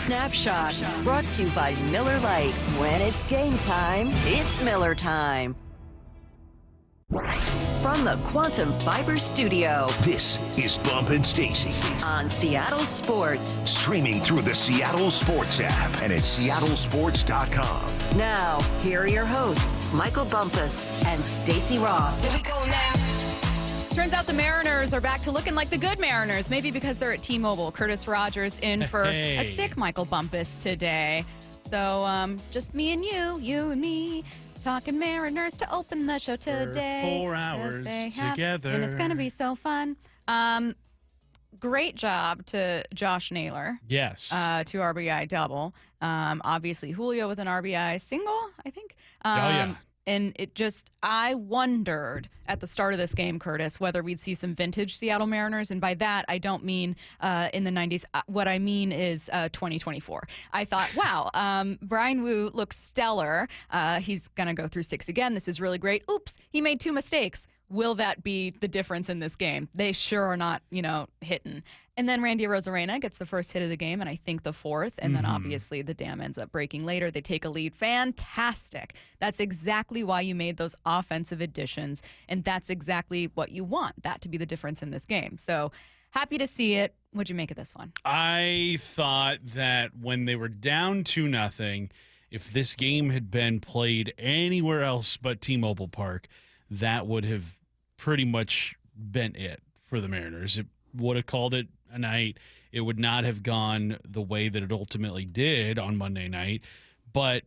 Snapshot, brought to you by Miller Lite. When it's game time, it's Miller time. From the Quantum Fiber Studio, this is Bump and Stacy on Seattle Sports. Streaming through the Seattle Sports app and at seattlesports.com. Now, here are your hosts, Michael Bumpus and Stacy Ross. Here we go now. Turns out the Mariners are back to looking like the good Mariners, maybe because they're at T-Mobile. Curtis Rogers in for a sick Michael Bumpus today. So just me and you and me, talking Mariners to open the show today. 4 hours together. And it's going to be so fun. Great job to Josh Naylor. Yes. 2 RBI double. Obviously, Julio with an RBI single, I think. Yeah. And I wondered at the start of this game, Curtis, whether we'd see some vintage Seattle Mariners. And by that, I don't mean in the 90s. What I mean is 2024. I thought, wow, Brian Wu looks stellar. He's going to go through 6 again. This is really great. Oops, he made 2 mistakes. Will that be the difference in this game? They sure are not, hitting. And then Randy Arozarena gets the first hit of the game, and I think the 4th. And then obviously the dam ends up breaking later. They take a lead. Fantastic. That's exactly why you made those offensive additions, and that's exactly what you want, that to be the difference in this game. So happy to see it. What'd you make of this one? I thought that when they were down 2-0, if this game had been played anywhere else but T-Mobile Park, that would have pretty much been it for the Mariners. It would have called it a night. It would not have gone the way that it ultimately did on Monday night. But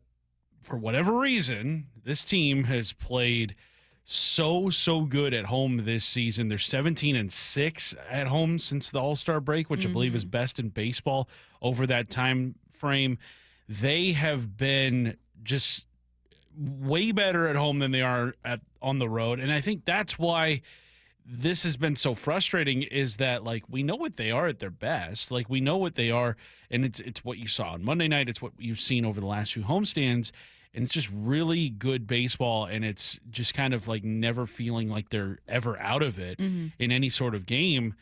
for whatever reason, this team has played so good at home this season. They're 17-6 at home since the All-Star break, which I believe is best in baseball over that time frame. They have been just way better at home than they are on the road. And I think that's why this has been so frustrating, is that, we know what they are at their best. We know what they are, and it's what you saw on Monday night. It's what you've seen over the last few homestands, and it's just really good baseball, and it's just kind of never feeling like they're ever out of it in any sort of game.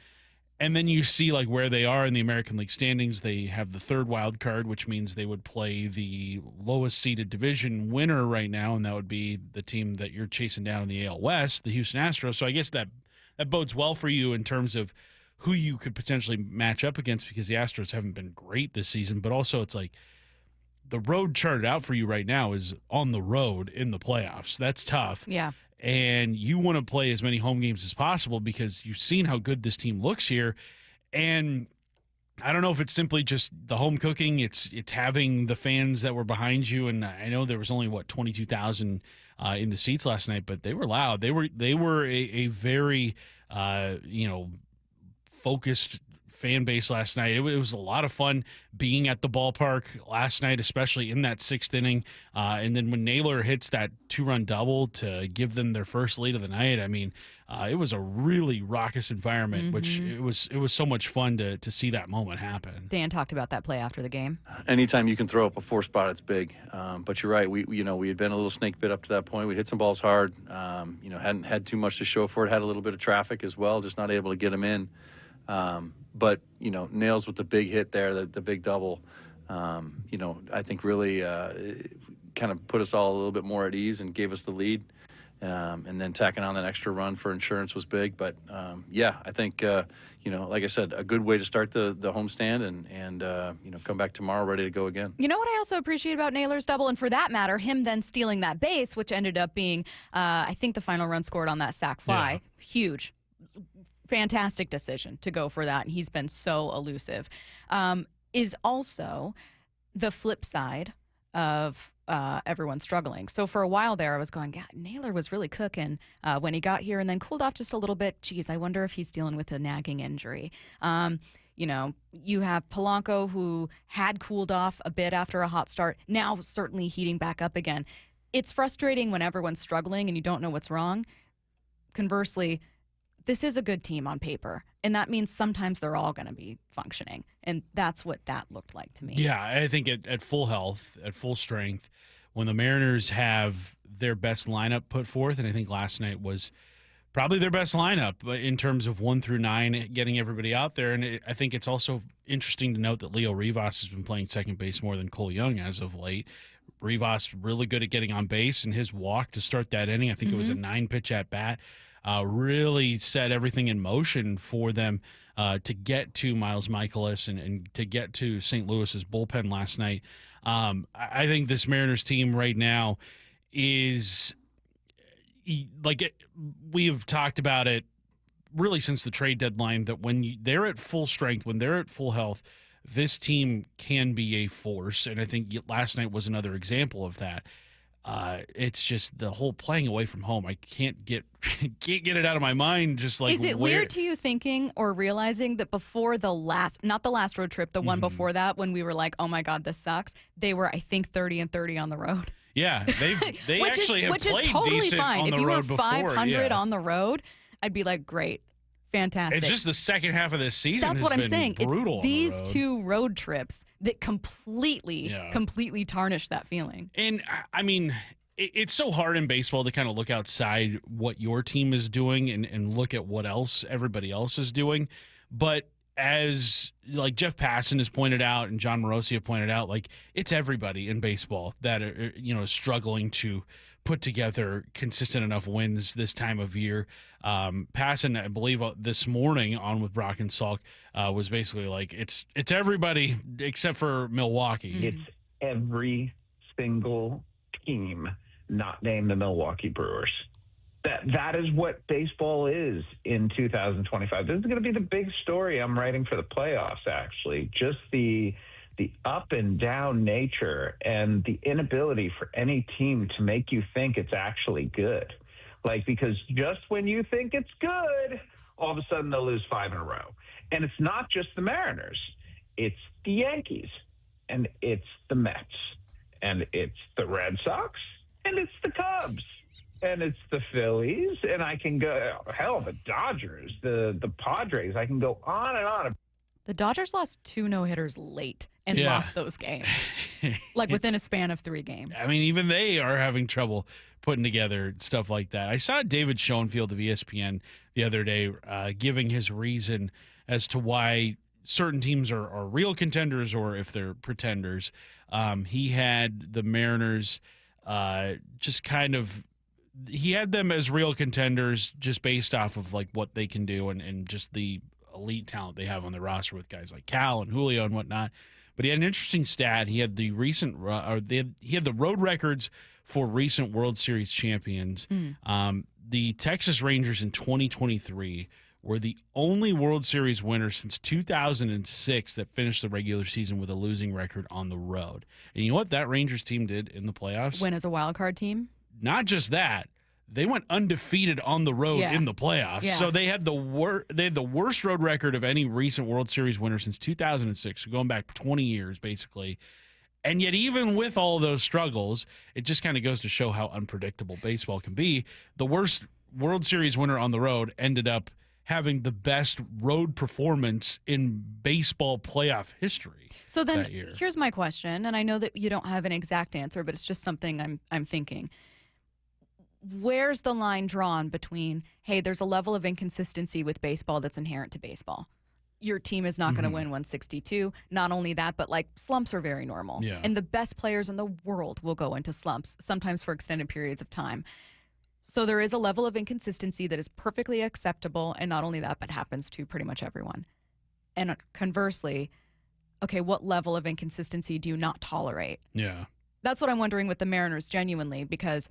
And then you see where they are in the American League standings. They have the 3rd wild card, which means they would play the lowest seeded division winner right now, and that would be the team that you're chasing down in the AL West, the Houston Astros. So I guess that bodes well for you in terms of who you could potentially match up against, because the Astros haven't been great this season. But also it's the road charted out for you right now is on the road in the playoffs. That's tough. Yeah. And you want to play as many home games as possible because you've seen how good this team looks here. And I don't know if it's simply just the home cooking. It's having the fans that were behind you. And I know there was only, 22,000 in the seats last night, but they were loud. They were a very, focused fan base last night. It was a lot of fun being at the ballpark last night, especially in that 6th inning. And then when Naylor hits that 2-run double to give them their first lead of the night, I mean, it was a really raucous environment, which it was so much fun to see that moment happen. Dan talked about that play after the game. Anytime you can throw up a 4 spot, it's big. But you're right. We had been a little snake bit up to that point. We hit some balls hard. Hadn't had too much to show for it. Had a little bit of traffic as well, just not able to get them in. But Nails with the big hit there, the big double, I think really kind of put us all a little bit more at ease and gave us the lead. And then tacking on that extra run for insurance was big. But, I think, like I said, a good way to start the homestand and come back tomorrow ready to go again. You know what I also appreciate about Naylor's double, and for that matter, him then stealing that base, which ended up being, I think, the final run scored on that sac fly. Yeah. Huge. Fantastic decision to go for that, and he's been so elusive. Is also the flip side of everyone struggling. So for a while there, I was going, yeah, Naylor was really cooking when he got here and then cooled off just a little bit. Geez, I wonder if he's dealing with a nagging injury. You have Polanco, who had cooled off a bit after a hot start, now certainly heating back up again. It's frustrating when everyone's struggling and you don't know what's wrong. Conversely, this is a good team on paper, and that means sometimes they're all going to be functioning, and that's what that looked like to me. Yeah, I think at full health, at full strength, when the Mariners have their best lineup put forth, and I think last night was probably their best lineup in terms of 1 through 9, getting everybody out there. And I think it's also interesting to note that Leo Rivas has been playing second base more than Cole Young as of late. Rivas really good at getting on base, and his walk to start that inning, I think it was a 9-pitch at bat, really set everything in motion for them to get to Miles Michaelis and to get to St. Louis's bullpen last night. I think this Mariners team right now is like we have talked about it really since the trade deadline, that when they're at full strength, when they're at full health, this team can be a force. And I think last night was another example of that. It's just the whole playing away from home. I can't get it out of my mind. Just like, is it weird to you thinking or realizing that before not the last road trip, the one before that, when we were like, oh my God, this sucks, they were, I think, 30-30 on the road. Yeah, they actually have which played is totally decent fine. on the if you road were before. 500 on the road, I'd be like, great, fantastic. It's just the second half of this season. That's what I'm been saying. Brutal it's these on the road. 2 road trips that completely tarnish that feeling. And I mean, it's so hard in baseball to kind of look outside what your team is doing and look at what else everybody else is doing. But as like Jeff Passan has pointed out and John Morosi have pointed out, like it's everybody in baseball that are, is struggling to put together consistent enough wins this time of year. Passan, I believe this morning on with Brock and Salk, was basically like it's everybody except for Milwaukee. It's every single team not named the Milwaukee Brewers. That is what baseball is in 2025. This is going to be the big story I'm writing for the playoffs, actually. Just the up and down nature and the inability for any team to make you think it's actually good. Like, because just when you think it's good, all of a sudden they'll lose 5 in a row. And it's not just the Mariners. It's the Yankees, and it's the Mets, and it's the Red Sox, and it's the Cubs. And it's the Phillies, and I can go, hell, the Dodgers, the Padres. I can go on and on. The Dodgers lost 2 no-hitters late and lost those games, like within a span of 3 games. I mean, even they are having trouble putting together stuff like that. I saw David Schoenfield of ESPN the other day giving his reason as to why certain teams are real contenders or if they're pretenders. He had the Mariners he had them as real contenders just based off of like what they can do and just the elite talent they have on the roster with guys like Cal and Julio and whatnot. But he had an interesting stat. He had the he had the road records for recent World Series champions. The Texas Rangers in 2023 were the only World Series winners since 2006 that finished the regular season with a losing record on the road. And you know what that Rangers team did in the playoffs? Win as a wild card team? Not just that, they went undefeated on the road in the playoffs. Yeah. So they had the worst road record of any recent World Series winner since 2006, so going back 20 years basically. And yet even with all those struggles, it just kind of goes to show how unpredictable baseball can be. The worst World Series winner on the road ended up having the best road performance in baseball playoff history. So then here's my question, and I know that you don't have an exact answer, but it's just something I'm thinking. Where's the line drawn between, hey, there's a level of inconsistency with baseball that's inherent to baseball? Your team is not going to win 162. Not only that, but like slumps are very normal. Yeah. And the best players in the world will go into slumps, sometimes for extended periods of time. So there is a level of inconsistency that is perfectly acceptable. And not only that, but happens to pretty much everyone. And conversely, okay, what level of inconsistency do you not tolerate? Yeah. That's what I'm wondering with the Mariners genuinely, because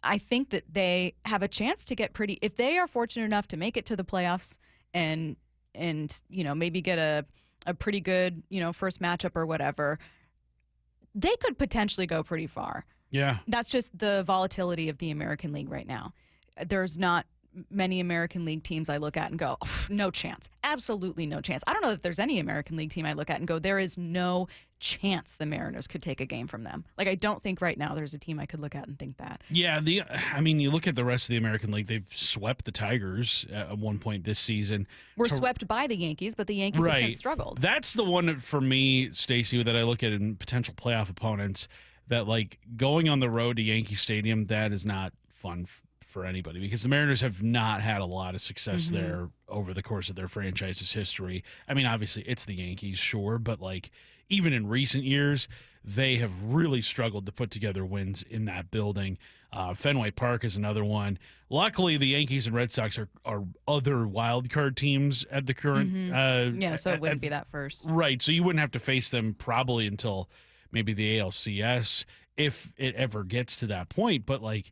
I think that they have a chance to get pretty, if they are fortunate enough to make it to the playoffs and maybe get a pretty good, first matchup or whatever, they could potentially go pretty far. Yeah. That's just the volatility of the American League right now. There's not many American League teams I look at and go, no chance. Absolutely no chance. I don't know that there's any American League team I look at and go, there is no chance the Mariners could take a game from them. Like, I don't think right now there's a team I could look at and think that. Yeah, you look at the rest of the American League, they've swept the Tigers at one point this season. We're swept by the Yankees, but the Yankees have since struggled. That's the one for me, Stacy, that I look at in potential playoff opponents, that like going on the road to Yankee Stadium, that is not fun for anybody because the Mariners have not had a lot of success there over the course of their franchise's history. I mean, obviously it's the Yankees, sure, but like even in recent years, they have really struggled to put together wins in that building. Fenway Park is another one. Luckily, the Yankees and Red Sox are other wild card teams at the current. So it wouldn't be that first. Right, so you wouldn't have to face them probably until maybe the ALCS if it ever gets to that point. But like,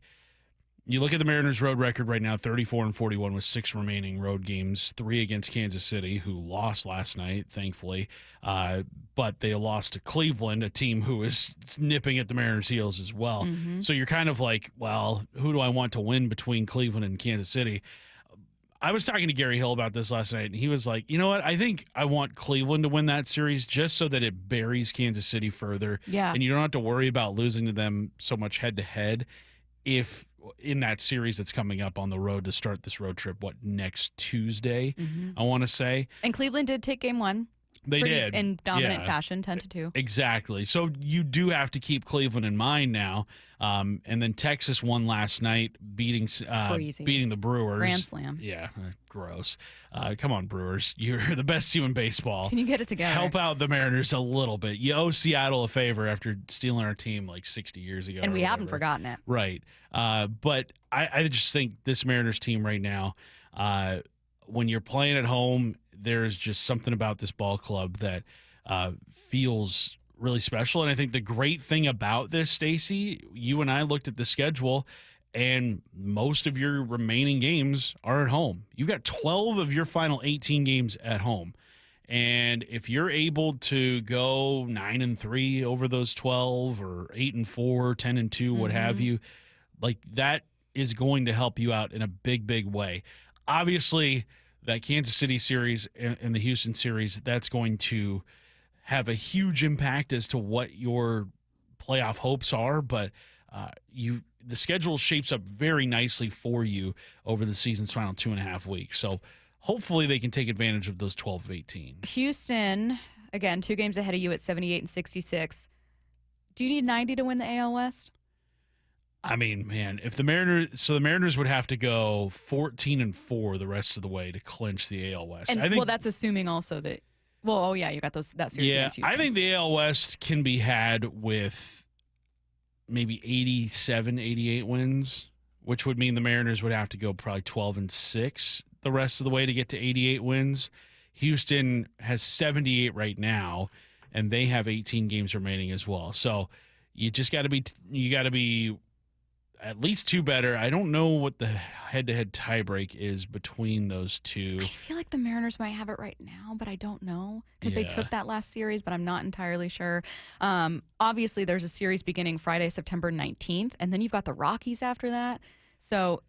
you look at the Mariners' road record right now, 34-41 with 6 remaining road games, 3 against Kansas City, who lost last night, thankfully. But they lost to Cleveland, a team who is nipping at the Mariners' heels as well. So you're kind of like, well, who do I want to win between Cleveland and Kansas City? I was talking to Gary Hill about this last night, and he was like, you know what? I think I want Cleveland to win that series just so that it buries Kansas City further. Yeah. And you don't have to worry about losing to them so much head-to-head if in that series that's coming up on the road to start this road trip, next Tuesday, I want to say. And Cleveland did take game 1. They did. In dominant fashion, 10-2. Exactly. So you do have to keep Cleveland in mind now. And then Texas won last night, beating the Brewers. Grand slam. Yeah, gross. Come on, Brewers. You're the best team in baseball. Can you get it together? Help out the Mariners a little bit. You owe Seattle a favor after stealing our team like 60 years ago. And we haven't forgotten it. Right. But I just think this Mariners team right now, when you're playing at home, there's just something about this ball club that feels really special. And I think the great thing about this, Stacy, you and I looked at the schedule, and most of your remaining games are at home. You've got 12 of your final 18 games at home. And if you're able to go 9-3 over those 12 or 8-4, 10-2, what have you, like that is going to help you out in a big, big way. Obviously, that Kansas City series and the Houston series, that's going to have a huge impact as to what your playoff hopes are. But the schedule shapes up very nicely for you over the season's final 2.5 weeks. So hopefully they can take advantage of those 12 of 18. Houston, again, 2 games ahead of you at 78-66. Do you need 90 to win the AL West? I mean, man, if the Mariners would have to go 14-4 the rest of the way to clinch the AL West. And that's assuming also that. Well, you got that series against Houston. I think the AL West can be had with maybe 87, 88 wins, which would mean the Mariners would have to go probably 12-6 the rest of the way to get to 88 wins. Houston has 78 right now, and they have 18 games remaining as well. So you just got to be at least 2 better. I don't know what the head-to-head tiebreak is between those two. I feel like the Mariners might have it right now, but I don't know because they took that last series, but I'm not entirely sure. Obviously, there's a series beginning Friday, September 19th, and then you've got the Rockies after that. So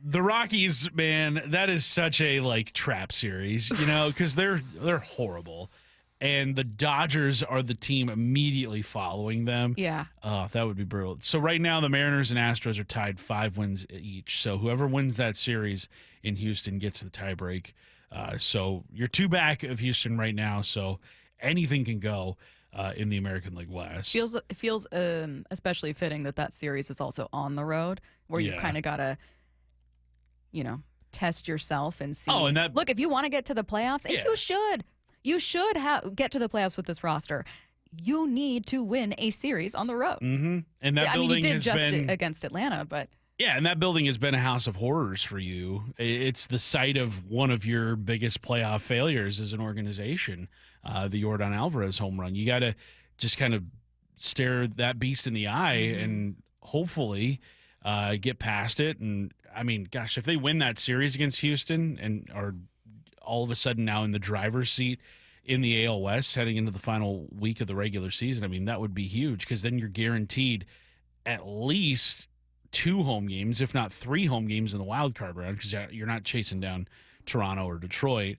the Rockies, man, that is such a trap series, because they're horrible. And the Dodgers are the team immediately following them. Yeah. Oh, that would be brutal. So right now, the Mariners and Astros are tied 5 wins each. So whoever wins that series in Houston gets the tiebreak. So you're 2 back of Houston right now. So anything can go in the American League West. It feels especially fitting that series is also on the road, where you've kind of got to, test yourself and see. Oh, and look, if you want to get to the playoffs, and you should. You should get to the playoffs with this roster. You need to win a series on the road. Mm-hmm. And that building you did has just been against Atlanta, but and that building has been a house of horrors for you. It's the site of one of your biggest playoff failures as an organization, the Yordan Alvarez home run. You got to just kind of stare that beast in the eye and hopefully get past it. And I mean, gosh, if they win that series against Houston and are all of a sudden now in the driver's seat in the AL West heading into the final week of the regular season, I mean, that would be huge because then you're guaranteed at least 2 home games, if not 3 home games in the wild card round because you're not chasing down Toronto or Detroit.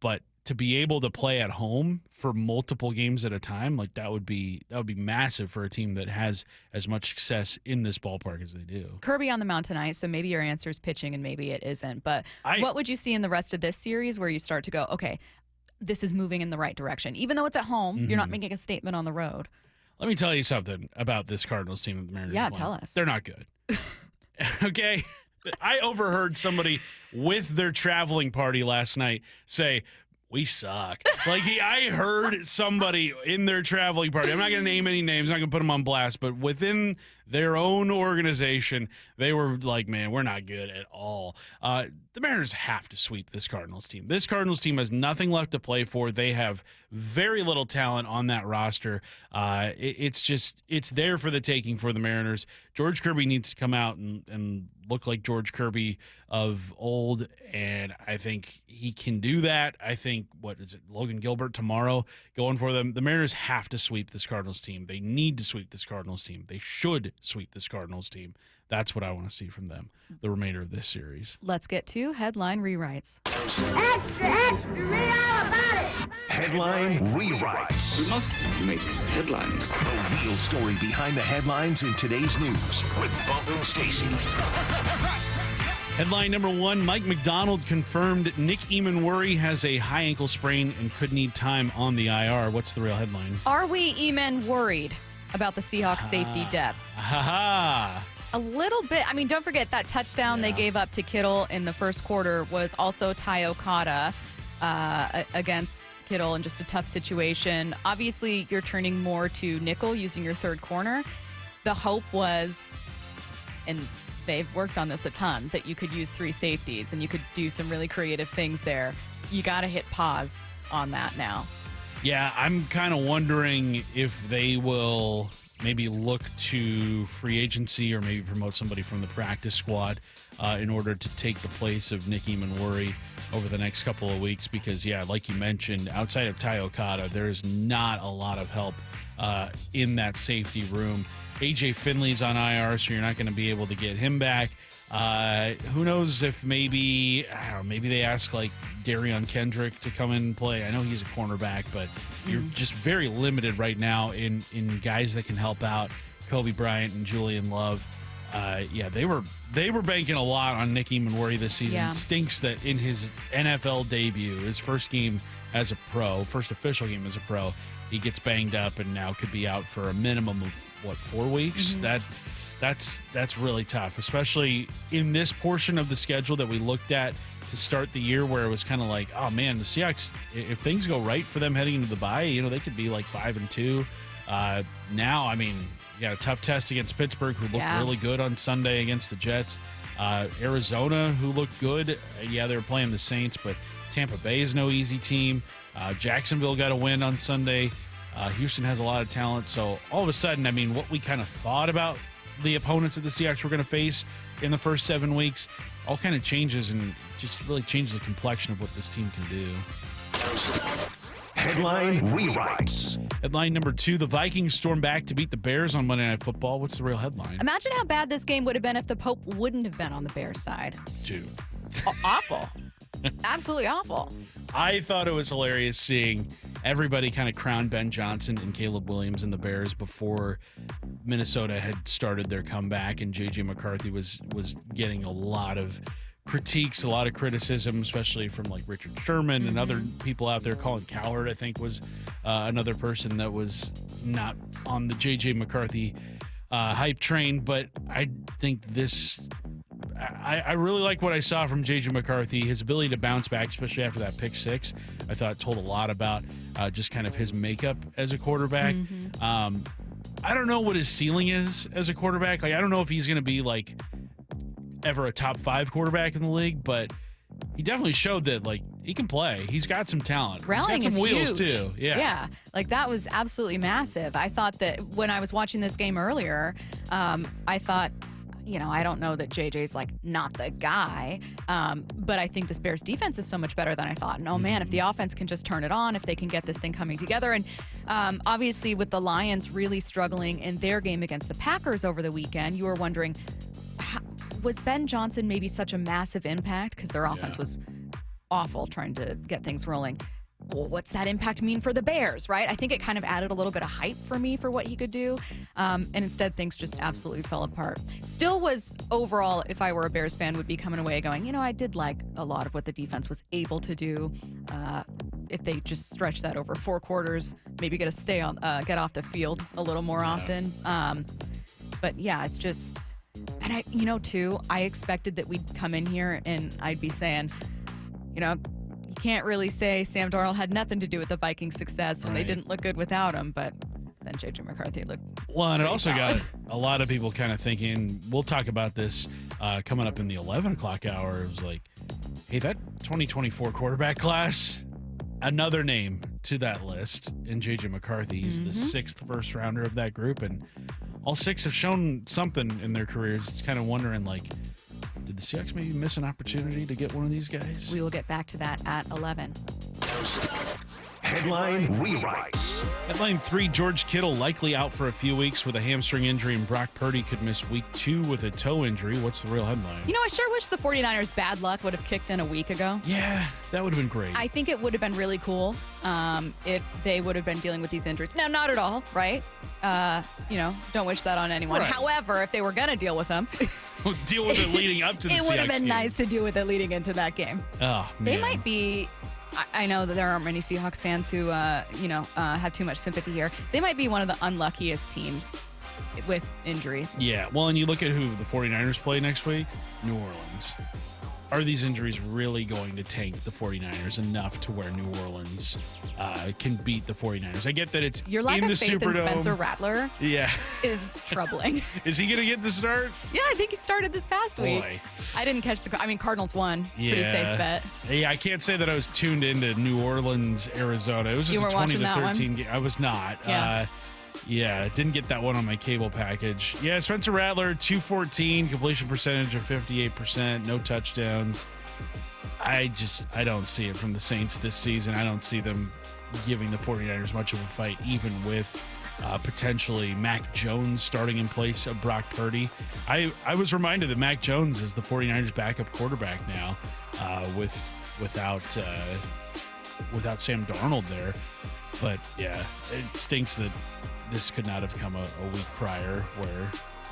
But to be able to play at home for multiple games at a time, that would be massive for a team that has as much success in this ballpark as they do. Kirby on the mound tonight, so maybe your answer is pitching and maybe it isn't. But what would you see in the rest of this series where you start to go, okay, this is moving in the right direction? Even though it's at home, you're not making a statement on the road. Let me tell you something about this Cardinals team that the Mariners Yeah, won. tell us. They're not good. Okay? I overheard somebody with their traveling party last night say, we suck. I heard somebody in their traveling party. I'm not going to name any names. I'm not going to put them on blast. But within their own organization, they were like, man, we're not good at all. The Mariners have to sweep this Cardinals team. This Cardinals team has nothing left to play for. They have very little talent on that roster. It's there for the taking for the Mariners. George Kirby needs to come out and look like George Kirby of old, and I think he can do that. I think, Logan Gilbert tomorrow going for them. The Mariners have to sweep this Cardinals team. They need to sweep this Cardinals team. They should sweep this Cardinals team. That's what I want to see from them the remainder of this series. Let's get to headline rewrites. Extra, extra, read all about it. Headline rewrites. We must make headlines. The real story behind the headlines in today's news with Bump and Stacy. Headline number 1, Mike McDonald confirmed Nick Eamon-Worry has a high ankle sprain and could need time on the IR. What's the real headline? Are we Eamon worried about the Seahawks safety depth? A little bit. I mean, don't forget that touchdown they gave up to Kittle in the first quarter was also Ty Okada against Kittle in just a tough situation. Obviously, you're turning more to nickel using your third corner. The hope was, and they've worked on this a ton, that you could use 3 safeties and you could do some really creative things there. You got to hit pause on that now. Yeah, I'm kind of wondering if they will maybe look to free agency or maybe promote somebody from the practice squad in order to take the place of Nick Eamon-Worry over the next couple of weeks because, like you mentioned, outside of Ty Okada, there's not a lot of help in that safety room. A.J. Finley's on IR, so you're not going to be able to get him back. Who knows if maybe they ask Darion Kendrick to come in and play. I know he's a cornerback, but you're just very limited right now in guys that can help out. Kobe Bryant and Julian Love. They were banking a lot on Nick Eamon-Worry this season. Yeah. It stinks that in his NFL debut, his first game as a pro, first official game as a pro, he gets banged up and now could be out for a minimum of 4 weeks. That's really tough, especially in this portion of the schedule that we looked at to start the year, where it was kind of like, oh man, the Seahawks, if things go right for them heading into the bye, they could be 5-2. Now, I mean, you got a tough test against Pittsburgh, who looked really good on Sunday against the Jets. Arizona, who looked good. They were playing the Saints, but Tampa Bay is no easy team. Jacksonville got a win on Sunday. Houston has a lot of talent. So all of a sudden, I mean, what we kind of thought about the opponents that the Seahawks were going to face in the first 7 weeks all kind of changes and just really changes the complexion of what this team can do. Headline rewrites. Headline number 2, the Vikings storm back to beat the Bears on Monday Night Football. What's the real headline? Imagine how bad this game would have been if the Pope wouldn't have been on the Bears side. 2. Awful. Absolutely awful. I thought it was hilarious seeing everybody kind of crown Ben Johnson and Caleb Williams and the Bears before Minnesota had started their comeback, and J.J. McCarthy was getting a lot of critiques, a lot of criticism, especially from Richard Sherman and other people out there. Colin Cowherd, I think, was another person that was not on the J.J. McCarthy hype train, but I think I really like what I saw from J.J. McCarthy. His ability to bounce back, especially after that pick 6, I thought told a lot about just kind of his makeup as a quarterback. I don't know what his ceiling is as a quarterback. I don't know if he's going to be ever a top 5 quarterback in the league, but he definitely showed that he can play. He's got some talent. Rallying He's got some is wheels huge. too. Yeah. That was absolutely massive. I thought that when I was watching this game earlier, I thought, I don't know that JJ's not the guy, but I think this Bears defense is so much better than I thought. And man, if the offense can just turn it on, if they can get this thing coming together. And obviously with the Lions really struggling in their game against the Packers over the weekend, you were wondering, was Ben Johnson maybe such a massive impact? Because their offense was awful trying to get things rolling. Well, what's that impact mean for the Bears, right? I think it kind of added a little bit of hype for me for what he could do. And instead, things just absolutely fell apart. Still was overall, if I were a Bears fan, would be coming away going, I did like a lot of what the defense was able to do. If they just stretch that over 4 quarters, maybe get off the field a little more often. But yeah, it's just, And too, I expected that we'd come in here and I'd be saying, you can't really say Sam Darnold had nothing to do with the Vikings' success when they didn't look good without him, but then J.J. McCarthy looked well, and it also solid. got a lot of people kind of thinking, we'll talk about this coming up in the 11 o'clock hour. It was like, hey, that 2024 quarterback class, another name to that list in J.J. McCarthy. He's the 6th first rounder of that group, and all 6 have shown something in their careers. It's kind of wondering, like, did the Seahawks maybe miss an opportunity to get one of these guys? We will get back to that at 11. Headline rewrites. Headline 3, George Kittle likely out for a few weeks with a hamstring injury, and Brock Purdy could miss week 2 with a toe injury. What's the real headline? I sure wish the 49ers' bad luck would have kicked in a week ago. Yeah, that would have been great. I think it would have been really cool if they would have been dealing with these injuries. Now, not at all, right? Don't wish that on anyone. Right. However, if they were going to deal with them, deal with it leading up to the Seahawks it would have been game. nice to deal with it leading into that game. Oh, man. They might be. I know that there aren't many Seahawks fans who, have too much sympathy here. They might be one of the unluckiest teams with injuries. Yeah, well, and you look at who the 49ers play next week, New Orleans. Are these injuries really going to tank the 49ers enough to where New Orleans can beat the 49ers? I get that it's Your lack in the of faith Superdome. in Spencer Rattler Yeah. is troubling. Is he going to get the start? Yeah, I think he started this past week. Boy. I didn't catch Cardinals won. Pretty safe bet. Yeah, I can't say that I was tuned into New Orleans, Arizona. It was just You a weren't 20 to watching that 13 one? game. I was not. Yeah. Didn't get that one on my cable package. Yeah, Spencer Rattler, 214, completion percentage of 58%, no touchdowns. I don't see it from the Saints this season. I don't see them giving the 49ers much of a fight, even with potentially Mac Jones starting in place of Brock Purdy. I was reminded that Mac Jones is the 49ers backup quarterback now without Sam Darnold there. But yeah, it stinks that this could not have come a week prior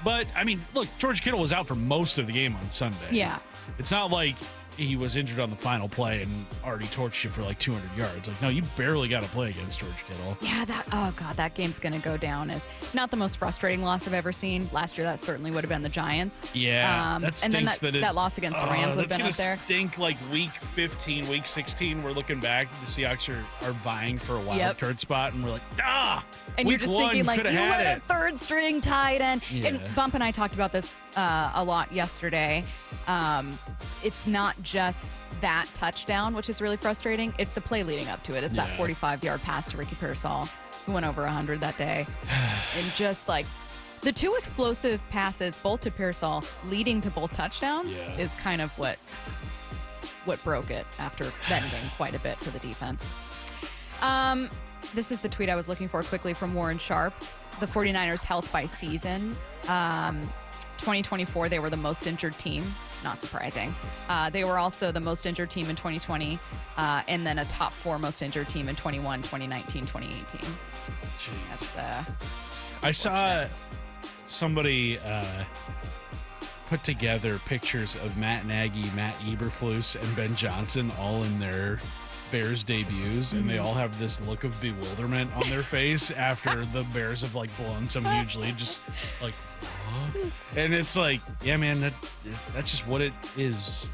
but I mean, look, George Kittle was out for most of the game on Sunday. Yeah. It's not like he was injured on the final play and already torched you for like 200 yards. Like, no, you barely got to play against George Kittle. Yeah, that game's going to go down as not the most frustrating loss I've ever seen. Last year, that certainly would have been the Giants. Yeah, that stinks. And then that loss against the Rams would have been up there. That's going to stink like week 15, week 16. We're looking back. The Seahawks are vying for a wild card spot, and we're like, And week you're just one, thinking, like, you had let a third string tight end. Yeah. And Bump and I talked about this a lot yesterday. It's not just that touchdown, which is really frustrating. It's the play leading up to it. It's that 45-yard pass to Ricky Pearsall, who went over 100 that day. And just like the 2 explosive passes, both to Pearsall, leading to both touchdowns, is kind of what broke it after bending quite a bit for the defense. This is the tweet I was looking for quickly from Warren Sharp. The 49ers' health by season. 2024, they were the most injured team. Not surprising. They were also the most injured team in 2020, and then a top 4 most injured team in 21, 2019, 2018. That's I saw somebody put together pictures of Matt Nagy, Matt Eberflus, and Ben Johnson all in their Bears debuts, and they all have this look of bewilderment on their face after the Bears have like blown some huge lead, just like, what? And it's like, yeah, man, that's just what it is.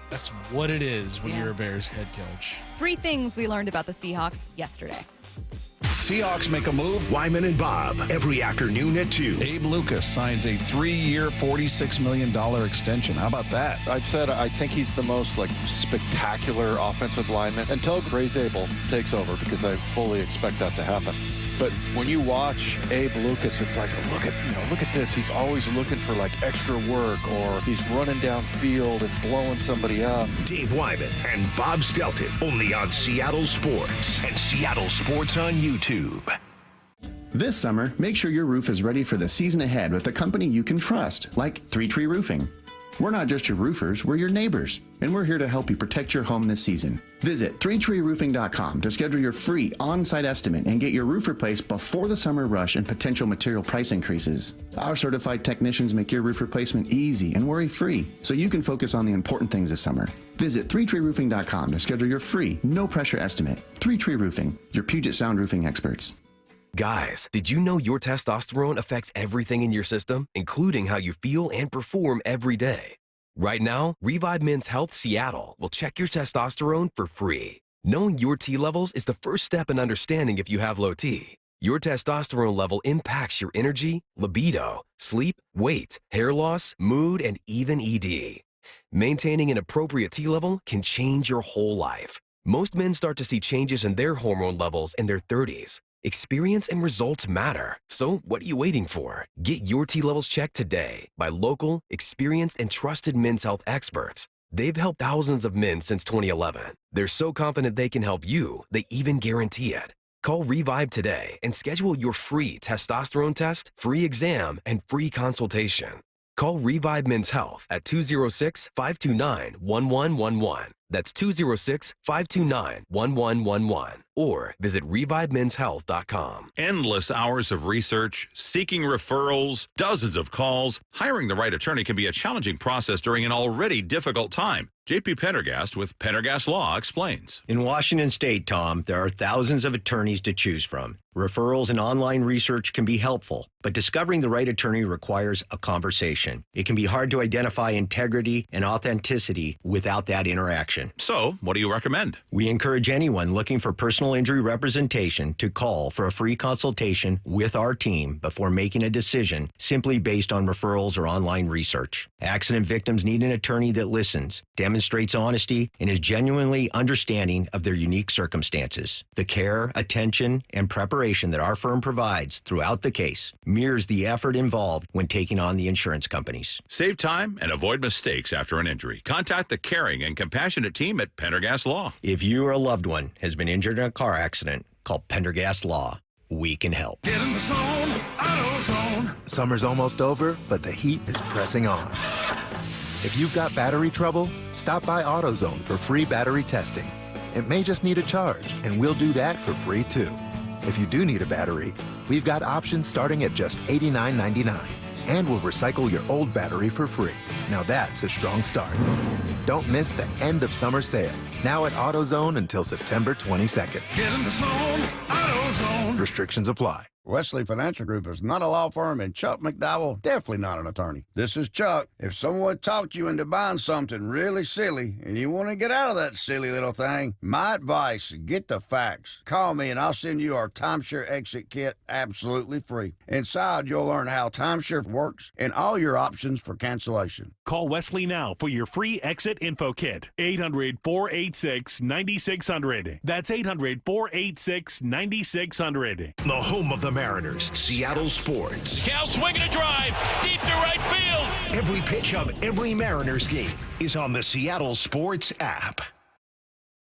That's what it is when you're a Bears head coach. 3 things we learned about the Seahawks yesterday. Seahawks make a move. Wyman and Bob every afternoon at 2. Abe Lucas signs a 3-year, $46 million extension. How about that? I've said I think he's the most spectacular offensive lineman until Gray Zabel takes over, because I fully expect that to happen. But when you watch Abe Lucas, it's like, look at this. He's always looking for extra work, or he's running downfield and blowing somebody up. Dave Wyman and Bob Stelton, only on Seattle Sports and Seattle Sports on YouTube. This summer, make sure your roof is ready for the season ahead with a company you can trust, like 3 Tree Roofing. We're not just your roofers, we're your neighbors, and we're here to help you protect your home this season. Visit 3treeroofing.com to schedule your free on-site estimate and get your roof replaced before the summer rush and potential material price increases. Our certified technicians make your roof replacement easy and worry-free, so you can focus on the important things this summer. Visit 3treeroofing.com to schedule your free, no-pressure estimate. 3 Tree Roofing, your Puget Sound roofing experts. Guys, did you know your testosterone affects everything in your system, including how you feel and perform every day? Right now, Revive Men's Health Seattle will check your testosterone for free. Knowing your T levels is the first step in understanding if you have low T. Your testosterone level impacts your energy, libido, sleep, weight, hair loss, mood, and even ED. Maintaining an appropriate T level can change your whole life. Most men start to see changes in their hormone levels in their 30s. Experience and results matter. So what are you waiting for? Get your T levels checked today by local, experienced, and trusted men's health experts. They've helped thousands of men since 2011. They're so confident they can help you, they even guarantee it. Call Revive today and schedule your free testosterone test, free exam, and free consultation. Call Revive Men's Health at 206-529-1111. That's 206-529-1111. Or visit revivemenshealth.com. Endless hours of research, seeking referrals, dozens of calls. Hiring the right attorney can be a challenging process during an already difficult time. J.P. Pendergast with Pendergast Law explains. In Washington State, Tom, there are thousands of attorneys to choose from. Referrals and online research can be helpful, but discovering the right attorney requires a conversation. It can be hard to identify integrity and authenticity without that interaction. So, what do you recommend? We encourage anyone looking for personal injury representation to call for a free consultation with our team before making a decision simply based on referrals or online research. Accident victims need an attorney that listens, demonstrates honesty, and is genuinely understanding of their unique circumstances. The care, attention, and preparation that our firm provides throughout the case mirrors the effort involved when taking on the insurance companies. Save time and avoid mistakes after an injury. Contact the caring and compassionate team at Pendergast Law. If you or a loved one has been injured in a car accident, call Pendergast Law. We can help. Get in the zone, AutoZone. Summer's almost over, but the heat is pressing on. If you've got battery trouble, stop by AutoZone for free battery testing. It may just need a charge, and we'll do that for free too. If you do need a battery, we've got options starting at just $89.99. And we'll recycle your old battery for free. Now that's a strong start. Don't miss the end of summer sale. Now at AutoZone until September 22nd. Get in the zone, AutoZone. Restrictions apply. Wesley Financial Group is not a law firm, and Chuck McDowell definitely not an attorney. This is Chuck. If someone talked you into buying something really silly and you want to get out of that silly little thing, my advice, get the facts. Call me and I'll send you our timeshare exit kit absolutely free. Inside, you'll learn how timeshare works and all your options for cancellation. Call Wesley now for your free exit info kit. 800-486-9600. That's 800-486-9600. The home of the Mariners, Seattle Sports. Cal swinging a drive, deep to right field. Every pitch of every Mariners game is on the Seattle Sports app.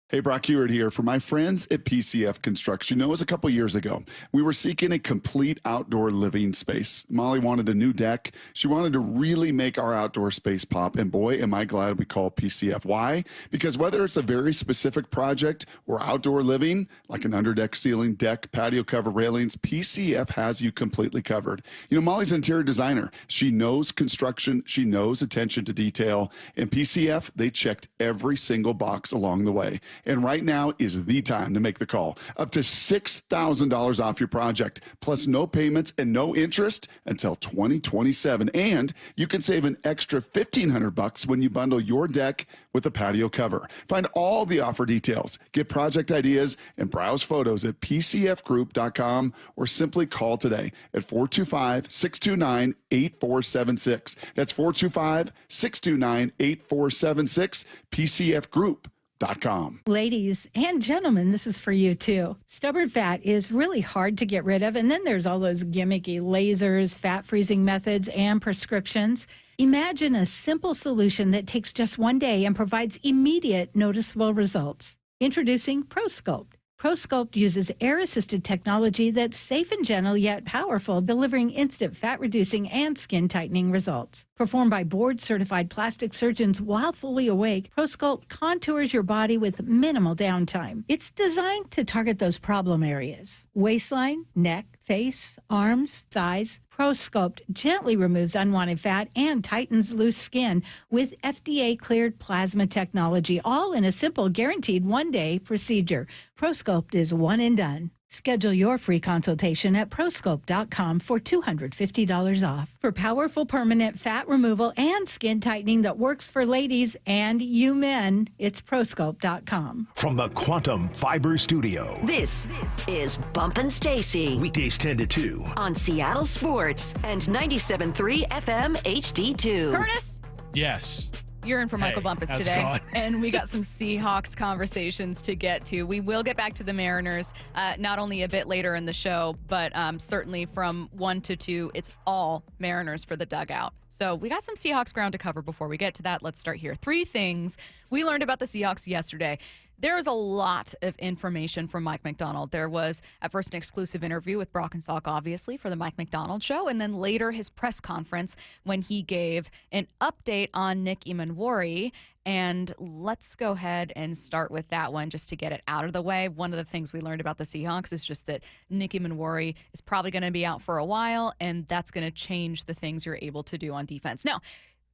Hey, Brock Heward here for my friends at PCF Construction. It was a couple years ago. We were seeking a complete outdoor living space. Molly wanted a new deck. She wanted to really make our outdoor space pop. And boy, am I glad we called PCF. Why? Because whether it's a very specific project or outdoor living, like an underdeck ceiling, deck, patio cover, railings, PCF has you completely covered. You know, Molly's an interior designer. She knows construction. She knows attention to detail. And PCF, they checked every single box along the way. And right now is the time to make the call. Up to $6,000 off your project, plus no payments and no interest until 2027. And you can save an extra $1,500 when you bundle your deck with a patio cover. Find all the offer details, get project ideas, and browse photos at pcfgroup.com or simply call today at 425-629-8476. That's 425-629-8476, PCFgroup.com. Ladies and gentlemen, this is for you too. Stubborn fat is really hard to get rid of, and then there's all those gimmicky lasers, fat freezing methods, and prescriptions. Imagine a simple solution that takes just one day and provides immediate noticeable results. Introducing ProSculpt. ProSculpt uses air-assisted technology that's safe and gentle yet powerful, delivering instant fat-reducing and skin-tightening results. Performed by board-certified plastic surgeons while fully awake, ProSculpt contours your body with minimal downtime. It's designed to target those problem areas: waistline, neck, face, arms, thighs. ProSculpt gently removes unwanted fat and tightens loose skin with FDA-cleared plasma technology, all in a simple, guaranteed one-day procedure. ProSculpt is one and done. Schedule your free consultation at proscope.com for $250 off. For powerful permanent fat removal and skin tightening that works for ladies and you men, it's proscope.com. From the Quantum Fiber Studio. This is Bumpin' Stacy Weekdays 10 to 2. on Seattle Sports and 97.3 FM HD2. Curtis, Yes. you're in for Michael Bumpus how's it today. going? And we got some Seahawks conversations to get to. We will get back to the Mariners, not only a bit later in the show, but certainly from 1 to 2, it's all Mariners for the dugout. So we got some Seahawks ground to cover before we get to that. Let's start here. 3 things we learned about the Seahawks yesterday. There was a lot of information from Mike Macdonald. There was, at first, an exclusive interview with Brock and Salk, obviously, for the Mike Macdonald Show, and then later his press conference when he gave an update on Nick Emanwari. And let's go ahead and start with that one just to get it out of the way. One of the things we learned about the Seahawks is just that Nick Emanwari is probably going to be out for a while, and that's going to change the things you're able to do on defense. Now,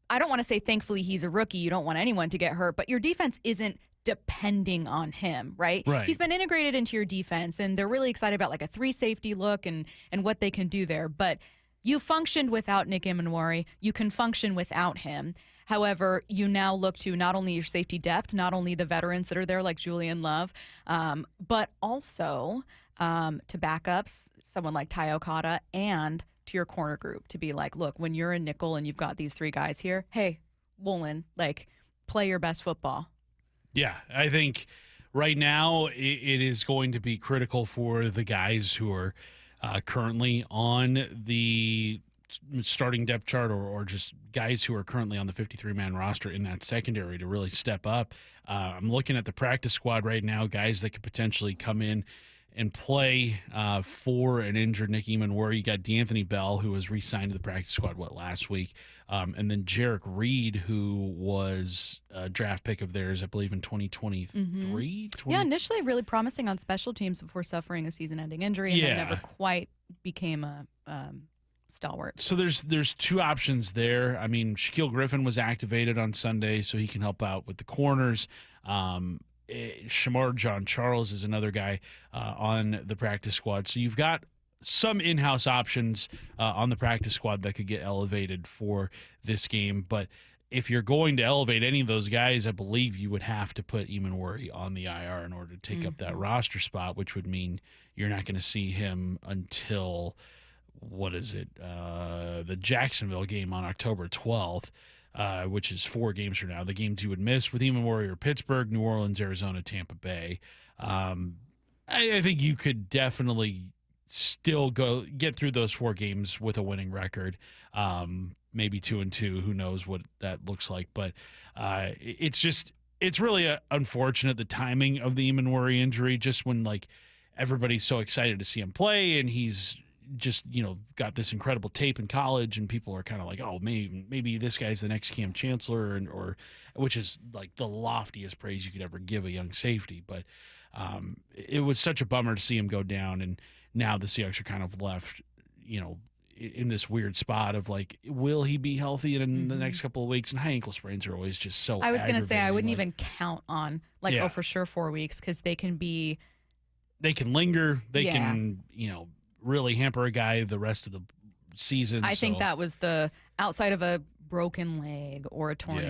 I don't want to say thankfully he's a rookie. You don't want anyone to get hurt, but your defense isn't depending on him, right? He's been integrated into your defense, and they're really excited about like a 3 safety look and what they can do there. But you functioned without Nick Emanwari. You can function without him. However, you now look to not only your safety depth, not only the veterans that are there like Julian Love, but also to backups, someone like Ty Okada, and to your corner group to be like, look, when you're a nickel and you've got these 3 guys here, hey, Woolen, like, play your best football. Yeah, I think right now it is going to be critical for the guys who are currently on the starting depth chart or just guys who are currently on the 53-man roster in that secondary to really step up. I'm looking at the practice squad right now, guys that could potentially come in and play for an injured Nick Emanwari. You got D'Anthony Bell, who was re-signed to the practice squad, last week? And then Jarek Reed, who was a draft pick of theirs, I believe, in 2023. Yeah, initially really promising on special teams before suffering a season-ending injury, and then never quite became a stalwart. So there's 2 options there. I mean, Shaquille Griffin was activated on Sunday, so he can help out with the corners. Shamar John Charles is another guy on the practice squad. So you've got some in-house options on the practice squad that could get elevated for this game. But if you're going to elevate any of those guys, I believe you would have to put Emanwari on the IR in order to take up that roster spot, which would mean you're not going to see him until, the Jacksonville game on October 12th. Which is 4 games from now. The games you would miss with Emanwari are Pittsburgh, New Orleans, Arizona, Tampa Bay. I think you could definitely still get through those 4 games with a winning record. Maybe 2-2. Who knows what that looks like? But it's really unfortunate, the timing of the Emanwari injury, just when everybody's so excited to see him play, and he's just got this incredible tape in college, and people are kind of like, oh, maybe this guy's the next Cam Chancellor, or which is like the loftiest praise you could ever give a young safety. But it was such a bummer to see him go down, and now the Seahawks are kind of left in this weird spot of will he be healthy in the next couple of weeks? And high ankle sprains are always just so I was going to say I wouldn't aggravating. even count on for sure 4 weeks, because they can linger, they can really hamper a guy the rest of the season. I think that was the outside of a broken leg or a torn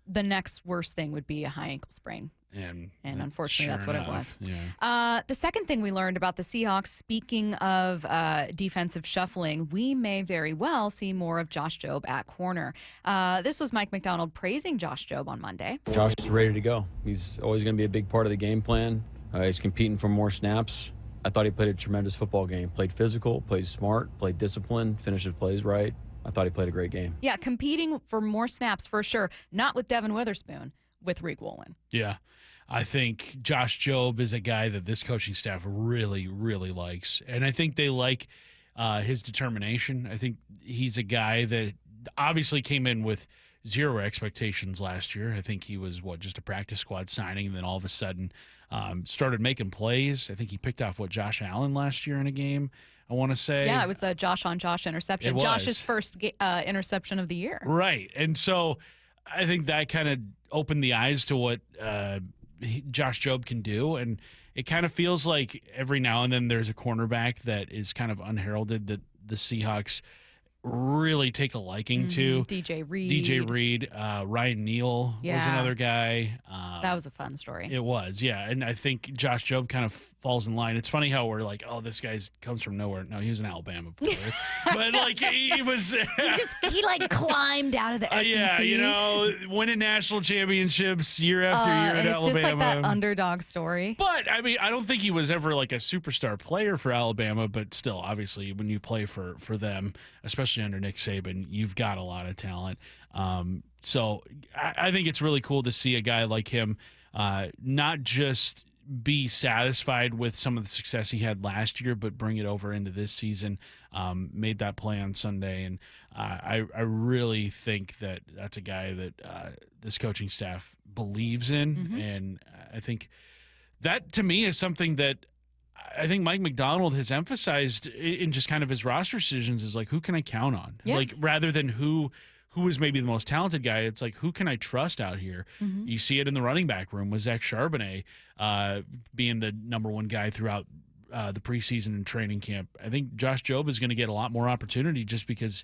the next worst thing would be a high ankle sprain. And unfortunately, that's what it was. Yeah. The second thing we learned about the Seahawks, speaking of defensive shuffling, we may very well see more of Josh Jobe at corner. This was Mike Macdonald praising Josh Jobe on Monday. Josh is ready to go. He's always going to be a big part of the game plan. He's competing for more snaps. I thought he played a tremendous football game. Played physical, played smart, played disciplined, finished his plays right. I thought he played a great game. Yeah, competing for more snaps for sure. Not with Devin Witherspoon, with Rick Woolen. Yeah. I think Josh Jobe is a guy that this coaching staff really, really likes. And I think they like his determination. I think he's a guy that obviously came in with 0 expectations last year. I think he was, just a practice squad signing, and then all of a sudden started making plays. I think he picked off, Josh Allen last year in a game, I want to say. Yeah, it was a Josh-on-Josh interception. Josh's first interception of the year. Right. And so I think that kind of opened the eyes to what Josh Jobe can do. And it kind of feels like every now and then there's a cornerback that is kind of unheralded that the Seahawks really take a liking to. DJ Reed. Ryan Neal was another guy. That was a fun story. It was, yeah. And I think Josh Jobe kind of falls in line. It's funny how we're like, oh, this guy comes from nowhere. No, he was an Alabama player. But, like, he was... he climbed out of the SEC. Yeah, winning national championships year after year at and it's Alabama. just like that underdog story. But, I mean, I don't think he was ever, like, a superstar player for Alabama, but still, obviously, when you play for them, especially under Nick Saban, you've got a lot of talent. So I think it's really cool to see a guy like him not just be satisfied with some of the success he had last year, but bring it over into this season. Made that play on Sunday, and I really think that that's a guy that this coaching staff believes in, and I think that, to me, is something that I think Mike Macdonald has emphasized in just kind of his roster decisions is like, who can I count on? Yeah. Like, rather than who is maybe the most talented guy, it's like, who can I trust out here? You see it in the running back room with Zach Charbonnet being the number one guy throughout the preseason and training camp. I think Josh Jobe is going to get a lot more opportunity just because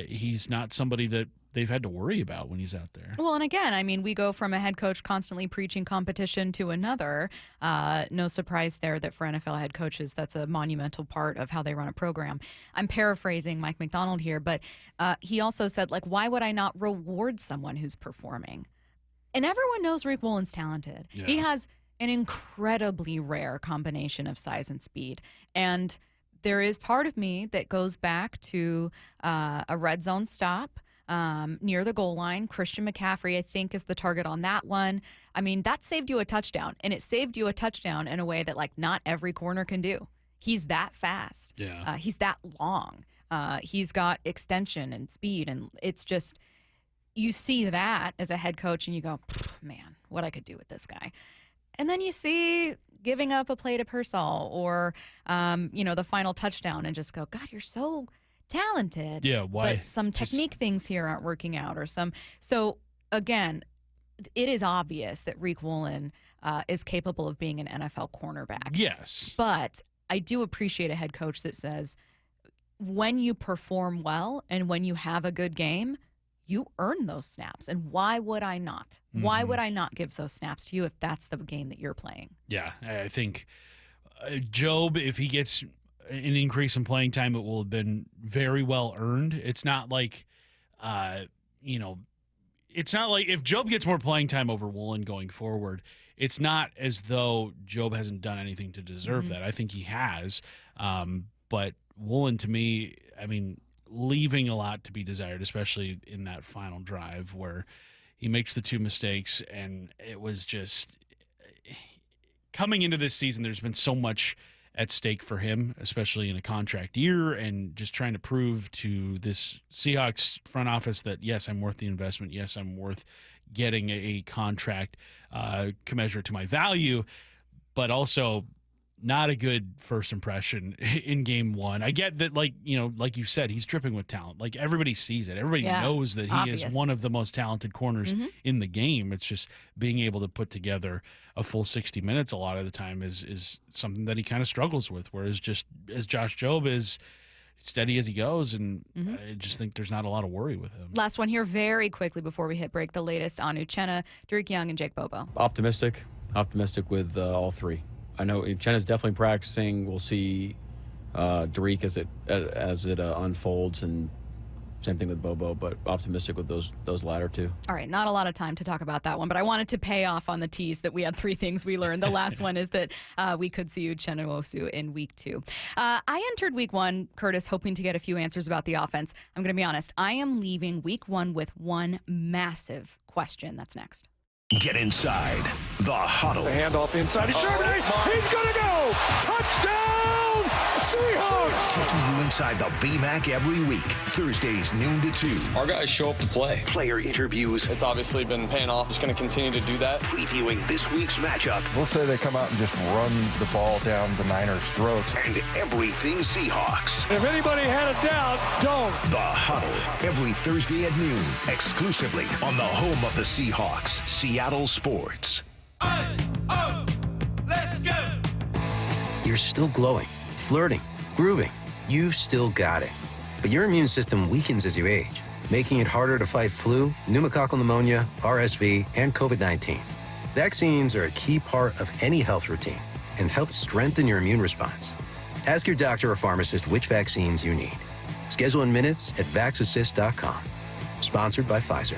he's not somebody that they've had to worry about when he's out there. Well, and again, I mean, we go from a head coach constantly preaching competition to another. No surprise there that for NFL head coaches, that's a monumental part of how they run a program. I'm paraphrasing Mike Macdonald here, but he also said, like, why would I not reward someone who's performing? And everyone knows Rick Woolen's talented. Yeah. He has an incredibly rare combination of size and speed. And there is part of me that goes back to a red zone stop near the goal line. Christian McCaffrey, I think, is the target on that one. I mean, that saved you a touchdown, and it saved you a touchdown in a way that, like, not every corner can do. He's that fast. Yeah. He's that long. He's got extension and speed, and it's just, you see that as a head coach, and you go, man, what I could do with this guy. And then you see giving up a play to Pearsall or, the final touchdown and just go, God, you're so talented. Yeah, why? But some technique things here aren't working out or some. So, again, it is obvious that Rick Woolen is capable of being an NFL cornerback. Yes. But I do appreciate a head coach that says when you perform well and when you have a good game, you earn those snaps. And why would I not? Why would I not give those snaps to you if that's the game that you're playing? Yeah, I think Jobe, if he gets an increase in playing time, it will have been very well earned. It's not like, it's not like if Jobe gets more playing time over Woolen going forward, it's not as though Jobe hasn't done anything to deserve that. I think he has. But Woolen, to me, I mean, leaving a lot to be desired, especially in that final drive where he makes the two mistakes, and it was just coming into this season, there's been so much at stake for him, especially in a contract year, and just trying to prove to this Seahawks front office that, yes, I'm worth the investment. Yes, I'm worth getting a contract commensurate to my value, but also not a good first impression in game one. I get that, like you said, he's dripping with talent. Like, everybody sees it. Everybody knows that he is one of the most talented corners in the game. It's just being able to put together a full 60 minutes a lot of the time is something that he kind of struggles with, whereas just as Josh Jobe is steady as he goes, and I just think there's not a lot of worry with him. Last one here very quickly before we hit break, the latest on Uchenna, Drake Young, and Jake Bobo. Optimistic with all three. I know Uchenna's definitely practicing. We'll see Derek as it unfolds, and same thing with Bobo, but optimistic with those latter two. All right, not a lot of time to talk about that one, but I wanted to pay off on the tease that we had three things we learned. The last one is that we could see Uchenna Nwosu in week 2. I entered week 1, Curtis, hoping to get a few answers about the offense. I'm going to be honest. I am leaving week 1 with one massive question. That's next. Get inside the huddle. The handoff inside to Charbonnet. He's going to go. Touchdown, Seahawks. Taking you inside the VMAC every week. Thursdays, noon to 2. Our guys show up to play. Player interviews. It's obviously been paying off. Just going to continue to do that. Previewing this week's matchup. We'll say they come out and just run the ball down the Niners' throats. And everything Seahawks. If anybody had a doubt, don't. The Huddle. Every Thursday at noon. Exclusively on the home of the Seahawks, Seattle Sports. Let's go! You're still glowing, flirting, grooving. You've still got it. But your immune system weakens as you age, making it harder to fight flu, pneumococcal pneumonia, RSV, and COVID-19. Vaccines are a key part of any health routine and help strengthen your immune response. Ask your doctor or pharmacist which vaccines you need. Schedule in minutes at vaxassist.com. Sponsored by Pfizer.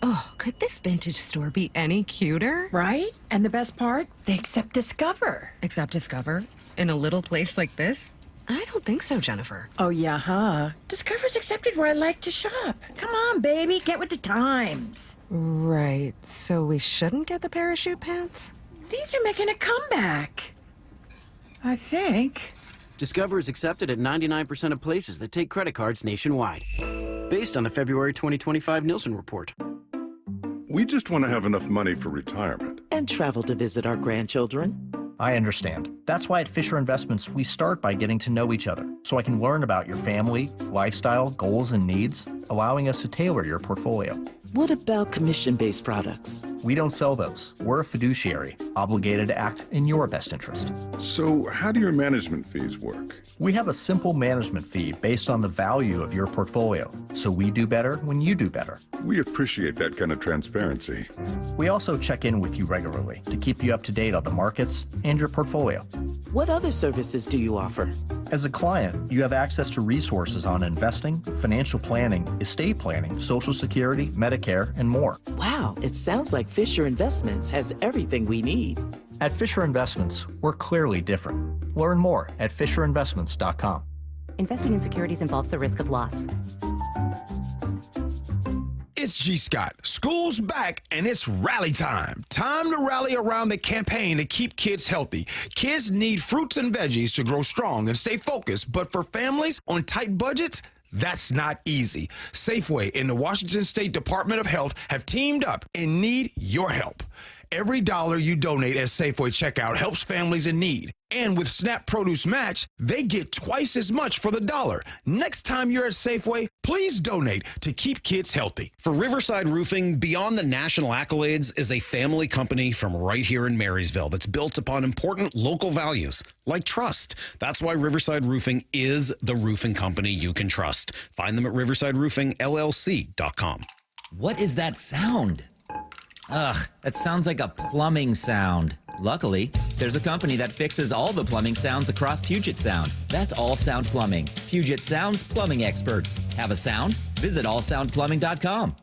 Oh, could this vintage store be any cuter? Right? And the best part? They accept Discover. Accept Discover? In a little place like this? I don't think so, Jennifer. Oh, yeah, huh? Discover's accepted where I like to shop. Come on, baby, get with the times. Right, so we shouldn't get the parachute pants? These are making a comeback. I think. Discover is accepted at 99% of places that take credit cards nationwide. Based on the February 2025 Nielsen report. We just want to have enough money for retirement. And travel to visit our grandchildren. I understand. That's why at Fisher Investments, we start by getting to know each other, so I can learn about your family, lifestyle, goals, and needs, allowing us to tailor your portfolio. What about commission-based products? We don't sell those. We're a fiduciary, obligated to act in your best interest. So how do your management fees work? We have a simple management fee based on the value of your portfolio, so we do better when you do better. We appreciate that kind of transparency. We also check in with you regularly to keep you up to date on the markets and your portfolio. What other services do you offer? As a client, you have access to resources on investing, financial planning, estate planning, Social Security, Medicare, and more. Wow, it sounds like Fisher Investments has everything we need. At Fisher Investments, we're clearly different. Learn more at FisherInvestments.com. Investing in securities involves the risk of loss. It's G. Scott. School's back and it's rally time. Time to rally around the campaign to keep kids healthy. Kids need fruits and veggies to grow strong and stay focused, but for families on tight budgets, that's not easy. Safeway and the Washington State Department of Health have teamed up and need your help. Every dollar you donate at Safeway checkout helps families in need. And with SNAP Produce Match, they get twice as much for the dollar. Next time you're at Safeway, please donate to keep kids healthy. For Riverside Roofing, beyond the national accolades is a family company from right here in Marysville that's built upon important local values like trust. That's why Riverside Roofing is the roofing company you can trust. Find them at riversideroofingllc.com. What is that sound? Ugh, that sounds like a plumbing sound. Luckily, there's a company that fixes all the plumbing sounds across Puget Sound. That's All Sound Plumbing. Puget Sound's plumbing experts. Have a sound? Visit allsoundplumbing.com.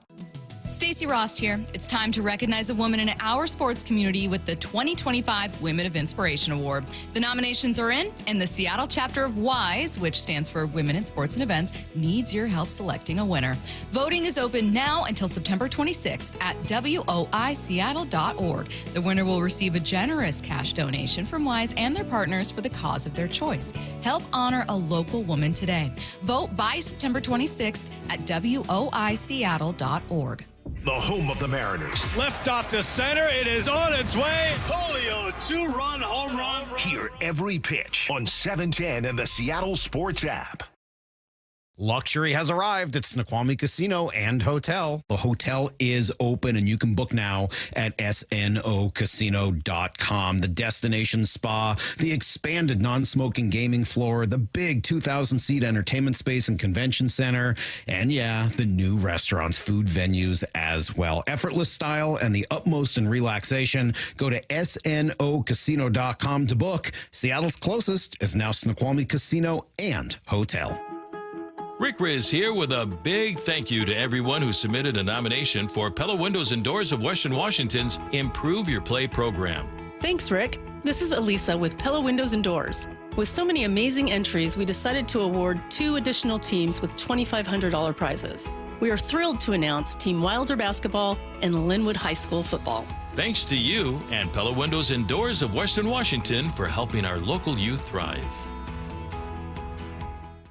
Stacy Rost here. It's time to recognize a woman in our sports community with the 2025 Women of Inspiration Award. The nominations are in, and the Seattle chapter of WISE, which stands for Women in Sports and Events, needs your help selecting a winner. Voting is open now until September 26th at woiseattle.org. The winner will receive a generous cash donation from WISE and their partners for the cause of their choice. Help honor a local woman today. Vote by September 26th at woiseattle.org. The home of the Mariners. Left off to center. It is on its way. Julio, two-run home run. Hear every pitch on 710 and the Seattle Sports app. Luxury has arrived at Snoqualmie Casino and Hotel. The hotel is open and you can book now at snocasino.com. The destination spa, the expanded non-smoking gaming floor, the big 2,000-seat entertainment space and convention center, and yeah, the new restaurants, food venues as well. Effortless style and the utmost in relaxation. Go to snocasino.com to book. Seattle's closest is now Snoqualmie Casino and Hotel. Rick Riz here with a big thank you to everyone who submitted a nomination for Pella Windows and Doors of Western Washington's Improve Your Play program. Thanks, Rick. This is Elisa with Pella Windows and Doors. With so many amazing entries, we decided to award 2 additional teams with $2,500 prizes. We are thrilled to announce Team Wilder Basketball and Linwood High School Football. Thanks to you and Pella Windows and Doors of Western Washington for helping our local youth thrive.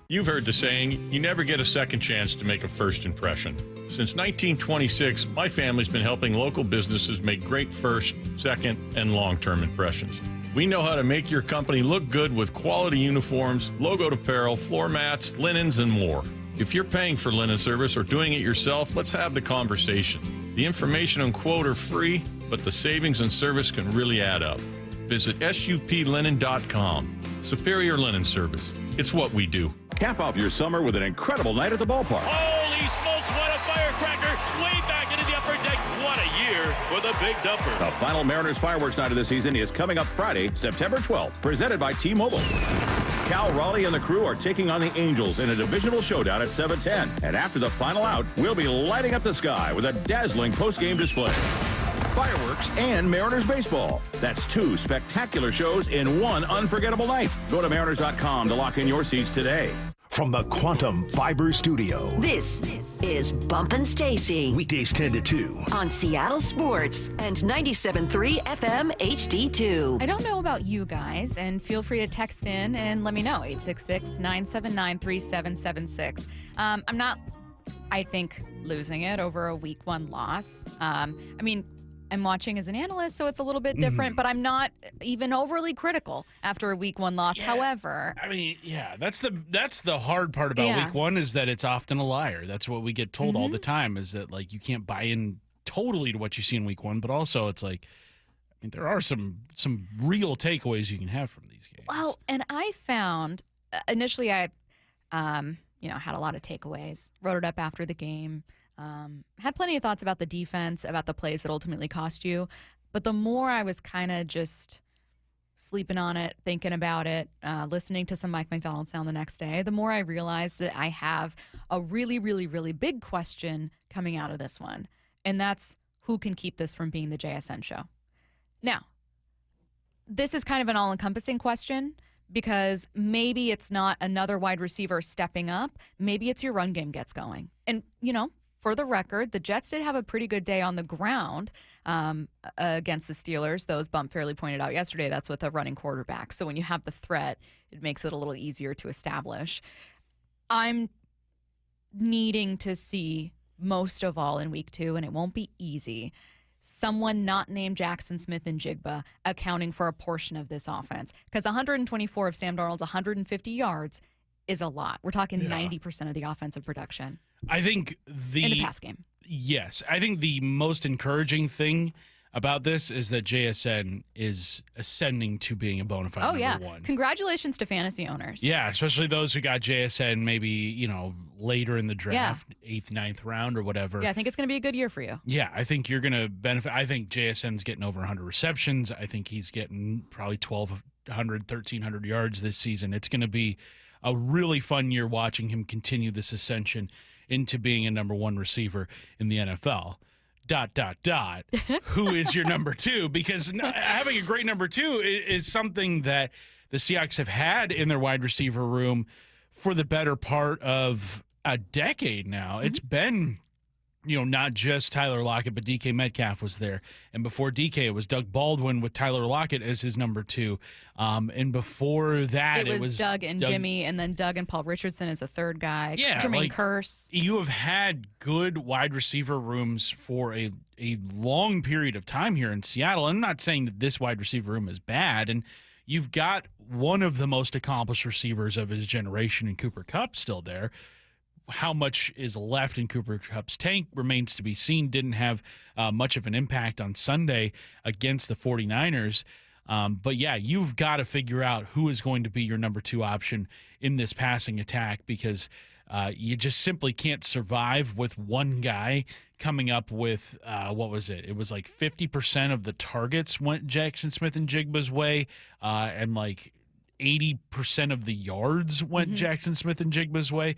You've heard the saying, you never get a second chance to make a first impression. Since 1926, my family's been helping local businesses make great first, second, and long-term impressions. We know how to make your company look good with quality uniforms, logoed apparel, floor mats, linens, and more. If you're paying for linen service or doing it yourself, let's have the conversation. The information and quote are free, but the savings and service can really add up. Visit suplinen.com. Superior Linen Service. It's what we do. Cap off your summer with an incredible night at the ballpark. Holy smokes, what a firecracker! Way back into the upper deck. What a year for the Big Dumper. The final Mariners fireworks night of the season is coming up Friday, September 12th, presented by T-Mobile. Cal Raleigh and the crew are taking on the Angels in a divisional showdown at 7:10. And after the final out, we'll be lighting up the sky with a dazzling post-game display. Fireworks and Mariners baseball. That's 2 spectacular shows in one unforgettable night. Go to Mariners.com to lock in your seats today. From the Quantum Fiber Studio. This is Bumpin' Stacy. Weekdays 10 to 2. On Seattle Sports and 97.3 FM HD2. I don't know about you guys, and feel free to text in and let me know. 866-979-3776. I'm not, I think, losing it over a week 1 loss. I'm watching as an analyst, so it's a little bit different, but I'm not even overly critical after a week 1 loss. Yeah. However, that's the hard part about week 1 is that it's often a liar. That's what we get told all the time, is that like you can't buy in totally to what you see in week 1, but also it's like, there are some real takeaways you can have from these games. Well, and I found initially I had a lot of takeaways, wrote it up after the game. Had plenty of thoughts about the defense, about the plays that ultimately cost you. But the more I was kind of just sleeping on it, thinking about it, listening to some Mike McDonald sound the next day, the more I realized that I have a really, really, really big question coming out of this one. And that's who can keep this from being the JSN show. Now, this is kind of an all-encompassing question because maybe it's not another wide receiver stepping up. Maybe it's your run game gets going. And, for the record, the Jets did have a pretty good day on the ground against the Steelers. Though, as Bump fairly pointed out yesterday, that's with a running quarterback. So when you have the threat, it makes it a little easier to establish. I'm needing to see most of all in week 2, and it won't be easy, someone not named Jackson Smith-Njigba accounting for a portion of this offense. Because 124 of Sam Darnold's 150 yards is a lot. We're talking 90% of the offensive production. I think in the pass game. Yes. I think the most encouraging thing about this is that JSN is ascending to being a bona fide number 1. Congratulations to fantasy owners. Yeah, especially those who got JSN maybe, later in the draft, 8th, 9th round or whatever. Yeah, I think it's going to be a good year for you. Yeah, I think you're going to benefit. I think JSN's getting over 100 receptions. I think he's getting probably 1,200, 1,300 yards this season. It's going to be a really fun year watching him continue this ascension into being a number 1 receiver in the NFL. ... Who is your number 2? Because having a great number 2 is something that the Seahawks have had in their wide receiver room for the better part of a decade now. It's been, not just Tyler Lockett, but DK Metcalf was there. And before DK, it was Doug Baldwin with Tyler Lockett as his number 2. And before that, it was Doug and Jimmy, and then Doug and Paul Richardson as a third guy. Yeah, Jermaine Kearse. You have had good wide receiver rooms for a long period of time here in Seattle. I'm not saying that this wide receiver room is bad. And you've got one of the most accomplished receivers of his generation in Cooper Kupp still there. How much is left in Cooper Kupp's tank remains to be seen. Didn't have much of an impact on Sunday against the 49ers. But yeah, you've got to figure out who is going to be your number 2 option in this passing attack because you just simply can't survive with one guy coming up with, what was it? It was like 50% of the targets went Jackson Smith-Njigba's way and like 80% of the yards went Jackson Smith-Njigba's way.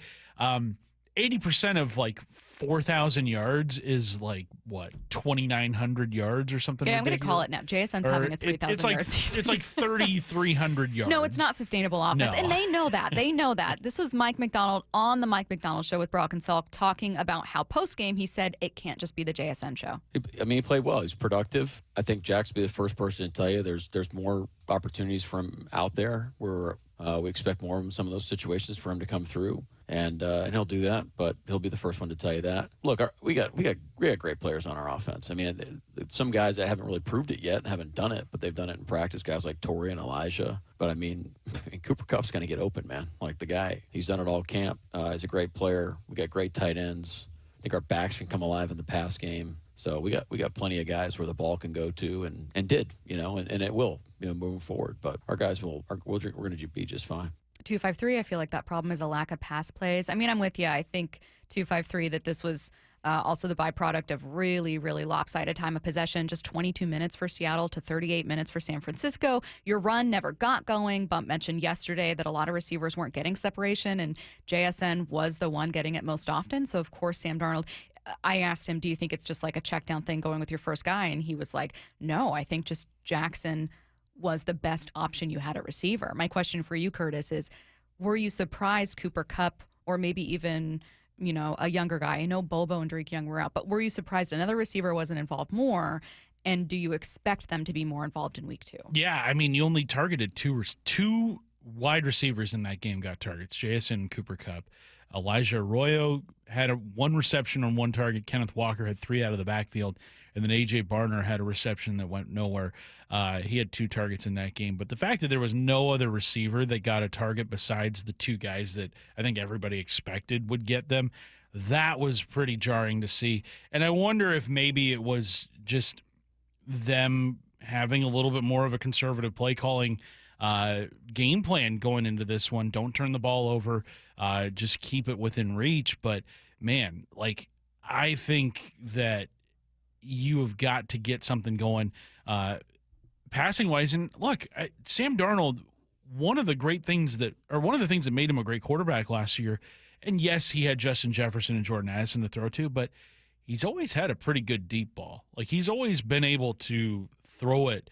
80% of like 4,000 yards is like what, 2,900 yards or something. Yeah, I'm going to call it now. JSN's having a 3,000 yard season. It's like 3,300 yards. No, it's not sustainable offense, and they know that. They know that. This was Mike McDonald on the Mike McDonald Show with Brock and Salk talking about how post game he said it can't just be the JSN show. He played well. He's productive. I think Jack's be the first person to tell you there's more opportunities from out there. We're We expect more of some of those situations for him to come through, and he'll do that. But he'll be the first one to tell you that. Look, we got great players on our offense. I mean, some guys that haven't really proved it yet and haven't done it, but they've done it in practice. Guys like Torrey and Elijah. But I mean Cooper Kupp's going to get open, man. Like the guy, he's done it all camp. He's a great player. We got great tight ends. I think our backs can come alive in the pass game. So we got plenty of guys where the ball can go to, and did, and it will, moving forward. But our guys we're going to be just fine. 253, I feel like that problem is a lack of pass plays. I mean, I'm with you. I think 253 that this was also the byproduct of really, really lopsided time of possession. Just 22 minutes for Seattle to 38 minutes for San Francisco. Your run never got going. Bump mentioned yesterday that a lot of receivers weren't getting separation, and JSN was the one getting it most often. So, of course, Sam Darnold, I asked him, do you think it's just like a check down thing going with your first guy? And he was like, no, I think just Jackson was the best option you had at receiver. My question for you, Curtis, is were you surprised Cooper Kupp, or maybe even, a younger guy? I know Bobo and Drake Young were out, but were you surprised another receiver wasn't involved more? And do you expect them to be more involved in week 2? Yeah, I mean, you only targeted two wide receivers in that game got targets, JSN and Cooper Kupp. Elijah Arroyo had one reception on one target. Kenneth Walker had 3 out of the backfield. And then A.J. Barner had a reception that went nowhere. He had 2 targets in that game. But the fact that there was no other receiver that got a target besides the 2 guys that I think everybody expected would get them, that was pretty jarring to see. And I wonder if maybe it was just them having a little bit more of a conservative play calling game plan going into this one. Don't turn the ball over. Just keep it within reach. But, man, I think that you have got to get something going passing-wise. And, look, Sam Darnold, one of the things that made him a great quarterback last year, and, yes, he had Justin Jefferson and Jordan Addison to throw to, but he's always had a pretty good deep ball. He's always been able to throw it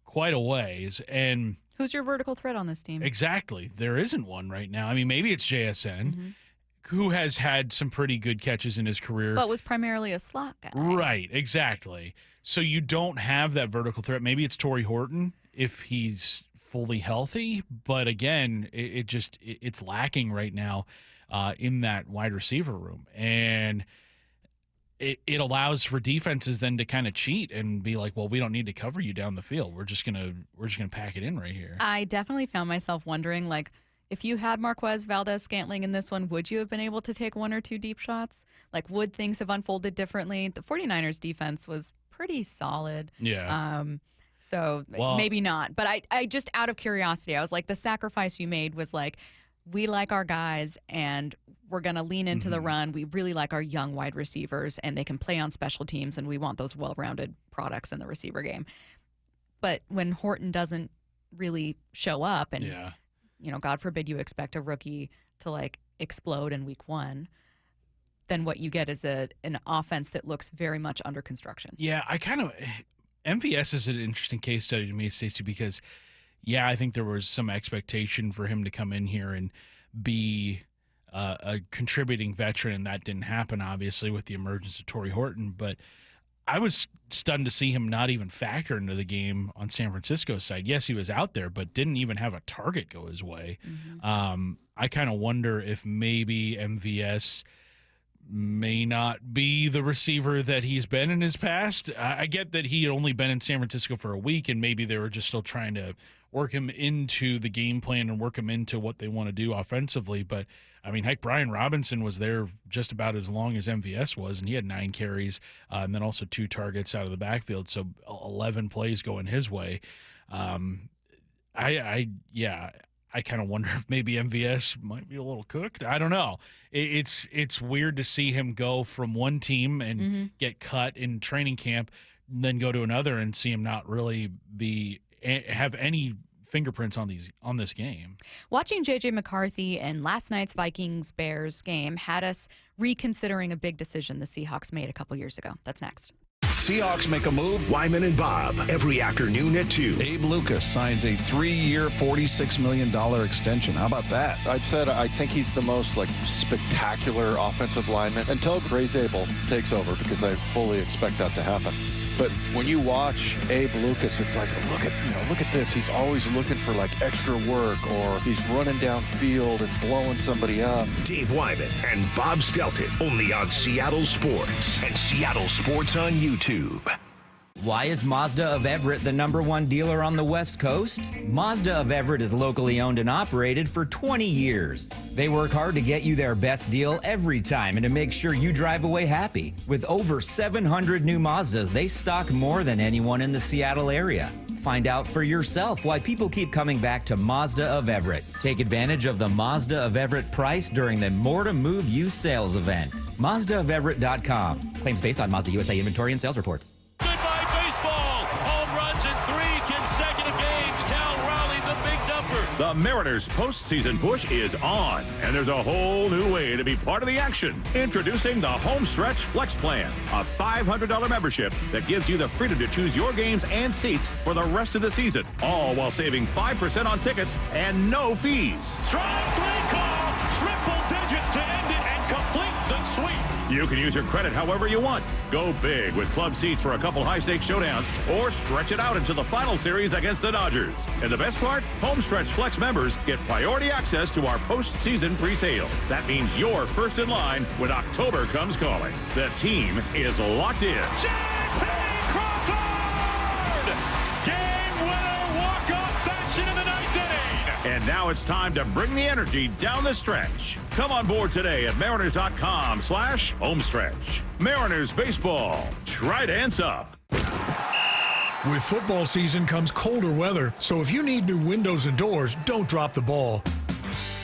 quite a ways. And who's your vertical threat on this team? Exactly. There isn't one right now. I mean, maybe it's JSN, who has had some pretty good catches in his career. But was primarily a slot guy. Right, exactly. So you don't have that vertical threat. Maybe it's Torrey Horton if he's fully healthy. But again, it's lacking right now in that wide receiver room. And it allows for defenses then to kind of cheat and be like, well, we don't need to cover you down the field. We're just gonna pack it in right here. I definitely found myself wondering, if you had Marquez Valdez-Scantling in this one, would you have been able to take 1 or 2 deep shots? Would things have unfolded differently? The 49ers defense was pretty solid. Yeah. Maybe not. But I just, out of curiosity, I was like, the sacrifice you made was we like our guys and we're going to lean into the run. We really like our young wide receivers and they can play on special teams, and we want those well-rounded products in the receiver game. But when Horton doesn't really show up and, God forbid you expect a rookie to explode in week 1, then what you get is an offense that looks very much under construction. Yeah, MVS is an interesting case study to me, Stacy, because I think there was some expectation for him to come in here and be a contributing veteran, and that didn't happen, obviously, with the emergence of Torrey Horton. But I was stunned to see him not even factor into the game on San Francisco's side. Yes, he was out there, but didn't even have a target go his way. I kind of wonder if maybe MVS may not be the receiver that he's been in his past. I get that he had only been in San Francisco for a week, and maybe they were just still trying to work him into the game plan and work him into what they want to do offensively. But, I mean, heck, Brian Robinson was there just about as long as MVS was, and he had 9 carries and then also 2 targets out of the backfield, so 11 plays going his way. I kind of wonder if maybe MVS might be a little cooked. I don't know. It's weird to see him go from one team and get cut in training camp, then go to another and see him not really have any fingerprints on this game. Watching J.J. McCarthy and last night's Vikings-Bears game had us reconsidering a big decision the Seahawks made a couple years ago. That's next. Seahawks make a move. Wyman and Bob, every afternoon at 2. Abe Lucas signs a 3-year, $46 million extension. How about that? I think he's the most spectacular offensive lineman until Gray's Abel takes over, because I fully expect that to happen. But when you watch Abe Lucas, it's like, look at this. He's always looking for like extra work, or he's running downfield and blowing somebody up. Dave Wyman and Bob Stelton, only on Seattle Sports and Seattle Sports on YouTube. Why is Mazda of Everett the #1 dealer on the West Coast? Mazda of Everett is locally owned and operated for 20 years. They work hard to get you their best deal every time and to make sure you drive away happy. With over 700 new Mazdas, they stock more than anyone in the Seattle area. Find out for yourself why people keep coming back to Mazda of Everett. Take advantage of the Mazda of Everett price during the More to Move You sales event. MazdaofEverett.com. Claims based on Mazda USA inventory and sales reports. Goodbye baseball. Home runs in 3 consecutive games. Cal Raleigh, the big dumper. The Mariners postseason push is on, and there's a whole new way to be part of the action. Introducing the Homestretch Flex Plan, a $500 membership that gives you the freedom to choose your games and seats for the rest of the season, all while saving 5% on tickets and no fees. Strike 3 call. Triple digits to end it and complete the sweep. You can use your credit however you want. Go big with club seats for a couple high-stakes showdowns, or stretch it out into the final series against the Dodgers. And the best part? Homestretch Flex members get priority access to our postseason pre-sale. That means you're first in line when October comes calling. The team is locked in. J.P. Crawford! Game winner, walk-off fashion in the 9th inning. And now it's time to bring the energy down the stretch. Come on board today at Mariners.com/homestretch. Mariners baseball. Try dance up. With football season comes colder weather, so if you need new windows and doors, don't drop the ball.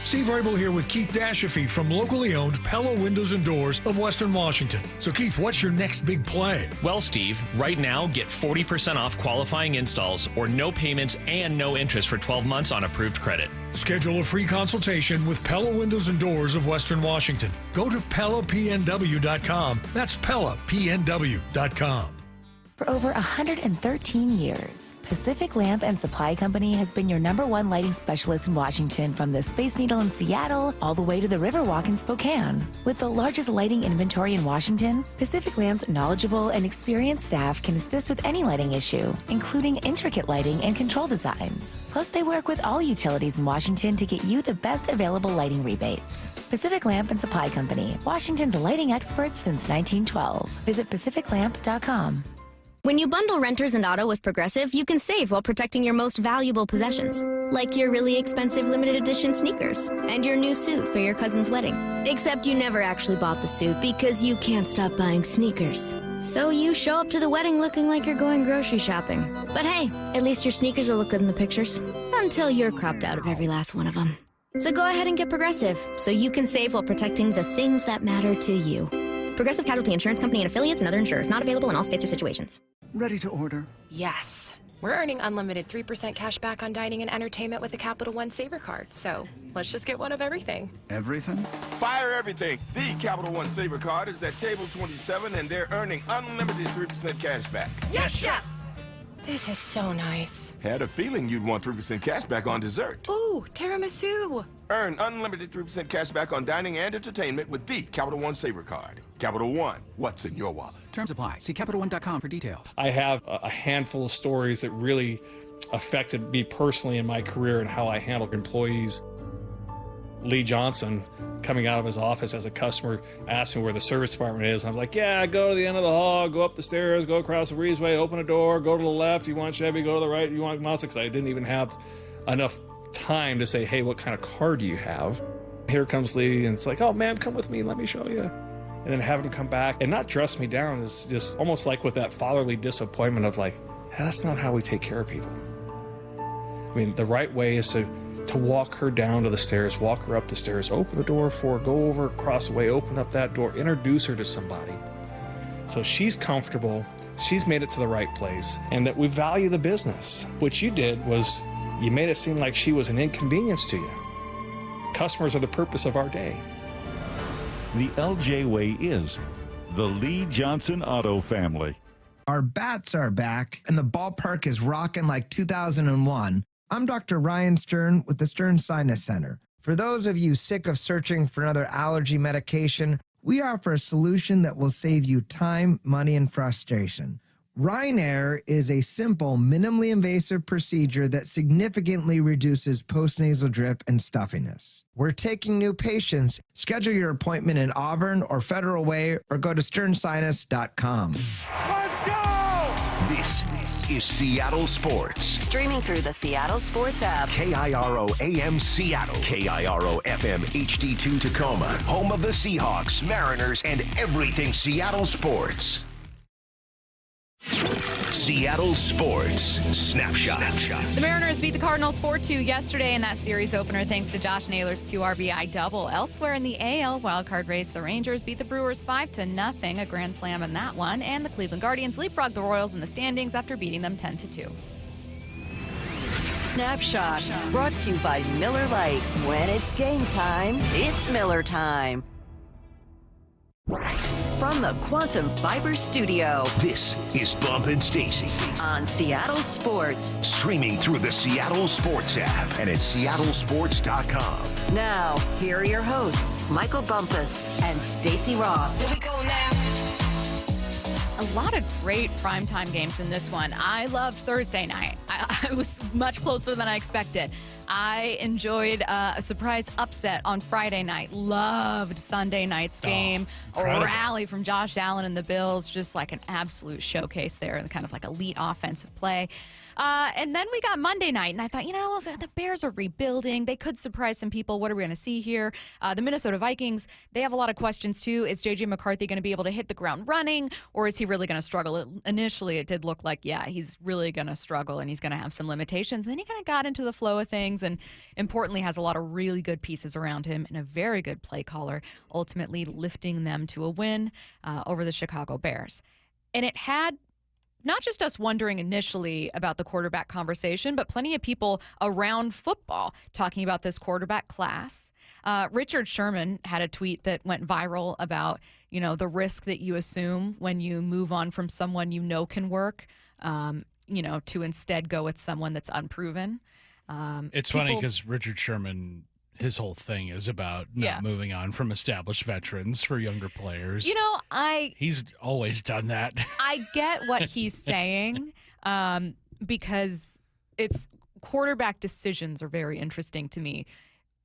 Steve Rabel here with Keith Dashafee from locally owned Pella Windows and Doors of Western Washington. So Keith, what's your next big play? Well, Steve, right now get 40% off qualifying installs or no payments and no interest for 12 months on approved credit. Schedule a free consultation with Pella Windows and Doors of Western Washington. Go to PellaPNW.com. That's PellaPNW.com. For over 113 years, Pacific Lamp and Supply Company has been your #1 lighting specialist in Washington, from the Space Needle in Seattle all the way to the Riverwalk in Spokane. With the largest lighting inventory in Washington, Pacific Lamp's knowledgeable and experienced staff can assist with any lighting issue, including intricate lighting and control designs. Plus, they work with all utilities in Washington to get you the best available lighting rebates. Pacific Lamp and Supply Company, Washington's lighting experts since 1912. Visit pacificlamp.com. When you bundle renters and auto with Progressive, you can save while protecting your most valuable possessions, like your really expensive limited edition sneakers and your new suit for your cousin's wedding. Except you never actually bought the suit because you can't stop buying sneakers. So you show up to the wedding looking like you're going grocery shopping. But hey, at least your sneakers will look good in the pictures, until you're cropped out of every last one of them. So go ahead and get Progressive, so you can save while protecting the things that matter to you. Progressive Casualty Insurance Company and affiliates and other insurers. Not available in all states or situations. Ready to order? Yes. We're earning unlimited 3% cash back on dining and entertainment with a Capital One Saver card. So let's just get one of everything. Everything? Fire everything. The Capital One Saver card is at table 27, and they're earning unlimited 3% cash back. Yes, Chef! This is so nice. Had a feeling you'd want 3% cash back on dessert. Ooh, tiramisu. Earn unlimited 3% cash back on dining and entertainment with the Capital One Saver card. Capital One, what's in your wallet? Terms apply. See CapitalOne.com for details. I have a handful of stories that really affected me personally in my career and how I handle employees. Lee Johnson, coming out of his office as a customer, asked me where the service department is. I was like, yeah, go to the end of the hall, go up the stairs, go across the breezeway, open a door, go to the left. You want Chevy, go to the right. You want Mazda. Because I didn't even have enough time to say, hey, what kind of car do you have? Here comes Lee, and it's like, oh, man, come with me. Let me show you. And then have him come back and not dress me down is just almost like with that fatherly disappointment of like, that's not how we take care of people. I mean, the right way is to walk her down to the stairs, walk her up the stairs, open the door for her, go over, across the way, open up that door, introduce her to somebody. So she's comfortable, she's made it to the right place, and that we value the business. What you did was you made it seem like she was an inconvenience to you. Customers are the purpose of our day. The LJ way is the Lee Johnson Auto family. Our bats are back, and the ballpark is rocking like 2001. I'm Dr. Ryan Stern with the Stern Sinus Center. For those of you sick of searching for another allergy medication, we offer a solution that will save you time, money, and frustration. Rynair is a simple, minimally invasive procedure that significantly reduces postnasal drip and stuffiness. We're taking new patients. Schedule your appointment in Auburn or Federal Way or go to sternsinus.com. This is Seattle Sports. Streaming through the Seattle Sports app. KIRO AM Seattle. KIRO FM HD2 Tacoma. Home of the Seahawks, Mariners, and everything Seattle sports. Seattle Sports Snapshot. The Mariners beat the Cardinals 4-2 yesterday in that series opener thanks to Josh Naylor's 2 RBI double. Elsewhere in the AL wildcard race, the Rangers beat the Brewers 5-0, a grand slam in that one, and the Cleveland Guardians leapfrogged the Royals in the standings after beating them 10-2. Snapshot, brought to you by Miller Lite. When it's game time, it's Miller time. From the Quantum Fiber Studio, this is Bump and Stacy on Seattle Sports. Streaming through the Seattle Sports app and at seattlesports.com. Now, here are your hosts, Michael Bumpus and Stacy Ross. Here we go now. A lot of great primetime games in this one. I loved Thursday night. I was much closer than I expected. I enjoyed a surprise upset on Friday night. Loved Sunday night's game. A rally from Josh Allen and the Bills. Just like an absolute showcase there. And kind of like elite offensive play. And then we got Monday night, and I thought, the Bears are rebuilding. They could surprise some people. What are we going to see here? The Minnesota Vikings, they have a lot of questions, too. Is J.J. McCarthy going to be able to hit the ground running, or is he really going to struggle? Initially, it did look like, he's really going to struggle, and he's going to have some limitations. Then he kind of got into the flow of things, and importantly, has a lot of really good pieces around him and a very good play caller, ultimately lifting them to a win over the Chicago Bears. And it had not just us wondering initially about the quarterback conversation, but plenty of people around football talking about this quarterback class. Richard Sherman had a tweet that went viral about, the risk that you assume when you move on from someone can work, to instead go with someone that's unproven. It's funny because Richard Sherman, his whole thing is about not moving on from established veterans for younger players. He's always done that. I get what he's saying because it's quarterback decisions are very interesting to me.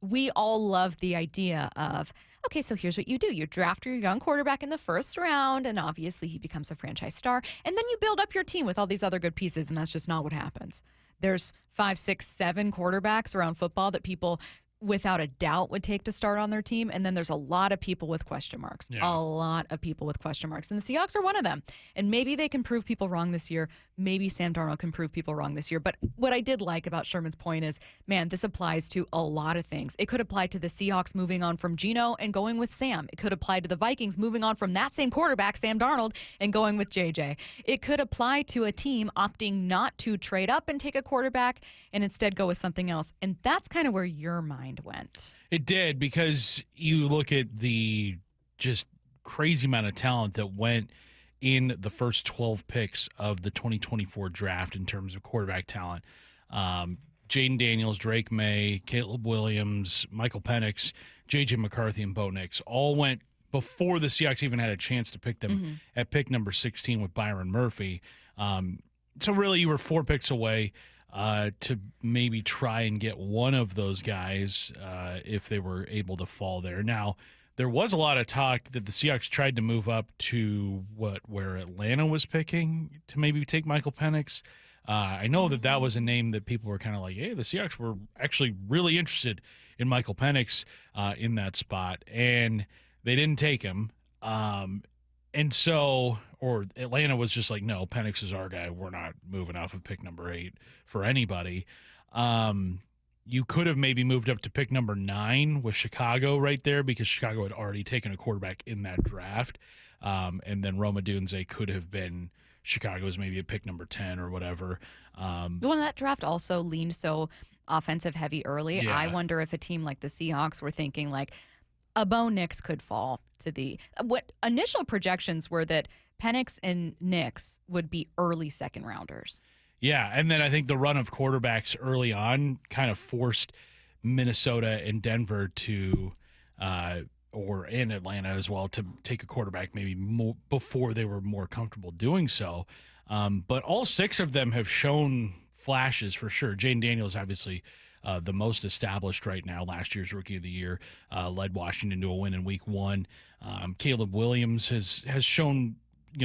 We all love the idea of, okay, so here's what you do. You draft your young quarterback in the first round, and obviously he becomes a franchise star, and then you build up your team with all these other good pieces, and that's just not what happens. There's 5, 6, 7 quarterbacks around football that people without a doubt would take to start on their team. And then there's a lot of people with question marks. Yeah. A lot of people with question marks. And the Seahawks are one of them. And maybe they can prove people wrong this year. Maybe Sam Darnold can prove people wrong this year. But what I did like about Sherman's point is, man, this applies to a lot of things. It could apply to the Seahawks moving on from Geno and going with Sam. It could apply to the Vikings moving on from that same quarterback, Sam Darnold, and going with JJ. It could apply to a team opting not to trade up and take a quarterback and instead go with something else. And that's kind of where your mind went. It did, because you look at the just crazy amount of talent that went in the first 12 picks of the 2024 draft in terms of quarterback talent. Jaden Daniels, Drake May, Caleb Williams, Michael Penix, J.J. McCarthy, and Bo Nix all went before the Seahawks even had a chance to pick them at pick number 16 with Byron Murphy. So really you were 4 picks away to maybe try and get one of those guys if they were able to fall there. Now, there was a lot of talk that the Seahawks tried to move up to where Atlanta was picking to maybe take Michael Penix. I know that was a name that people were kind of like, hey, the Seahawks were actually really interested in Michael Penix in that spot, and they didn't take him. And so, or Atlanta was just like, no, Penix is our guy. We're not moving off of pick number 8 for anybody. You could have maybe moved up to pick number 9 with Chicago right there, because Chicago had already taken a quarterback in that draft. And then Roma Dunze could have been Chicago's maybe at pick number 10 or whatever. Well, that draft also leaned so offensive heavy early. Yeah. I wonder if a team like the Seahawks were thinking like a Bo Nix could fall to the what initial projections were that Penix and Nix would be early second rounders. Yeah, and then I think the run of quarterbacks early on kind of forced Minnesota and Denver to or in Atlanta as well to take a quarterback maybe more before they were more comfortable doing so. But all 6 of them have shown flashes for sure. Jaden Daniels, obviously, the most established right now, last year's Rookie of the Year, led Washington to a win in Week 1. Caleb Williams has shown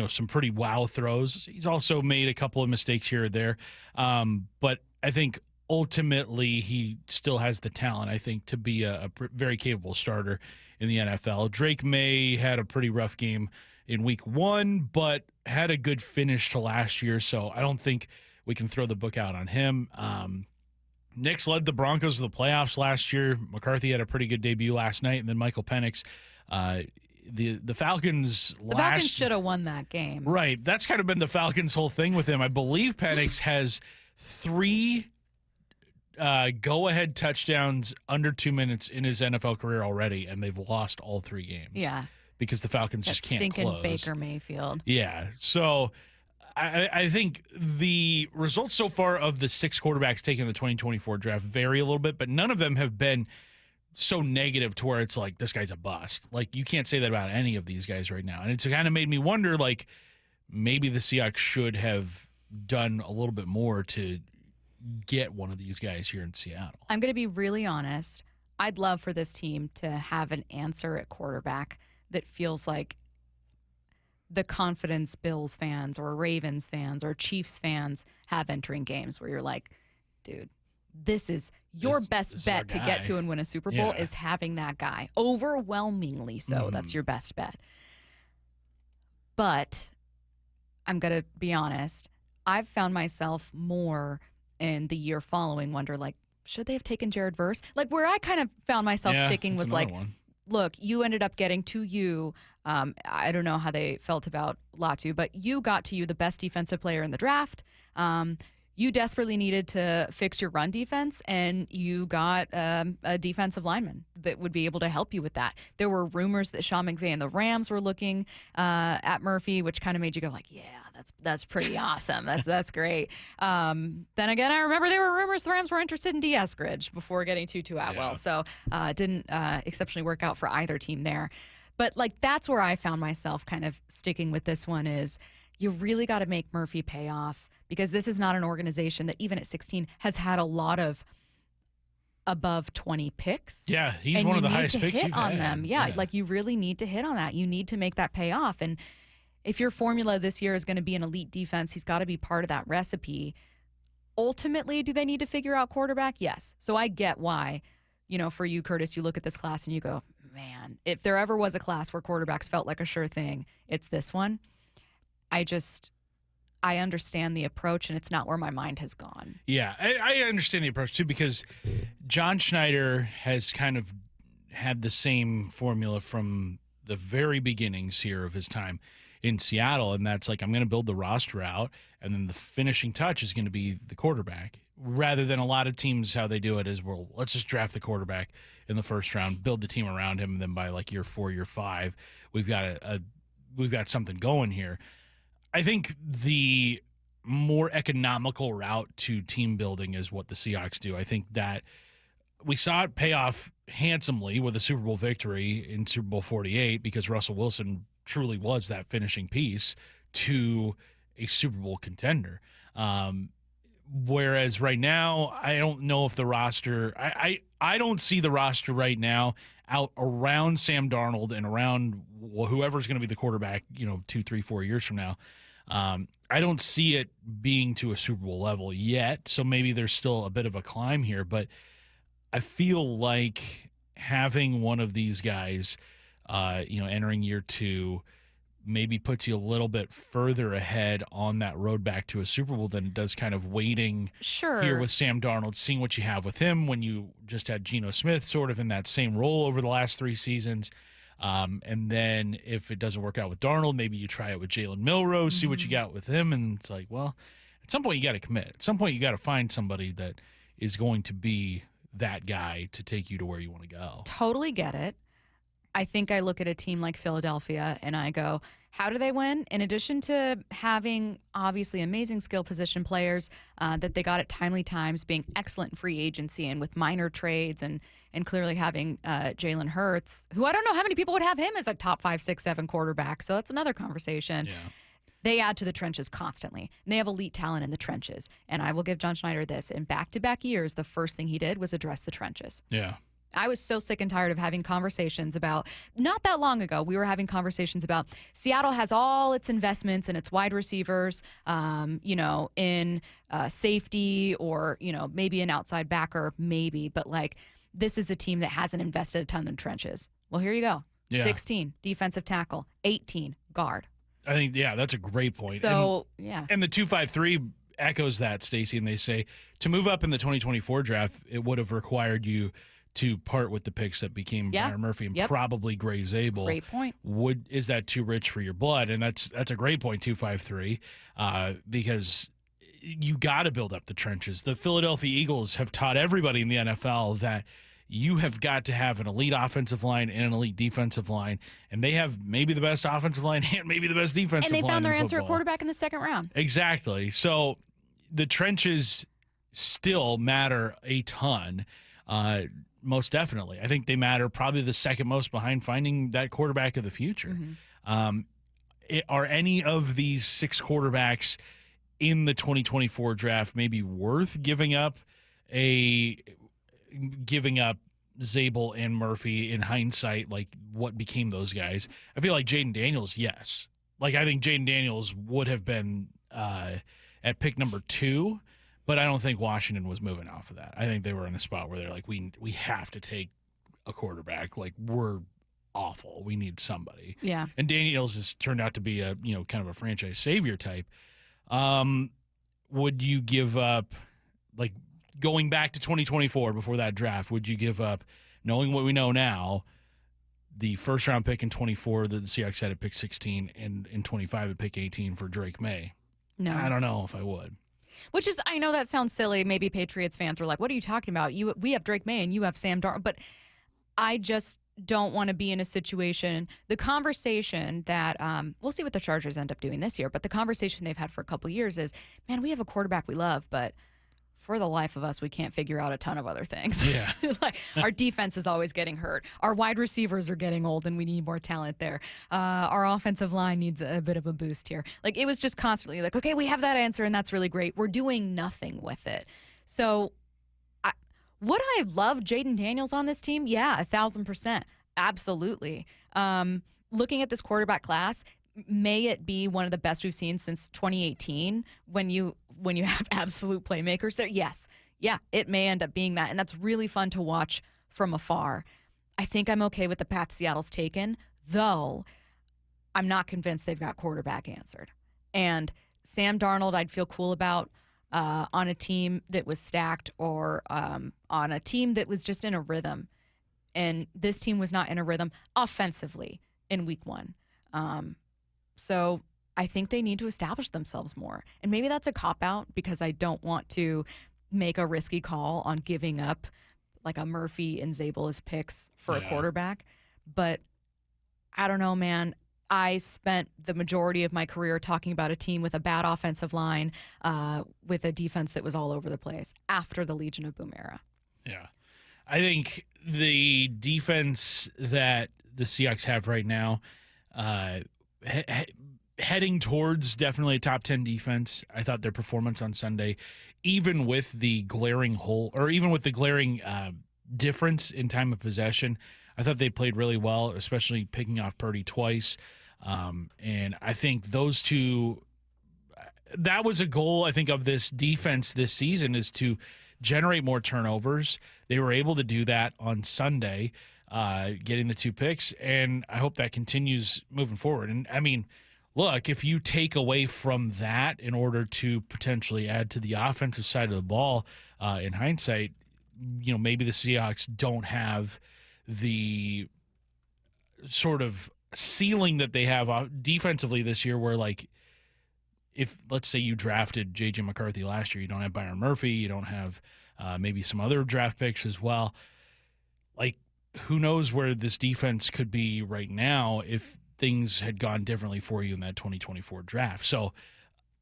some pretty wow throws. He's also made a couple of mistakes here or there, but I think ultimately he still has the talent, I think, to be a very capable starter in the NFL. Drake May had a pretty rough game in Week 1, but had a good finish to last year, so I don't think we can throw the book out on him. Nix led the Broncos to the playoffs last year. McCarthy had a pretty good debut last night, and then Michael Penix. The Falcons should have won that game. Right. That's kind of been the Falcons' whole thing with him. I believe Penix has 3 go-ahead touchdowns under 2 minutes in his NFL career already, and they've lost all 3 games. Yeah. Because the Falcons just can't close. Stinking Baker Mayfield. Yeah. So I think the results so far of the 6 quarterbacks taken in the 2024 draft vary a little bit, but none of them have been so negative to where it's like, this guy's a bust. Like, you can't say that about any of these guys right now. And it's kind of made me wonder, like, maybe the Seahawks should have done a little bit more to get one of these guys here in Seattle. I'm going to be really honest. I'd love for this team to have an answer at quarterback that feels like the confidence Bills fans or Ravens fans or Chiefs fans have entering games, where you're like, dude, this is your best bet to get to and win a Super Bowl is having that guy. Overwhelmingly so. That's your best bet. But I'm going to be honest. I've found myself more in the year following wonder, like, should they have taken Jared Verse? Like, where I kind of found myself sticking was like, look, you ended up getting to you. I don't know how they felt about Latu, but you got to you the best defensive player in the draft. You desperately needed to fix your run defense, and you got a defensive lineman that would be able to help you with that. There were rumors that Sean McVay and the Rams were looking at Murphy, which kind of made you go like, yeah, that's pretty awesome. That's great. Then again, I remember there were rumors the Rams were interested in D. Eskridge before getting Tutu Atwell. So it didn't exceptionally work out for either team there. But like, that's where I found myself kind of sticking with this one is you really got to make Murphy pay off, because this is not an organization that even at 16 has had a lot of above 20 picks. Yeah, he's one of the highest picks you've on had. them. Yeah, like you really need to hit on that. You need to make that pay off. And if your formula this year is going to be an elite defense, he's got to be part of that recipe. Ultimately, do they need to figure out quarterback? Yes. So I get why, for you, Curtis, you look at this class and you go, man, if there ever was a class where quarterbacks felt like a sure thing, it's this one. I understand the approach, and it's not where my mind has gone. Yeah, I understand the approach, too, because John Schneider has kind of had the same formula from the very beginnings here of his time in Seattle, and that's like, I'm going to build the roster out, and then the finishing touch is going to be the quarterback, rather than a lot of teams, how they do it is, well, let's just draft the quarterback in the first round, build the team around him, and then by like year 4, year 5, we've got something going here. I think the more economical route to team building is what the Seahawks do. I think that we saw it pay off handsomely with a Super Bowl victory in Super Bowl 48, because Russell Wilson truly was that finishing piece to a Super Bowl contender. Whereas right now, I don't know if the roster, I don't see the roster right now out around Sam Darnold and around whoever's going to be the quarterback, 2, 3, 4 years from now. I don't see it being to a Super Bowl level yet, so maybe there's still a bit of a climb here, but I feel like having one of these guys, entering year 2 maybe puts you a little bit further ahead on that road back to a Super Bowl than it does kind of waiting here with Sam Darnold, seeing what you have with him when you just had Geno Smith sort of in that same role over the last 3 seasons. And then if it doesn't work out with Darnold, maybe you try it with Jalen Milroe, see what you got with him. And it's like, well, at some point you got to commit. At some point you got to find somebody that is going to be that guy to take you to where you want to go. Totally get it. I think I look at a team like Philadelphia and I go, How do they win? In addition to having obviously amazing skill position players that they got at timely times, being excellent in free agency and with minor trades, and clearly having Jalen Hurts, who I don't know how many people would have him as a top 5, 6, 7 quarterback. So that's another conversation. Yeah. They add to the trenches constantly. And they have elite talent in the trenches. And I will give John Schneider this. In back-to-back years, the first thing he did was address the trenches. Yeah. I was so sick and tired of having conversations about, not that long ago, we were having conversations about Seattle has all its investments and its wide receivers, in safety or, maybe an outside backer, maybe. But, this is a team that hasn't invested a ton in trenches. Well, here you go. Yeah. 16, defensive tackle. 18, guard. I think, that's a great point. So, And the 253 echoes that, Stacy, and they say to move up in the 2024 draft, it would have required you to part with the picks that became Byron Murphy and probably Gray Zabel. Great point. Is that too rich for your blood? And that's a great point, 253, because you got to build up the trenches. The Philadelphia Eagles have taught everybody in the NFL that you have got to have an elite offensive line and an elite defensive line, and they have maybe the best offensive line and maybe the best defensive line. And they found their answer at football. quarterback in the second round. Exactly. So the trenches still matter a ton. Most definitely. I think they matter probably the second most behind finding that quarterback of the future. Are any of these 6 quarterbacks in the 2024 draft maybe worth giving up Zabel and Murphy in hindsight, like what became those guys? I feel like Jaden Daniels, yes. I think Jaden Daniels would have been at pick number 2. But I don't think Washington was moving off of that. I think they were in a spot where they're like, we have to take a quarterback. We're awful. We need somebody. Yeah. And Daniels has turned out to be a kind of a franchise savior type. Would you give up, going back to 2024 before that draft? Would you give up, knowing what we know now, the first round pick in 24 that the Seahawks had at pick 16 and in 25 at pick 18 for Drake May? No. I don't know if I would. Which is, I know that sounds silly. Maybe Patriots fans are like, what are you talking about? We have Drake May and you have Sam Darnold. But I just don't want to be in a situation, the conversation that, we'll see what the Chargers end up doing this year, but the conversation they've had for a couple of years is, man, we have a quarterback we love, but for the life of us, we can't figure out a ton of other things. Yeah. Our defense is always getting hurt. Our wide receivers are getting old, and we need more talent there. Our offensive line needs a bit of a boost here. It was just constantly okay, we have that answer, and that's really great. We're doing nothing with it. So would I love Jaden Daniels on this team? Yeah, 1,000%. Absolutely. Looking at this quarterback class, may it be one of the best we've seen since 2018 when you have absolute playmakers there? Yes. Yeah, it may end up being that. And that's really fun to watch from afar. I think I'm okay with the path Seattle's taken, though I'm not convinced they've got quarterback answered. And Sam Darnold, I'd feel cool about on a team that was stacked or on a team that was just in a rhythm. And this team was not in a rhythm offensively in week 1. So I think they need to establish themselves more. And maybe that's a cop-out because I don't want to make a risky call on giving up a Murphy and Zabel as picks for a quarterback. But I don't know, man. I spent the majority of my career talking about a team with a bad offensive line, with a defense that was all over the place after the Legion of Boom era. Yeah. I think the defense that the Seahawks have right now, heading towards definitely a top 10 defense. I thought their performance on Sunday, even with the glaring hole or even with the glaring difference in time of possession, I thought they played really well, especially picking off Purdy twice. And I think those two, that was a goal, I think, of this defense this season, is to generate more turnovers. They were able to do that on Sunday, getting the 2 picks, and I hope that continues moving forward. And, I mean, look, if you take away from that in order to potentially add to the offensive side of the ball, in hindsight, maybe the Seahawks don't have the sort of ceiling that they have defensively this year where, if, let's say, you drafted J.J. McCarthy last year, you don't have Byron Murphy, you don't have maybe some other draft picks as well. Who knows where this defense could be right now if things had gone differently for you in that 2024 draft. So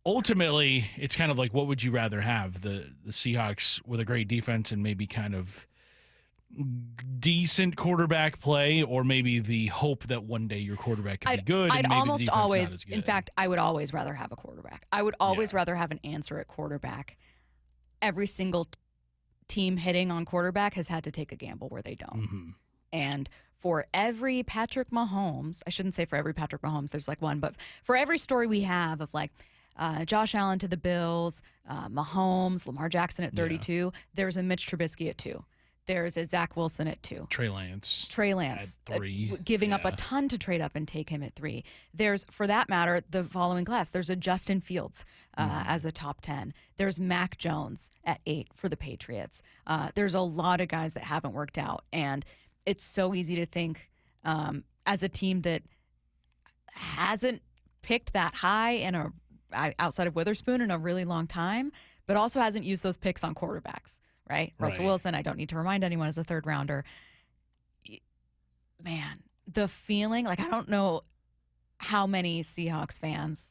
ultimately, it's kind of like, what would you rather have? The Seahawks with a great defense and maybe kind of decent quarterback play, or maybe the hope that one day your quarterback could be good? I'd and maybe almost the defense always, not as good. in fact, I would always rather have a quarterback. I would always rather have an answer at quarterback. Every single team hitting on quarterback has had to take a gamble where they don't. Mm-hmm. And for every Patrick Mahomes, I shouldn't say for every Patrick Mahomes, there's like one, but for every story we have of like Josh Allen to the Bills, Mahomes, Lamar Jackson at 32, there's a Mitch Trubisky at 2. There's a Zach Wilson at 2. Trey Lance at 3. Giving up a ton to trade up and take him at 3. There's, for that matter, the following class. There's a Justin Fields as a top 10. There's Mac Jones at 8 for the Patriots. There's a lot of guys that haven't worked out. And it's so easy to think as a team that hasn't picked that high in outside of Witherspoon in a really long time, but also hasn't used those picks on quarterbacks. Right? Russell Wilson, I don't need to remind anyone, is a third rounder. Man, the feeling, like I don't know how many Seahawks fans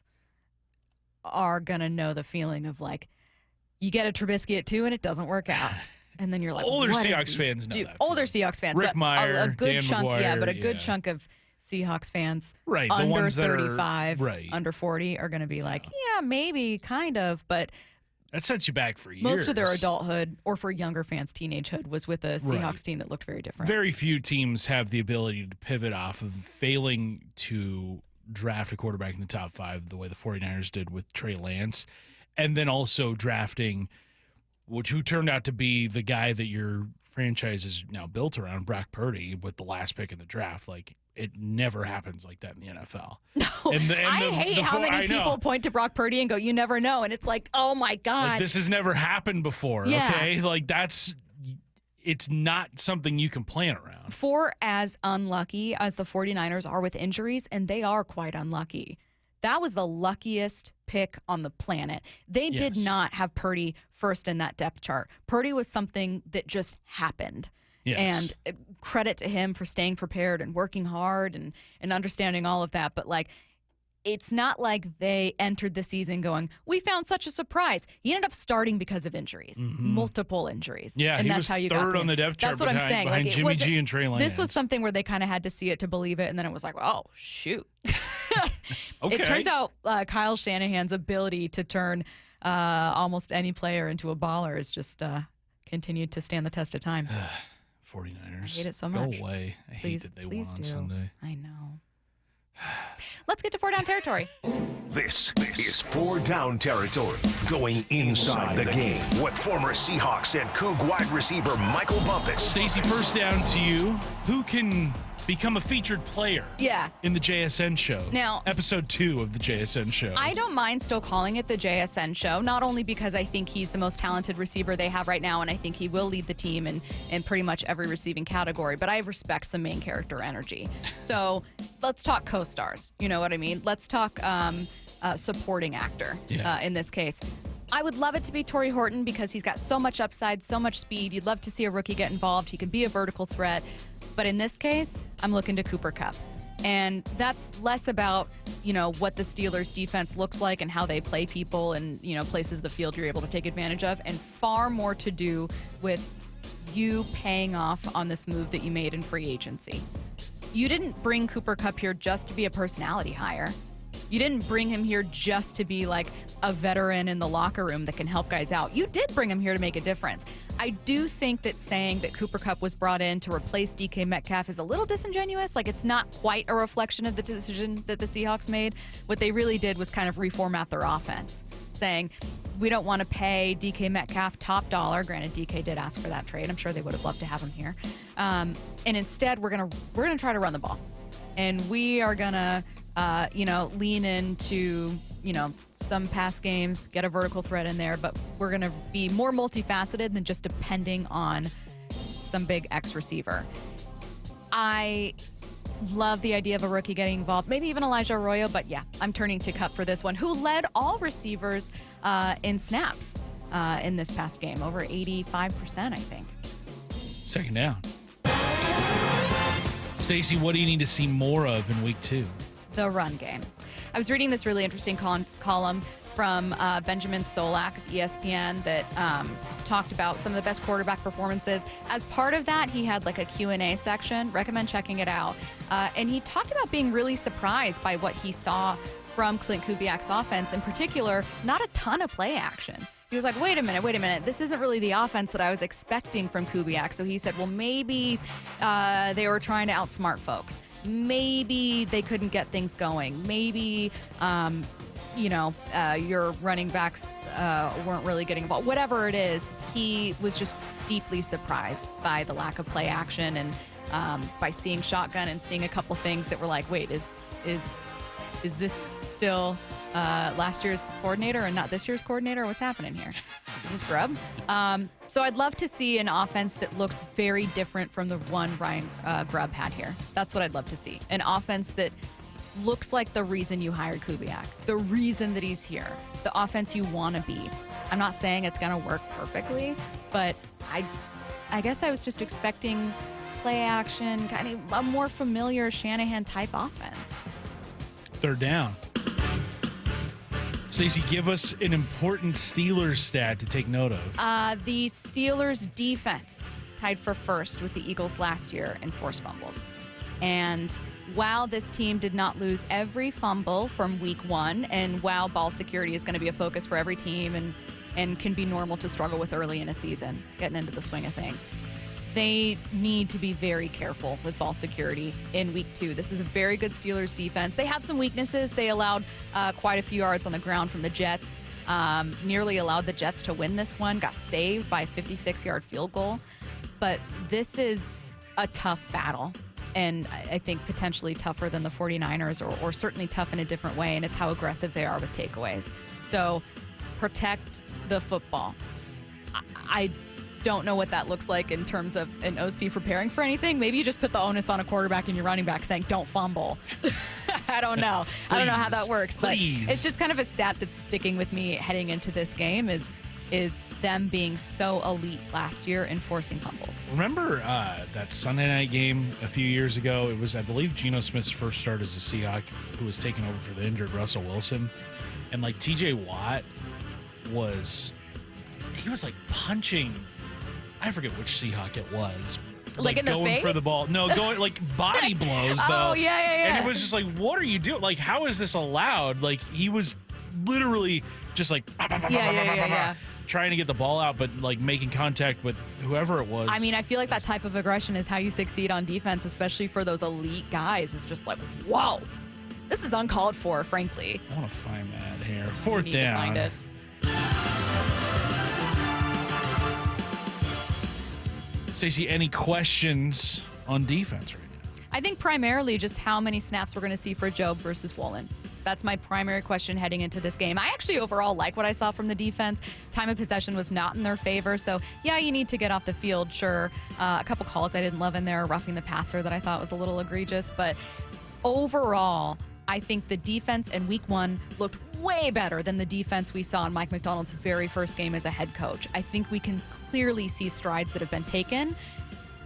are going to know the feeling of like, you get a Trubisky at 2 and it doesn't work out. And then you're like, older what Seahawks fans know that. Older Seahawks fans. Rick Meyer, a good Dan chunk, McGuire, but a good chunk of Seahawks fans the under ones that 35, are, under 40 are going to be like, yeah, maybe, kind of, but that sets you back for years. most of their adulthood, or for younger fans, teenagehood, was with a Seahawks team that looked very different. Very few teams have the ability to pivot off of failing to draft a quarterback in the top 5 the way the 49ers did with Trey Lance, and then also drafting who turned out to be the guy that your franchise is now built around, Brock Purdy, with the last pick in the draft. Like, it never happens like that in the NFL. No, I hate how many people point to Brock Purdy and go, you never know. And it's like, oh, my God. Like, this has never happened before, okay? Like, it's not something you can plan around. For as unlucky as the 49ers are with injuries, and they are quite unlucky, that was the luckiest pick on the planet. They did not have Purdy first in that depth chart. Purdy was something that just happened. Yes. And credit to him for staying prepared and working hard and understanding all of that. But, like, it's not like they entered the season going, we found such a surprise. He ended up starting because of injuries, multiple injuries. Yeah, and he that's was how you third got on the depth chart that's what I'm saying. behind Like, Jimmy G and Trey Lance. This was something where they kind of had to see it to believe it, and then it was like, oh, shoot. Okay. It turns out Kyle Shanahan's ability to turn almost any player into a baller is just continued to stand the test of time. 49ers. I hate it so much. Go away. I hate that they won on Sunday. I know. Let's get to 4 down territory. This is 4 down territory, going inside the game with former Seahawks and Coug wide receiver Michael Bumpus. Stacy, first down to you. Who can become a featured player in the JSN show? Now, episode 2 of the JSN show. I don't mind still calling it the JSN show, not only because I think he's the most talented receiver they have right now, and I think he will lead the team in pretty much every receiving category, but I respect some main character energy. So let's talk co-stars. You know what I mean? Let's talk supporting actor in this case. I would love it to be Torrey Horton because he's got so much upside, so much speed. You'd love to see a rookie get involved. He can be a vertical threat. But in this case, I'm looking to Cooper Kupp. And that's less about, what the Steelers defense looks like and how they play people and, places of the field you're able to take advantage of, and far more to do with you paying off on this move that you made in free agency. You didn't bring Cooper Kupp here just to be a personality hire. You didn't bring him here just to be like a veteran in the locker room that can help guys out. You did bring him here to make a difference. I do think that saying that Cooper Kupp was brought in to replace DK Metcalf is a little disingenuous. Like, it's not quite a reflection of the decision that the Seahawks made. What they really did was kind of reformat their offense, saying, we don't want to pay DK Metcalf top dollar. Granted, DK did ask for that trade. I'm sure they would have loved to have him here. And instead, we're gonna try to run the ball. And we are gonna lean into, some pass games, get a vertical threat in there, but we're going to be more multifaceted than just depending on some big X receiver. I love the idea of a rookie getting involved, maybe even Elijah Arroyo, but yeah, I'm turning to Kupp for this one, who led all receivers in snaps in this past game, over 85%, I think. Second down. Stacy, what do you need to see more of in week 2? the run game. I was reading this really interesting column from Benjamin Solak of ESPN that talked about some of the best quarterback performances. As part of that, he had like a Q&A section. Recommend checking it out. And he talked about being really surprised by what he saw from Clint Kubiak's offense. In particular, not a ton of play action. He was like, wait a minute. This isn't really the offense that I was expecting from Kubiak. So he said, well, maybe they were trying to outsmart folks. Maybe they couldn't get things going. Maybe, your running backs weren't really getting involved. Whatever it is, he was just deeply surprised by the lack of play action and by seeing shotgun and seeing a couple things that were like, wait, is this still last year's coordinator and not this year's coordinator? What's happening here? Is this Grubb? So I'd love to see an offense that looks very different from the one Ryan Grubb had here. That's what I'd love to see. An offense that looks like the reason you hired Kubiak, the reason that he's here, the offense you want to be. I'm not saying it's going to work perfectly, but I guess I was just expecting play action, kind of a more familiar Shanahan-type offense. Third down. Stacy, give us an important Steelers stat to take note of. The Steelers defense tied for first with the Eagles last year in forced fumbles. And while this team did not lose every fumble from week one, and while ball security is going to be a focus for every team and can be normal to struggle with early in a season, getting into the swing of things, they need to be very careful with ball security in week two. This is a very good Steelers defense. They have some weaknesses. They allowed quite a few yards on the ground from the Jets, nearly allowed the Jets to win this one, got saved by a 56-yard field goal. But this is a tough battle, and I think potentially tougher than the 49ers, or certainly tough in a different way, and it's how aggressive they are with takeaways. So protect the football. I don't know what that looks like in terms of an OC preparing for anything. Maybe you just put the onus on a quarterback and your running back saying, don't fumble. I don't know. I don't know how that works, but it's just kind of a stat that's sticking with me heading into this game is them being so elite last year in forcing fumbles. Remember that Sunday night game a few years ago? It was, I believe, Geno Smith's first start as a Seahawk, who was taking over for the injured Russell Wilson. And like TJ Watt was punching, I forget which Seahawk it was. Like in the going face? For the ball. No, going like body blows though. Oh, yeah. And it was just like, what are you doing? Like, how is this allowed? Like, he was literally just like trying to get the ball out, but like making contact with whoever it was. I mean, I feel like that type of aggression is how you succeed on defense, especially for those elite guys. It's just like, whoa, this is uncalled for, frankly. I want to find that here. Fourth you need down. To find it. Stacy, any questions on defense right now? I think primarily just how many snaps we're going to see for Job versus Woolen. That's my primary question heading into this game. I actually overall like what I saw from the defense. Time of possession was not in their favor. So, yeah, you need to get off the field, sure. A couple calls I didn't love in there, roughing the passer that I thought was a little egregious. But overall, I think the defense in week one looked way better than the defense we saw in Mike McDonald's very first game as a head coach. I think we can clearly see strides that have been taken.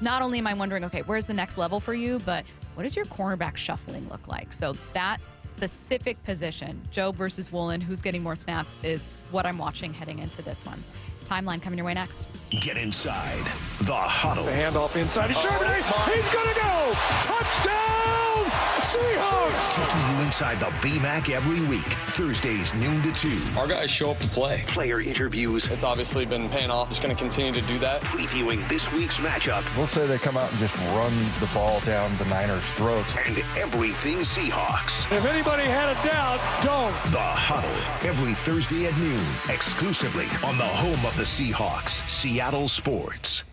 Not only am I wondering, okay, where's the next level for you, but what does your cornerback shuffling look like? So that specific position, Job versus Woolen, who's getting more snaps, is what I'm watching heading into this one. Timeline coming your way next. Get inside the huddle. The handoff inside. He's Charbonnet. He's going to go. Touchdown, Seahawks. Taking you inside the VMAC every week. Thursdays, noon to 2. Our guys show up to play. Player interviews. It's obviously been paying off. Just going to continue to do that. Previewing this week's matchup. We'll say they come out and just run the ball down the Niners' throats. And everything Seahawks. If anybody had a doubt, don't. The Huddle. Every Thursday at noon. Exclusively on the home of the Seahawks, Seattle Sports.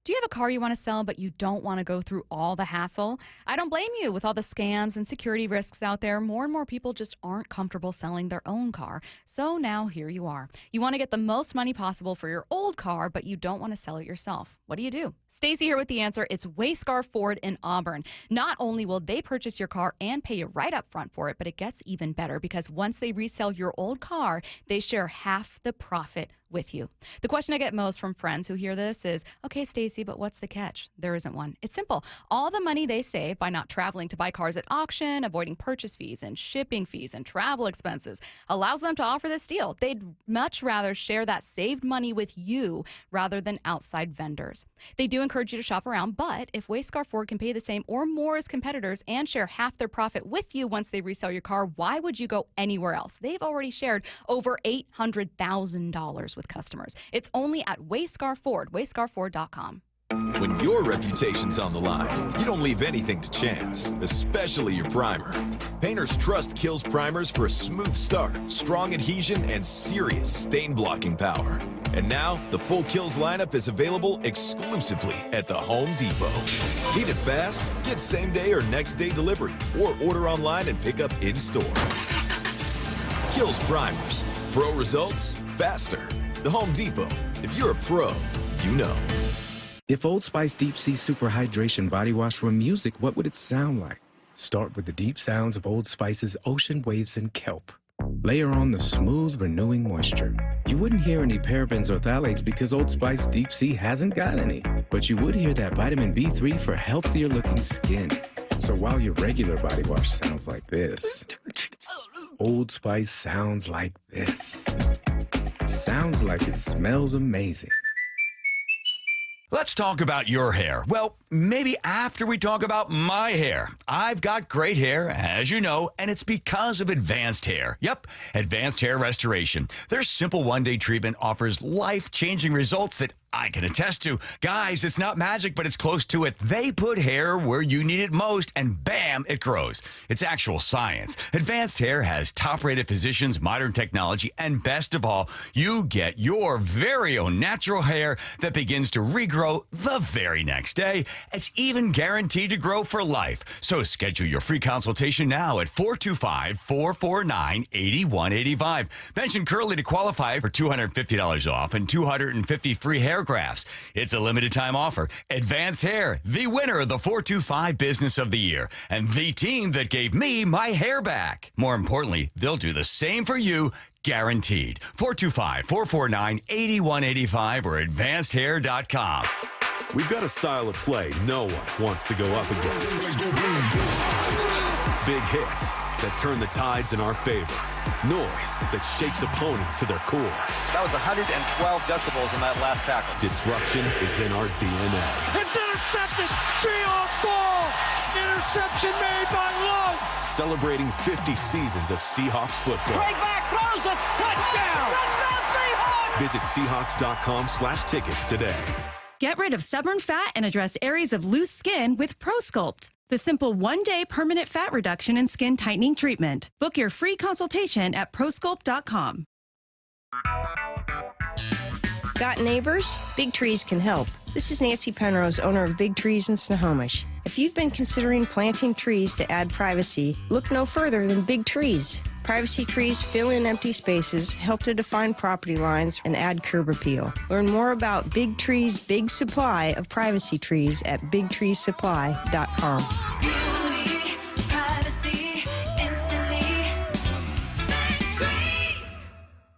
Do you have a car you want to sell, but you don't want to go through all the hassle? I don't blame you. With all the scams and security risks out there, more and more people just aren't comfortable selling their own car. So now here you are. You want to get the most money possible for your old car, but you don't want to sell it yourself. What do? Stacy here with the answer. It's Wayscar Ford in Auburn. Not only will they purchase your car and pay you right up front for it, but it gets even better because once they resell your old car, they share half the profit with you. The question I get most from friends who hear this is, okay, Stacy, but what's the catch? There isn't one. It's simple. All the money they save by not traveling to buy cars at auction, avoiding purchase fees and shipping fees and travel expenses allows them to offer this deal. They'd much rather share that saved money with you rather than outside vendors. They do encourage you to shop around, but if Wayscar Ford can pay the same or more as competitors and share half their profit with you once they resell your car, why would you go anywhere else? They've already shared over $800,000 with customers. It's only at Wayscar Ford, wayscarford.com. When your reputation's on the line, you don't leave anything to chance, especially your primer. Painters trust Kills primers for a smooth start, strong adhesion, and serious stain-blocking power. And now, the full Kills lineup is available exclusively at the Home Depot. Need it fast? Get same-day or next-day delivery, or order online and pick up in-store. Kills primers. Pro results, faster. The Home Depot. If you're a pro, you know. If Old Spice Deep Sea Super Hydration Body Wash were music, what would it sound like? Start with the deep sounds of Old Spice's ocean waves and kelp. Layer on the smooth, renewing moisture. You wouldn't hear any parabens or phthalates because Old Spice Deep Sea hasn't got any. But you would hear that vitamin B3 for healthier looking skin. So while your regular body wash sounds like this, Old Spice sounds like this. Sounds like it smells amazing. Let's talk about your hair. Well, maybe after we talk about my hair. I've got great hair, as you know, and it's because of Advanced Hair. Yep, Advanced Hair Restoration. Their simple one-day treatment offers life-changing results that I can attest to. Guys, it's not magic, but it's close to it. They put hair where you need it most, and bam, it grows. It's actual science. Advanced Hair has top-rated physicians, modern technology, and best of all, you get your very own natural hair that begins to regrow the very next day. It's even guaranteed to grow for life. So schedule your free consultation now at 425-449-8185. Mention Curly to qualify for $250 off and 250 free hair grafts. It's a limited time offer. Advanced Hair, the winner of the 425 Business of the Year, and the team that gave me my hair back. More importantly, they'll do the same for you, guaranteed. 425-449-8185 or advancedhair.com. We've got a style of play no one wants to go up against. Big hits that turn the tides in our favor. Noise that shakes opponents to their core. That was 112 decibels in that last tackle. Disruption is in our DNA. It's intercepted! Seahawks ball! Interception made by Love! Celebrating 50 seasons of Seahawks football. Break back, throws it! Touchdown! Touchdown Seahawks! Visit Seahawks.com/tickets today. Get rid of stubborn fat and address areas of loose skin with ProSculpt, the simple one-day permanent fat reduction and skin tightening treatment. Book your free consultation at prosculpt.com. Got neighbors? Big Trees can help. This is Nancy Penrose, owner of Big Trees in Snohomish. If you've been considering planting trees to add privacy, look no further than Big Trees. Privacy trees fill in empty spaces, help to define property lines, and add curb appeal. Learn more about Big Trees' big supply of privacy trees at bigtreesupply.com. Beauty, privacy, instantly. Big Trees.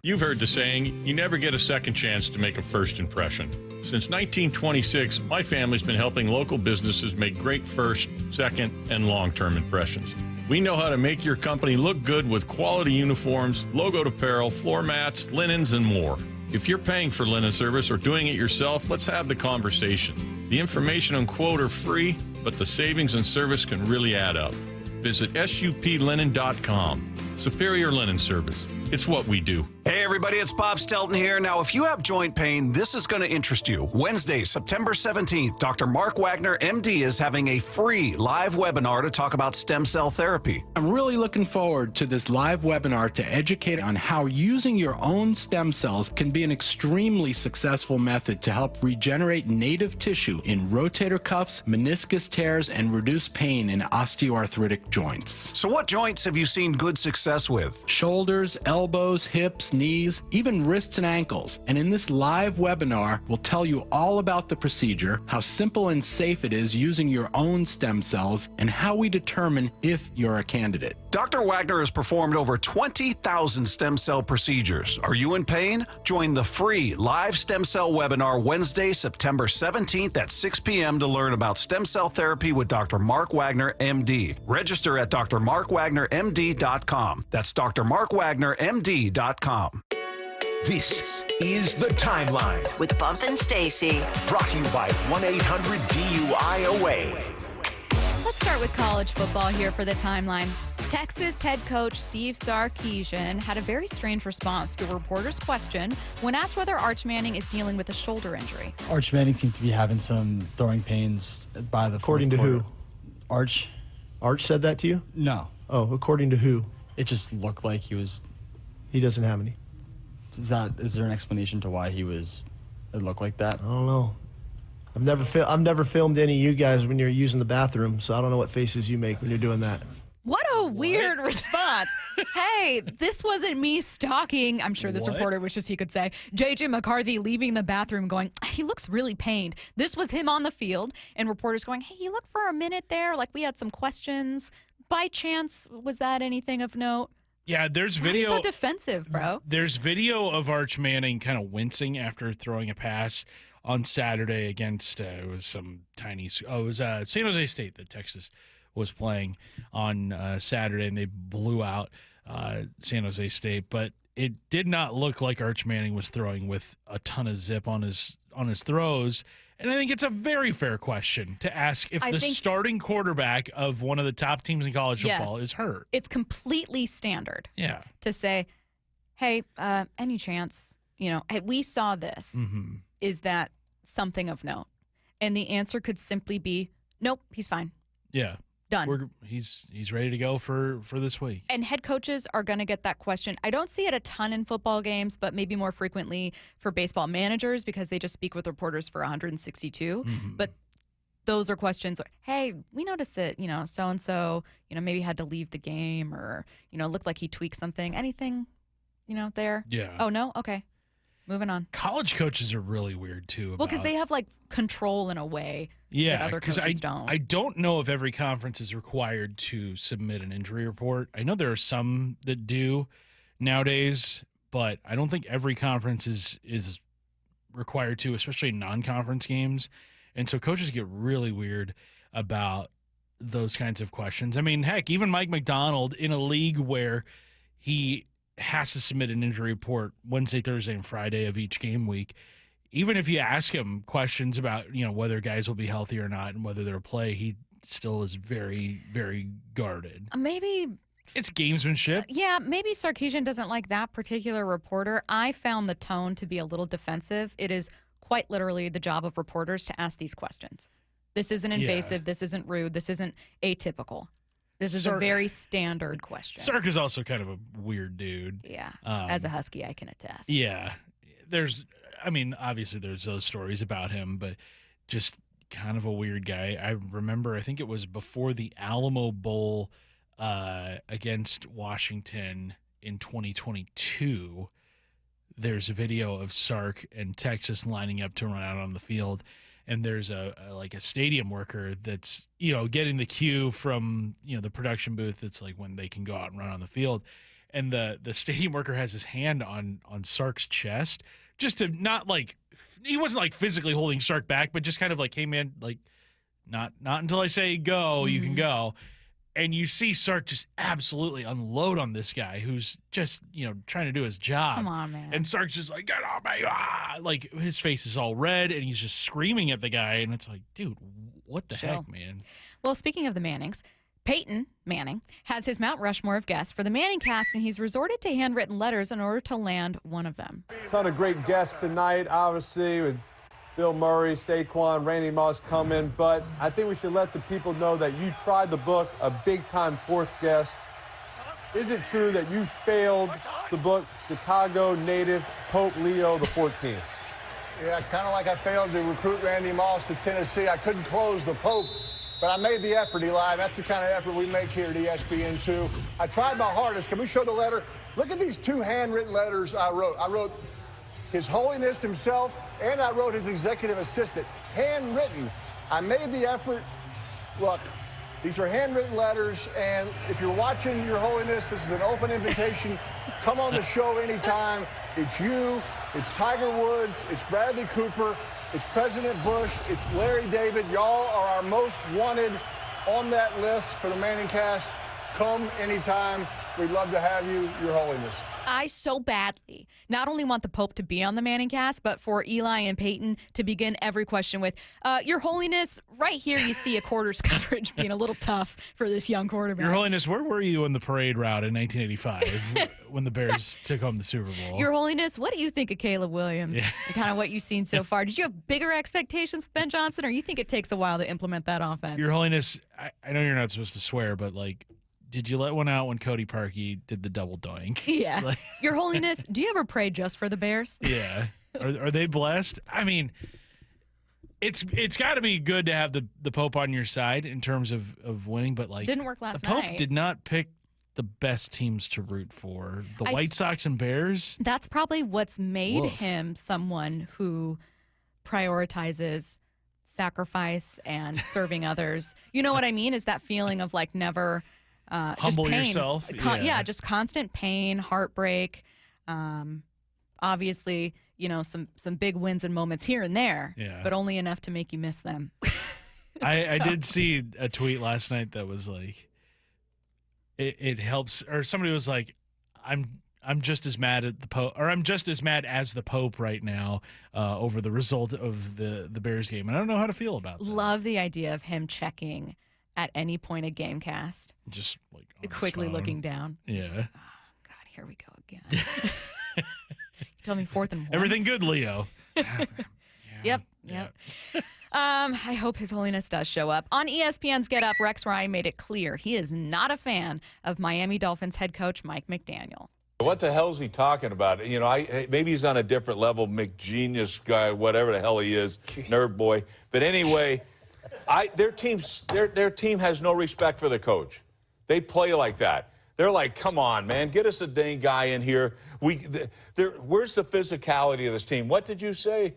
You've heard the saying, you never get a second chance to make a first impression. Since 1926, my family's been helping local businesses make great first, second, and long-term impressions. We know how to make your company look good with quality uniforms, logoed apparel, floor mats, linens, and more. If you're paying for linen service or doing it yourself, let's have the conversation. The information and quote are free, but the savings and service can really add up. Visit suplinen.com. Superior Linen Service. It's what we do. Hey everybody, it's Bob Stelton here. Now, if you have joint pain, this is going to interest you. Wednesday, September 17th, Dr. Mark Wagner, MD, is having a free live webinar to talk about stem cell therapy. I'm really looking forward to this live webinar to educate on how using your own stem cells can be an extremely successful method to help regenerate native tissue in rotator cuffs, meniscus tears, and reduce pain in osteoarthritic joints. So what joints have you seen good success with? Shoulders, elbows, hips, knees, even wrists and ankles. And in this live webinar, we'll tell you all about the procedure, how simple and safe it is using your own stem cells, and how we determine if you're a candidate. Dr. Wagner has performed over 20,000 stem cell procedures. Are you in pain? Join the free live stem cell webinar Wednesday, September 17th at 6 p.m. to learn about stem cell therapy with Dr. Mark Wagner, MD. Register at drmarkwagnermd.com. That's drmarkwagnermd.com. This is The Timeline with Bump and Stacy. Brought to you by 1-800-DUI-AWAY. Let's start with college football here for The Timeline. Texas head coach Steve Sarkisian had a very strange response to a reporter's question when asked whether Arch Manning is dealing with a shoulder injury. Arch Manning seemed to be having some throwing pains by the According to quarter. who? Arch. Arch said that to you? No. Oh, according to who? It just looked like he was. He doesn't have any. Is there an explanation to why it looked like that? I don't know. I've never filmed any of you guys when you're using the bathroom, so I don't know what faces you make when you're doing that. What a weird response. Hey, this wasn't me stalking. I'm sure this reporter wishes he could say J.J. McCarthy leaving the bathroom going, he looks really pained. This was him on the field, and reporters going, hey, you looked for a minute there, like we had some questions. By chance, was that anything of note? Yeah, there's video. Why are you so defensive, bro? There's video of Arch Manning kind of wincing after throwing a pass on Saturday against it was San Jose State that Texas was playing on Saturday, and they blew out San Jose State. But it did not look like Arch Manning was throwing with a ton of zip on his throws. And I think it's a very fair question to ask if the starting quarterback of one of the top teams in college football is hurt. It's completely standard. Yeah. To say, hey, any chance, hey, we saw this. Mm-hmm. Is that something of note? And the answer could simply be, nope, he's fine. Yeah. Done. He's ready to go for this week. And head coaches are going to get that question. I don't see it a ton in football games, but maybe more frequently for baseball managers because they just speak with reporters for 162. Mm-hmm. But those are questions. Hey, we noticed that, so-and-so, maybe had to leave the game or, looked like he tweaked something. Anything, there? Yeah. Oh, no? Okay. Moving on. College coaches are really weird, too. Well, because they have, control in a way that other coaches don't. I don't know if every conference is required to submit an injury report. I know there are some that do nowadays, but I don't think every conference is required to, especially in non-conference games. And so coaches get really weird about those kinds of questions. I mean, heck, even Mike McDonald in a league where he has to submit an injury report Wednesday, Thursday, and Friday of each game week. Even if you ask him questions about, whether guys will be healthy or not and whether they'll play, he still is very, very guarded. Maybe it's gamesmanship. Yeah, maybe Sarkisian doesn't like that particular reporter. I found the tone to be a little defensive. It is quite literally the job of reporters to ask these questions. This isn't invasive. This isn't rude. This isn't atypical. This is a very standard question. Sark is also kind of a weird dude. Yeah. As a Husky, I can attest. Yeah. Obviously there's those stories about him, but just kind of a weird guy. I remember, I think it was before the Alamo Bowl against Washington in 2022. There's a video of Sark and Texas lining up to run out on the field. And there's a stadium worker that's, getting the cue from, the production booth. It's like when they can go out and run on the field. And the stadium worker has his hand on Sark's chest just to not he wasn't physically holding Sark back, but just kind of hey man, not until I say go, you can go. And you see Sark just absolutely unload on this guy who's just, trying to do his job. Come on, man. And Sark's just get on me. His face is all red and he's just screaming at the guy. And it's like, dude, what the heck, man? Well, speaking of the Mannings, Peyton Manning has his Mount Rushmore of guests for the Manning cast, and he's resorted to handwritten letters in order to land one of them. A ton of great guests tonight, obviously, with Bill Murray, Saquon, Randy Moss coming, but I think we should let the people know that you tried the book, a big-time fourth guest. Is it true that you failed the book, Chicago native Pope Leo XIV? Yeah, kind of like I failed to recruit Randy Moss to Tennessee. I couldn't close the Pope, but I made the effort, Eli. That's the kind of effort we make here at ESPN2. I tried my hardest. Can we show the letter? Look at these two handwritten letters I wrote. I wrote His Holiness himself, and I wrote his executive assistant. Handwritten. I made the effort. Look, These are handwritten letters, and if you're watching, Your Holiness, this is an open invitation. Come on the show anytime. It's you, it's Tiger Woods, it's Bradley Cooper, it's President Bush, it's Larry David. Y'all are our most wanted on that list for the Manning Cast. Come anytime. We'd love to have you, Your Holiness. I so badly not only want the Pope to be on the Manning Cast, but for Eli and Peyton to begin every question with, Your Holiness, right here you see a quarters coverage being a little tough for this young quarterback. Your Holiness, where were you in the parade route in 1985 when the Bears took home the Super Bowl? Your Holiness, what do you think of Caleb Williams and kind of what you've seen so far? Did you have bigger expectations with Ben Johnson, or you think it takes a while to implement that offense? Your Holiness, I know you're not supposed to swear, but, like, did you let one out when Cody Parkey did the double doink? Yeah. Like, Your Holiness, do you ever pray just for the Bears? yeah. Are they blessed? I mean, it's got to be good to have the Pope on your side in terms of winning, but, like, Didn't work last the Pope night. did not pick the best teams to root for. The White Sox and Bears. That's probably what's made Woof. him someone who prioritizes sacrifice and serving others. You know what I mean? Is that feeling of, like, never just Humble pain. yourself. Yeah, just constant pain, heartbreak. Obviously, you know, some big wins and moments here and there, but only enough to make you miss them. I did see a tweet last night that was like, it helps, or somebody was like, I'm just as mad at the Pope, or I'm just as mad as the Pope right now over the result of the Bears game, and I don't know how to feel about that. Love the idea of him checking at any point a game cast. Just like on his quickly phone. looking down. Yeah. Oh, God, here we go again. You tell me 4th and 1. Everything good, Leo. Yep. I hope His Holiness does show up. On ESPN's Get Up, Rex Ryan made it clear he is not a fan of Miami Dolphins head coach Mike McDaniel. What the hell is he talking about? You know, maybe he's on a different level, McGenius guy, whatever the hell he is, nerd boy. But anyway, their team has no respect for the coach. They play like that. They're like, come on, man, get us a dang guy in here. Where's the physicality of this team? What did you say?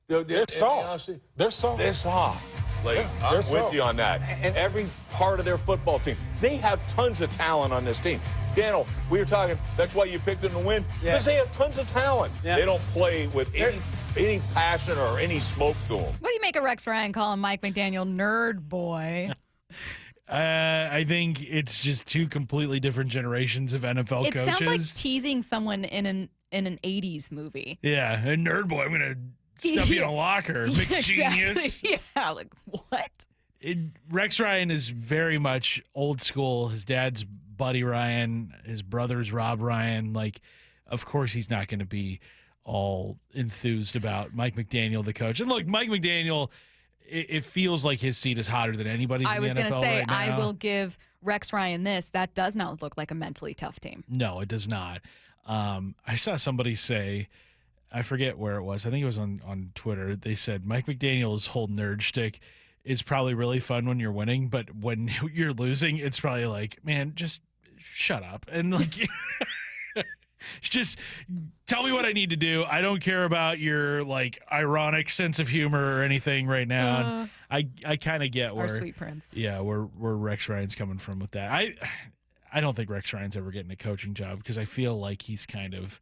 They're soft. They're soft. They're soft. Like, Yeah, I'm they're with soft. you on that. And every part of their football team, they have tons of talent on this team. Daniel, we were talking, that's why you picked them to win, because they have tons of talent. Yeah. They don't play with any passion or any smoke to them. What do you make of Rex Ryan calling Mike McDaniel nerd boy? I think it's just two completely different generations of NFL It coaches. sounds like teasing someone in an 80s movie. Yeah, a nerd boy. I'm gonna stuff you in a locker, McGenius. Exactly. Yeah, like what? Rex Ryan is very much old school. His dad's Buddy Ryan, his brother's Rob Ryan. Like, of course, he's not going to be all enthused about Mike McDaniel, the coach. And look, Mike McDaniel, it feels like his seat is hotter than anybody's in the NFL I was going to say, right now. I will give Rex Ryan this. That does not look like a mentally tough team. No, it does not. I saw somebody say, I forget where it was. I think it was on Twitter. They said Mike McDaniel's whole nerd shtick is probably really fun when you're winning, but when you're losing, it's probably like, man, just shut up and like, just tell me what I need to do. I don't care about your like ironic sense of humor or anything right now. And I kind of get where Our sweet prince. Yeah, where Rex Ryan's coming from with that. I don't think Rex Ryan's ever getting a coaching job because I feel like he's kind of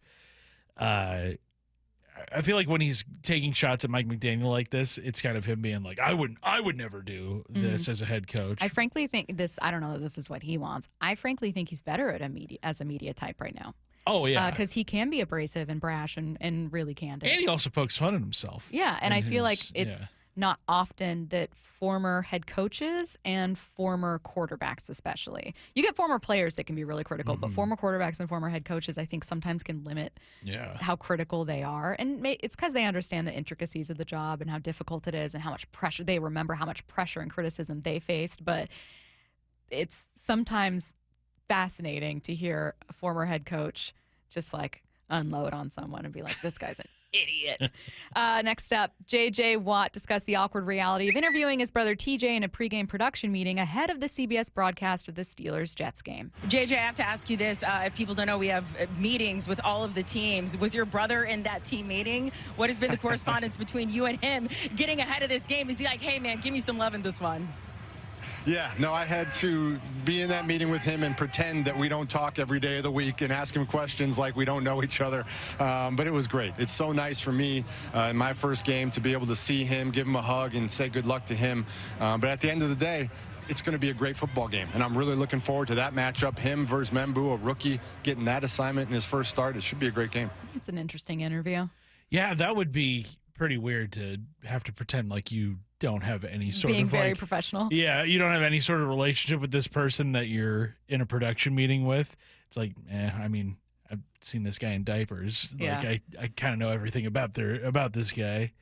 I feel like when he's taking shots at Mike McDaniel like this, it's kind of him being like, I would never do this as a head coach. I frankly think this, I don't know if this is what he wants. I frankly think he's better at as a media type right now. Oh, yeah. Because he can be abrasive and brash and really candid. And he also pokes fun at himself. Yeah, and I feel like it's not often that former head coaches and former quarterbacks especially. You get former players that can be really critical, but former quarterbacks and former head coaches I think sometimes can limit how critical they are. And it's because they understand the intricacies of the job and how difficult it is and how much pressure they remember, how much pressure and criticism they faced. But it's sometimes fascinating to hear a former head coach just like unload on someone and be like, this guy's an idiot. Next up, J.J. Watt discussed the awkward reality of interviewing his brother T.J. in a pregame production meeting ahead of the CBS broadcast of the Steelers-Jets game. J.J., I have to ask you this. If people don't know, we have meetings with all of the teams. Was your brother in that team meeting? What has been the correspondence between you and him getting ahead of this game? Is he like, hey, man, give me some love in this one? Yeah, no, I had to be in that meeting with him and pretend that we don't talk every day of the week and ask him questions like we don't know each other. But it was great. It's so nice for me in my first game to be able to see him, give him a hug, and say good luck to him. But at the end of the day, it's going to be a great football game, and I'm really looking forward to that matchup. Him versus Membu, a rookie, getting that assignment in his first start. It should be a great game. It's an interesting interview. Yeah, that would be pretty weird to have to pretend like you don't have any sort Being of very professional. Yeah, you don't have any sort of relationship with this person that you're in a production meeting with. It's like, I mean, I've seen this guy in diapers. Yeah. Like I kind of know everything about this guy.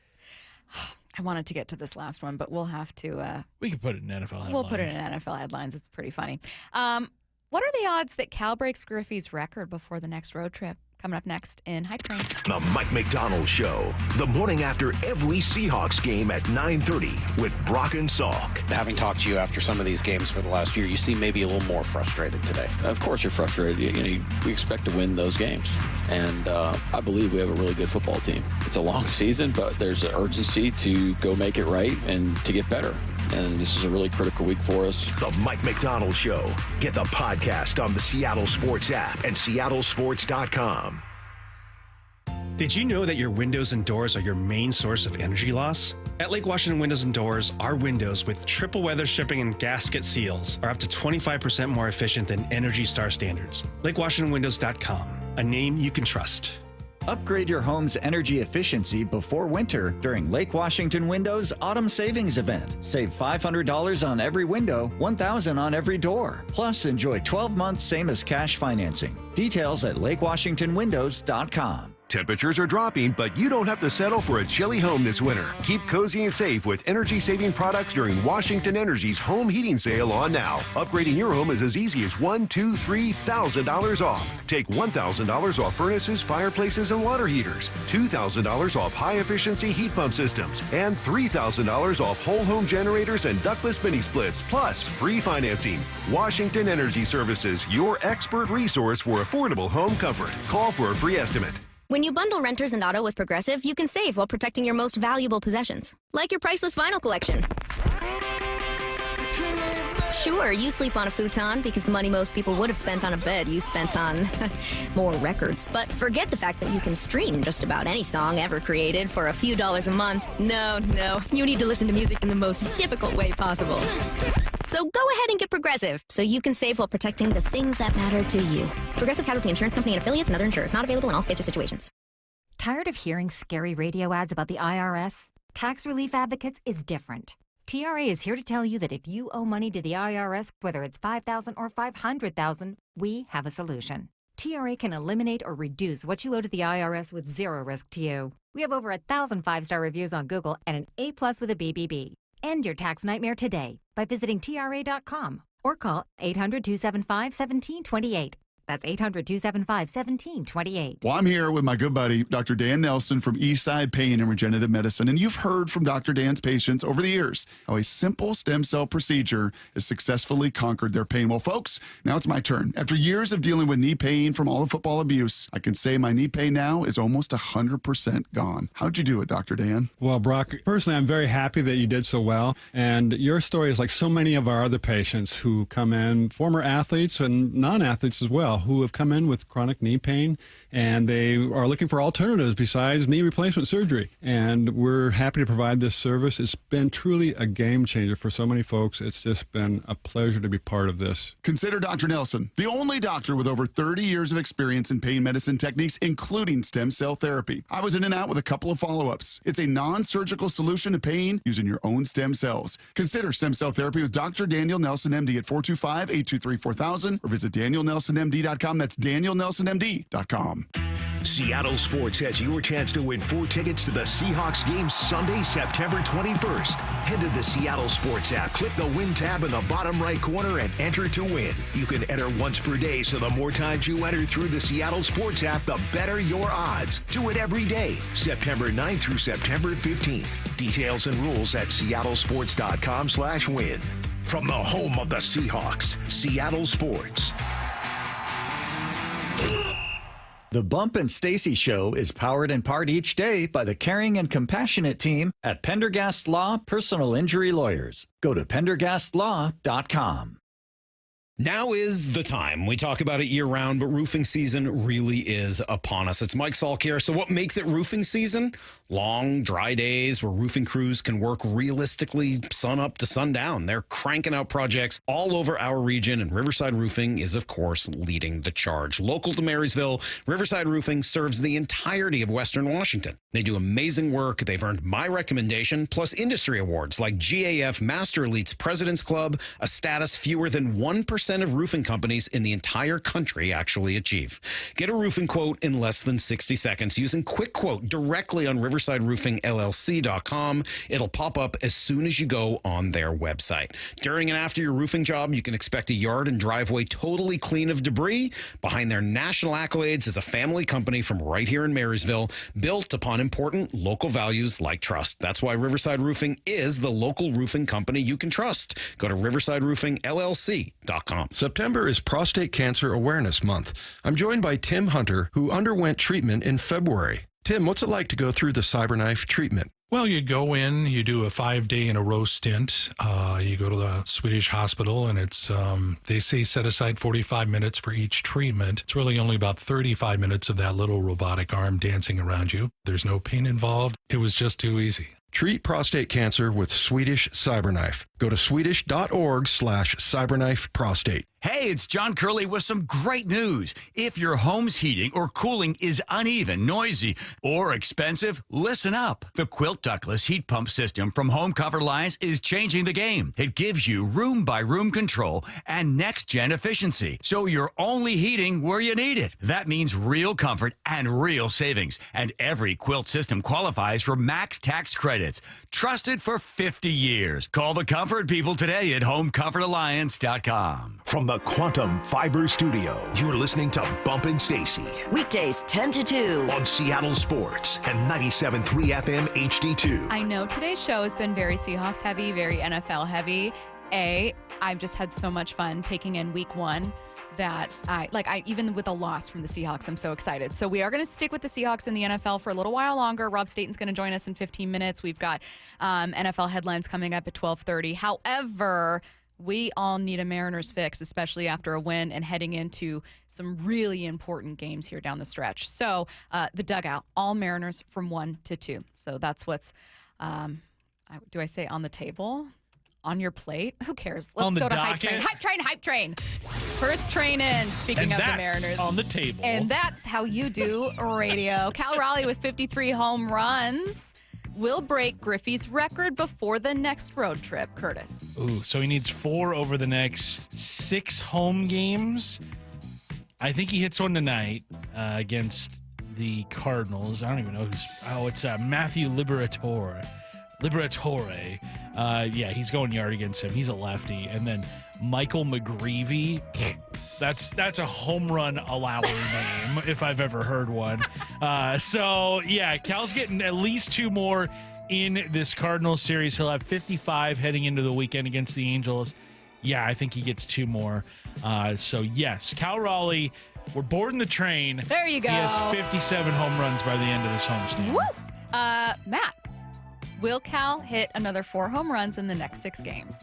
I wanted to get to this last one, but we'll have to. We could put it in NFL headlines. We'll put it in NFL headlines. It's pretty funny. What are the odds that Cal breaks Griffey's record before the next road trip? Coming up next in Hype Train. The Mike McDonald Show, the morning after every Seahawks game at 9:30 with Brock and Salk. Having talked to you after some of these games for the last year, you seem maybe a little more frustrated today. Of course you're frustrated. We expect to win those games. And I believe we have a really good football team. It's a long season, but there's an urgency to go make it right and to get better. And this is a really critical week for us. The Mike McDonald Show. Get the podcast on the Seattle Sports app and seattlesports.com. Did you know that your windows and doors are your main source of energy loss? At Lake Washington Windows and Doors, our windows with triple weather stripping and gasket seals are up to 25% more efficient than Energy Star standards. LakeWashingtonWindows.com, a name you can trust. Upgrade your home's energy efficiency before winter during Lake Washington Windows Autumn Savings Event. Save $500 on every window, $1,000 on every door. Plus, enjoy 12 months same as cash financing. Details at LakeWashingtonWindows.com. Temperatures are dropping, but you don't have to settle for a chilly home this winter. Keep cozy and safe with energy-saving products during Washington Energy's home heating sale on now. Upgrading your home is as easy as $1,000, $2,000, $3,000 off. Take $1,000 off furnaces, fireplaces, and water heaters, $2,000 off high-efficiency heat pump systems, and $3,000 off whole home generators and ductless mini splits, plus free financing. Washington Energy Services, your expert resource for affordable home comfort. Call for a free estimate. When you bundle renters and auto with Progressive, you can save while protecting your most valuable possessions, like your priceless vinyl collection. Sure, you sleep on a futon because the money most people would have spent on a bed you spent on more records. But forget the fact that you can stream just about any song ever created for a few dollars a month. No, you need to listen to music in the most difficult way possible. So go ahead and get Progressive so you can save while protecting the things that matter to you. Progressive Casualty Insurance Company and affiliates and other insurers. Not available in all states or situations. Tired of hearing scary radio ads about the IRS? Tax Relief Advocates is different. TRA is here to tell you that if you owe money to the IRS, whether it's $5,000 or $500,000, we have a solution. TRA can eliminate or reduce what you owe to the IRS with zero risk to you. We have over 1,000 five-star reviews on Google and an A+ with a BBB. End your tax nightmare today by visiting TRA.com or call 800-275-1728. That's 800-275-1728. Well, I'm here with my good buddy, Dr. Dan Nelson from Eastside Pain and Regenerative Medicine. And you've heard from Dr. Dan's patients over the years how a simple stem cell procedure has successfully conquered their pain. Well, folks, now it's my turn. After years of dealing with knee pain from all the football abuse, I can say my knee pain now is almost 100% gone. How'd you do it, Dr. Dan? Well, Brock, personally, I'm very happy that you did so well. And your story is like so many of our other patients who come in, former athletes and non-athletes as well, who have come in with chronic knee pain, and they are looking for alternatives besides knee replacement surgery. And we're happy to provide this service. It's been truly a game changer for so many folks. It's just been a pleasure to be part of this. Consider Dr. Nelson, the only doctor with over 30 years of experience in pain medicine techniques, including stem cell therapy. I was in and out with a couple of follow-ups. It's a non-surgical solution to pain using your own stem cells. Consider stem cell therapy with Dr. Daniel Nelson, MD at 425-823-4000 or visit DanielNelsonMD.com. That's DanielNelsonMD.com. Seattle Sports has your chance to win 4 tickets to the Seahawks game Sunday, September 21st. Head to the Seattle Sports app, click the Win tab in the bottom right corner, and enter to win. You can enter once per day, so the more times you enter through the Seattle Sports app, the better your odds. Do it every day, September 9th through September 15th. Details and rules at seattlesports.com/win. From the home of the Seahawks, Seattle Sports. The Bump and Stacy Show is powered in part each day by the caring and compassionate team at Pendergast Law Personal Injury Lawyers. Go to pendergastlaw.com. Now is the time. We talk about it year-round, but roofing season really is upon us. It's Mike Salk here. So what makes it roofing season? Long, dry days where roofing crews can work realistically sun up to sundown. They're cranking out projects all over our region, and Riverside Roofing is, of course, leading the charge. Local to Marysville, Riverside Roofing serves the entirety of Western Washington. They do amazing work. They've earned my recommendation, plus industry awards like GAF Master Elite's President's Club, a status fewer than 1% of roofing companies in the entire country actually achieve. Get a roofing quote in less than 60 seconds using Quick Quote directly on riversideroofingllc.com. It'll pop up as soon as you go on their website. During and after your roofing job, you can expect a yard and driveway totally clean of debris. Behind their national accolades is a family company from right here in Marysville, built upon important local values like trust. That's why Riverside Roofing is the local roofing company you can trust. Go to riversideroofingllc.com. September is Prostate Cancer Awareness Month. I'm joined by Tim Hunter, who underwent treatment in February. Tim, what's it like to go through the CyberKnife treatment? Well, you go in, you do a 5-day-in-a-row stint. You go to the Swedish hospital, and it's they say set aside 45 minutes for each treatment. It's really only about 35 minutes of that little robotic arm dancing around you. There's no pain involved. It was just too easy. Treat prostate cancer with Swedish CyberKnife. Go to swedish.org/CyberKnifeProstate. Hey, it's John Curley with some great news. If your home's heating or cooling is uneven, noisy, or expensive, listen up. The Quilt Ductless Heat Pump System from Home Comfort Alliance is changing the game. It gives you room-by-room control and next-gen efficiency, so you're only heating where you need it. That means real comfort and real savings, and every quilt system qualifies for max tax credits. Trusted for 50 years. Call the comfort people today at HomeComfortAlliance.com. From the Quantum Fiber Studio, you're listening to Bump and Stacy. Weekdays 10 to 2. On Seattle Sports and 97.3 FM HD2. I know today's show has been very Seahawks heavy, very NFL heavy. I've just had so much fun taking in week one that I even with a loss from the Seahawks, I'm so excited. So we are going to stick with the Seahawks in the NFL for a little while longer. Rob Staton's going to join us in 15 minutes. We've got NFL headlines coming up at 12:30. However, we all need a Mariners fix, especially after a win and heading into some really important games here down the stretch. So the dugout, all Mariners from 1 to 2. So that's what's, do I say on the table? On your plate? Who cares? Let's go to Hype Train. Hype Train, Hype Train. First train in, speaking of the Mariners. On the table. And that's how you do radio. Cal Raleigh with 53 home runs will break Griffey's record before the next road trip. Curtis. Ooh, so he needs 4 over the next 6 home games. I think he hits one tonight against the Cardinals. I don't even know who's. Oh, it's Matthew Liberatore. Yeah, he's going yard against him. He's a lefty. And then Michael McGreevy. That's a home run allower name, if I've ever heard one. So, yeah, Cal's getting at least 2 more in this Cardinals series. He'll have 55 heading into the weekend against the Angels. Yeah, I think he gets 2 more. So, yes, Cal Raleigh, we're boarding the train. There you go. He has 57 home runs by the end of this homestand. Woo! Matt, will Cal hit another 4 home runs in the next 6 games?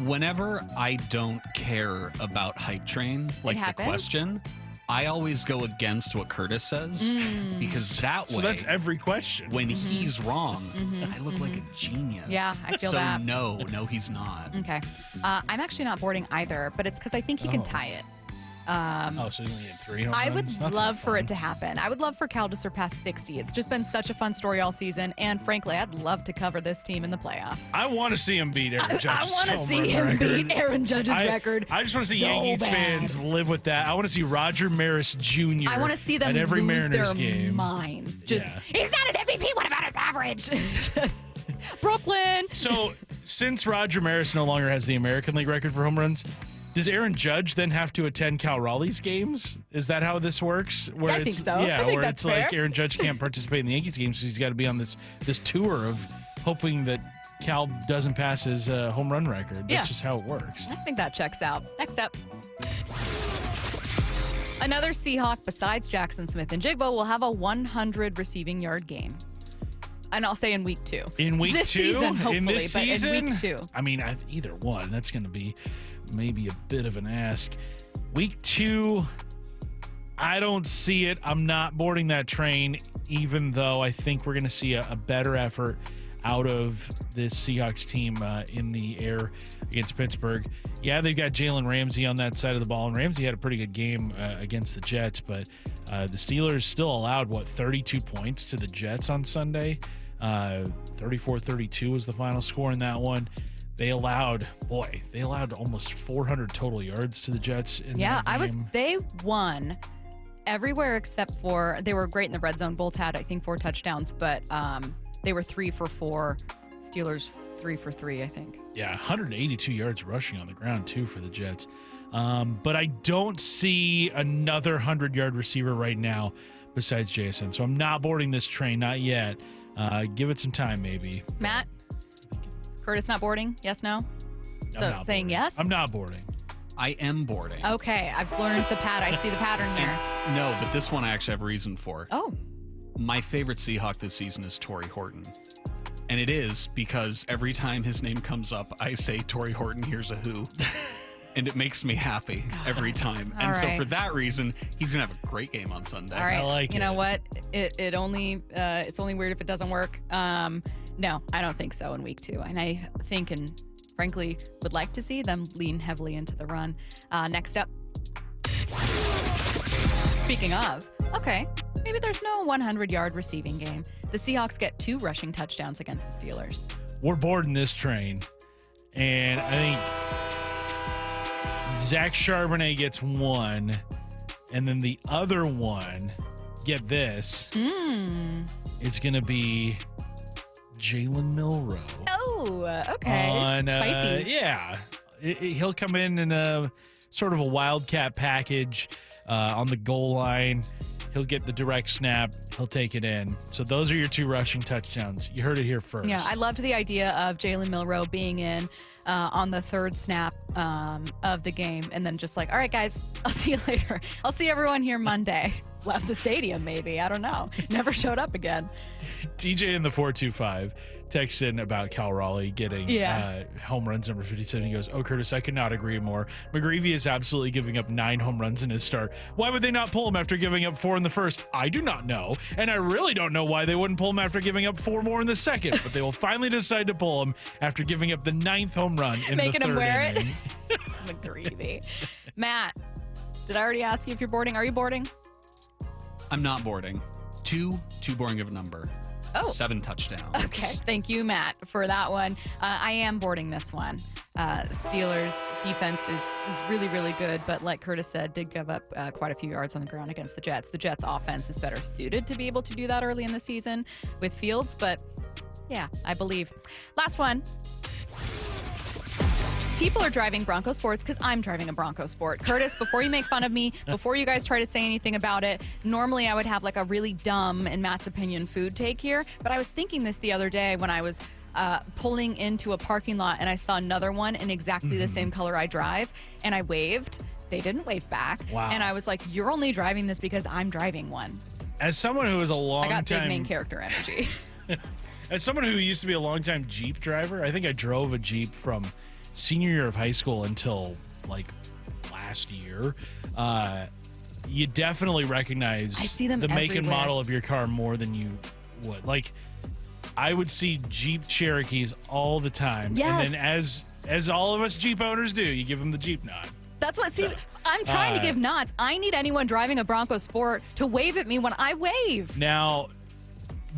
Whenever I don't care about Hype Train, like the question, I always go against what Curtis says because that way. So that's every question. When he's wrong, I look like a genius. Yeah, I feel that. So no, he's not. Okay. I'm actually not boarding either, but it's because I think he can tie it. So he's going to get 3 home I runs? would love for it to happen. I would love for Cal to surpass 60. It's just been such a fun story all season, and frankly, I'd love to cover this team in the playoffs. I want to see him beat Aaron Judge's I want to see him beat Aaron Judge's record. I just want to see so Yankees fans live with that. I want to see Roger Maris Jr. I want to see them at every lose Mariners their game. minds. Just he's not an MVP. What about his average? Just Brooklyn. So since Roger Maris no longer has the American League record for home runs, does Aaron Judge then have to attend Cal Raleigh's games? Is that how this works? Where I think so. Yeah, I think where that's it's fair. like Aaron Judge can't participate in the Yankees games because he's got to be on this tour of hoping that Cal doesn't pass his home run record. That's just how it works. I think that checks out. Next up. Another Seahawk besides Jackson Smith-Njigba will have a 100 receiving yard game. And I'll say in week 2. In week this 2? Season, hopefully, in this season? In week 2. I mean, either one. That's going to be maybe a bit of an ask. Week 2, I don't see it. I'm not boarding that train, even though I think we're going to see a better effort out of this Seahawks team in the air against Pittsburgh. Yeah, they've got Jalen Ramsey on that side of the ball, and Ramsey had a pretty good game against the Jets, but the Steelers still allowed, 32 points to the Jets on Sunday. 34-32 was the final score in that one. They allowed almost 400 total yards to the Jets in that game. They won everywhere except for, they were great in the red zone. Both had, I think, 4 touchdowns, but they were 3 for 4. Steelers 3 for 3, I think. Yeah, 182 yards rushing on the ground, too, for the Jets. But I don't see another 100-yard receiver right now besides Jason. So I'm not boarding this train, not yet. Give it some time, maybe. Matt? Curtis not boarding? Yes, no? So saying yes? I'm not boarding. I am boarding. Okay, I've learned the pattern. I see the pattern there. No, but this one I actually have a reason for. Oh. My favorite Seahawk this season is Torrey Horton. And it is because every time his name comes up, I say, Torrey Horton, here's a who. And it makes me happy every time. And so for that reason, he's going to have a great game on Sunday. All right. I like you know what? It's only weird if it doesn't work. No, I don't think so in week 2. And I think and frankly would like to see them lean heavily into the run. Next up. Speaking of, okay, maybe there's no 100-yard receiving game. The Seahawks get 2 rushing touchdowns against the Steelers. We're boarding this train. And I think Zach Charbonnet gets 1. And then the other one, get this, it's going to be Jalen Milroe. Oh, okay. Spicy. Yeah. He'll come in a sort of a wildcat package on the goal line. He'll get the direct snap. He'll take it in. So those are your 2 rushing touchdowns. You heard it here first. Yeah, I loved the idea of Jalen Milroe being in on the 3rd snap of the game and then just like, all right, guys, I'll see you later. I'll see everyone here Monday. Left the stadium, maybe. I don't know. Never showed up again. TJ in the 425 texts in about Cal Raleigh getting home runs number 57. He goes, oh, Curtis, I could not agree more. McGreevy is absolutely giving up 9 home runs in his start. Why would they not pull him after giving up 4 in the first? I do not know. And I really don't know why they wouldn't pull him after giving up 4 more in the second. But they will finally decide to pull him after giving up the 9th home run in the 3rd Making him wear inning. it. McGreevy. Matt, did I already ask you if you're boarding? Are you boarding? I'm not boarding. Too boring of a number. Oh. 7 touchdowns. Okay. Thank you, Matt, for that one. I am boarding this one. Steelers defense is really, really good, but like Curtis said, did give up quite a few yards on the ground against the Jets. The Jets offense is better suited to be able to do that early in the season with Fields, but yeah, I believe. Last one. People are driving Bronco Sports because I'm driving a Bronco Sport. Curtis, before you make fun of me, before you guys try to say anything about it, normally I would have like a really dumb, in Matt's opinion, food take here. But I was thinking this the other day when I was pulling into a parking lot and I saw another one in exactly the same color I drive, and I waved. They didn't wave back. Wow. And I was like, you're only driving this because I'm driving one. As someone who is a long time... I got big main character energy. As someone who used to be a longtime Jeep driver, I think I drove a Jeep from senior year of high school until like last year. You definitely recognize the make and everywhere. model of your car more than you would. Like, I would see Jeep Cherokees all the time. Yes. And then as all of us Jeep owners do, you give them the Jeep nod. That's what, I'm trying to give nods. I need anyone driving a Bronco Sport to wave at me when I wave. Now,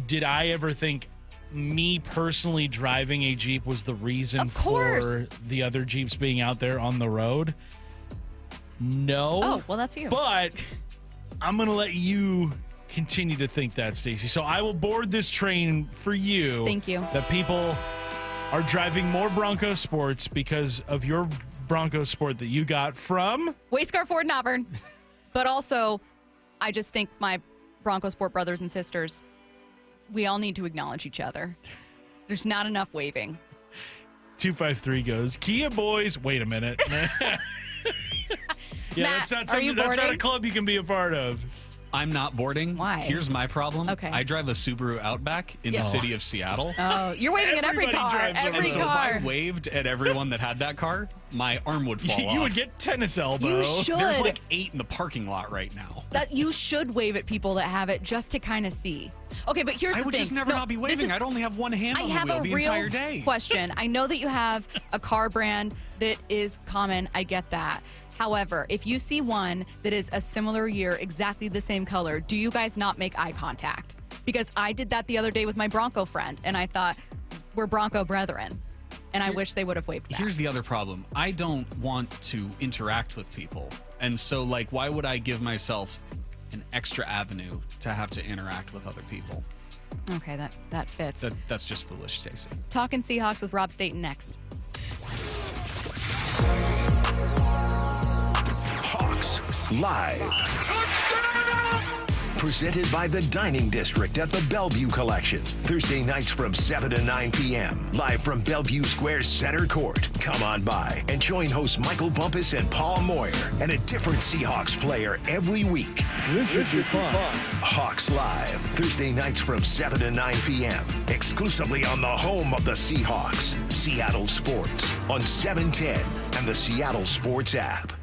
did I ever think me personally driving a Jeep was the reason for the other Jeeps being out there on the road? No. Oh, well, that's you. But I'm going to let you continue to think that, Stacy. So I will board this train for you. Thank you. That people are driving more Bronco Sports because of your Bronco Sport that you got from Wayscar Ford in Auburn. But also, I just think my Bronco Sport brothers and sisters, we all need to acknowledge each other. There's not enough waving. 253 goes, Kia boys. Wait a minute. Yeah, Matt, that's not are something. you That's not a boarding? club you can be a part of. I'm not boarding. Why? Here's my problem. Okay. I drive a Subaru Outback in Yeah. the city of Seattle. Oh, you're waving at every Everybody car. drives a Every And so if car. I waved at everyone that had that car, my arm would fall off. You would get tennis elbow. You should. There's like 8 in the parking lot right now. That you should wave at people that have it just to kind of see. Okay, but here's I the would thing. just never not be this waving. is- I'd only have one hand I on have the wheel a the real entire day. question. I know that you have a car brand that is common. I get that. However, if you see one that is a similar year, exactly the same color, do you guys not make eye contact? Because I did that the other day with my Bronco friend, and I thought, we're Bronco brethren. And I wish they would have waved back. Here's the other problem. I don't want to interact with people. And so, like, why would I give myself an extra avenue to have to interact with other people? Okay, that fits. That's just foolish, Stacy. Talking Seahawks with Rob Staton next. Hawks Live. Presented by the Dining District at the Bellevue Collection. Thursday nights from 7 to 9 p.m. Live from Bellevue Square's center court. Come on by and join hosts Michael Bumpus and Paul Moyer and a different Seahawks player every week. This should be fun. Hawks Live. Thursday nights from 7 to 9 p.m. Exclusively on the home of the Seahawks. Seattle Sports on 710 and the Seattle Sports app.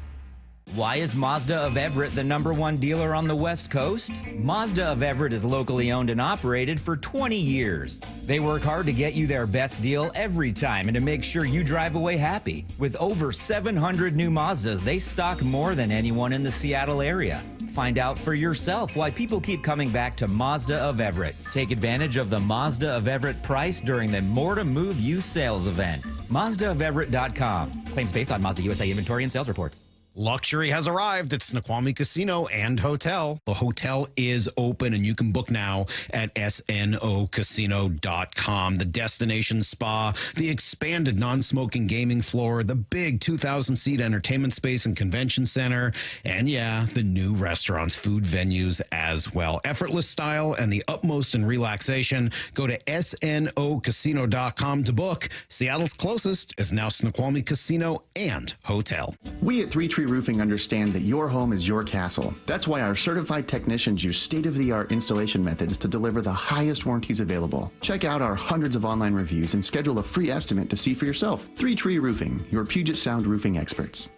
Why is Mazda of Everett the #1 dealer on the West Coast? Mazda of Everett is locally owned and operated for 20 years. They work hard to get you their best deal every time and to make sure you drive away happy. With over 700 new Mazdas, they stock more than anyone in the Seattle area. Find out for yourself why people keep coming back to Mazda of Everett. Take advantage of the Mazda of Everett price during the More to Move You sales event. MazdaofEverett.com. Claims based on Mazda USA inventory and sales reports. Luxury has arrived at Snoqualmie Casino and Hotel. The hotel is open and you can book now at snocasino.com. The destination spa, the expanded non-smoking gaming floor, the big 2,000-seat entertainment space and convention center, and yeah, the new restaurants, food venues as well. Effortless style and the utmost in relaxation. Go to snocasino.com to book. Seattle's closest is now Snoqualmie Casino and Hotel. We at 3 Tree Roofing understand that your home is your castle. That's why our certified technicians use state-of-the-art installation methods to deliver the highest warranties available. Check out our hundreds of online reviews and schedule a free estimate to see for yourself. 3 Tree Roofing, your Puget Sound roofing experts.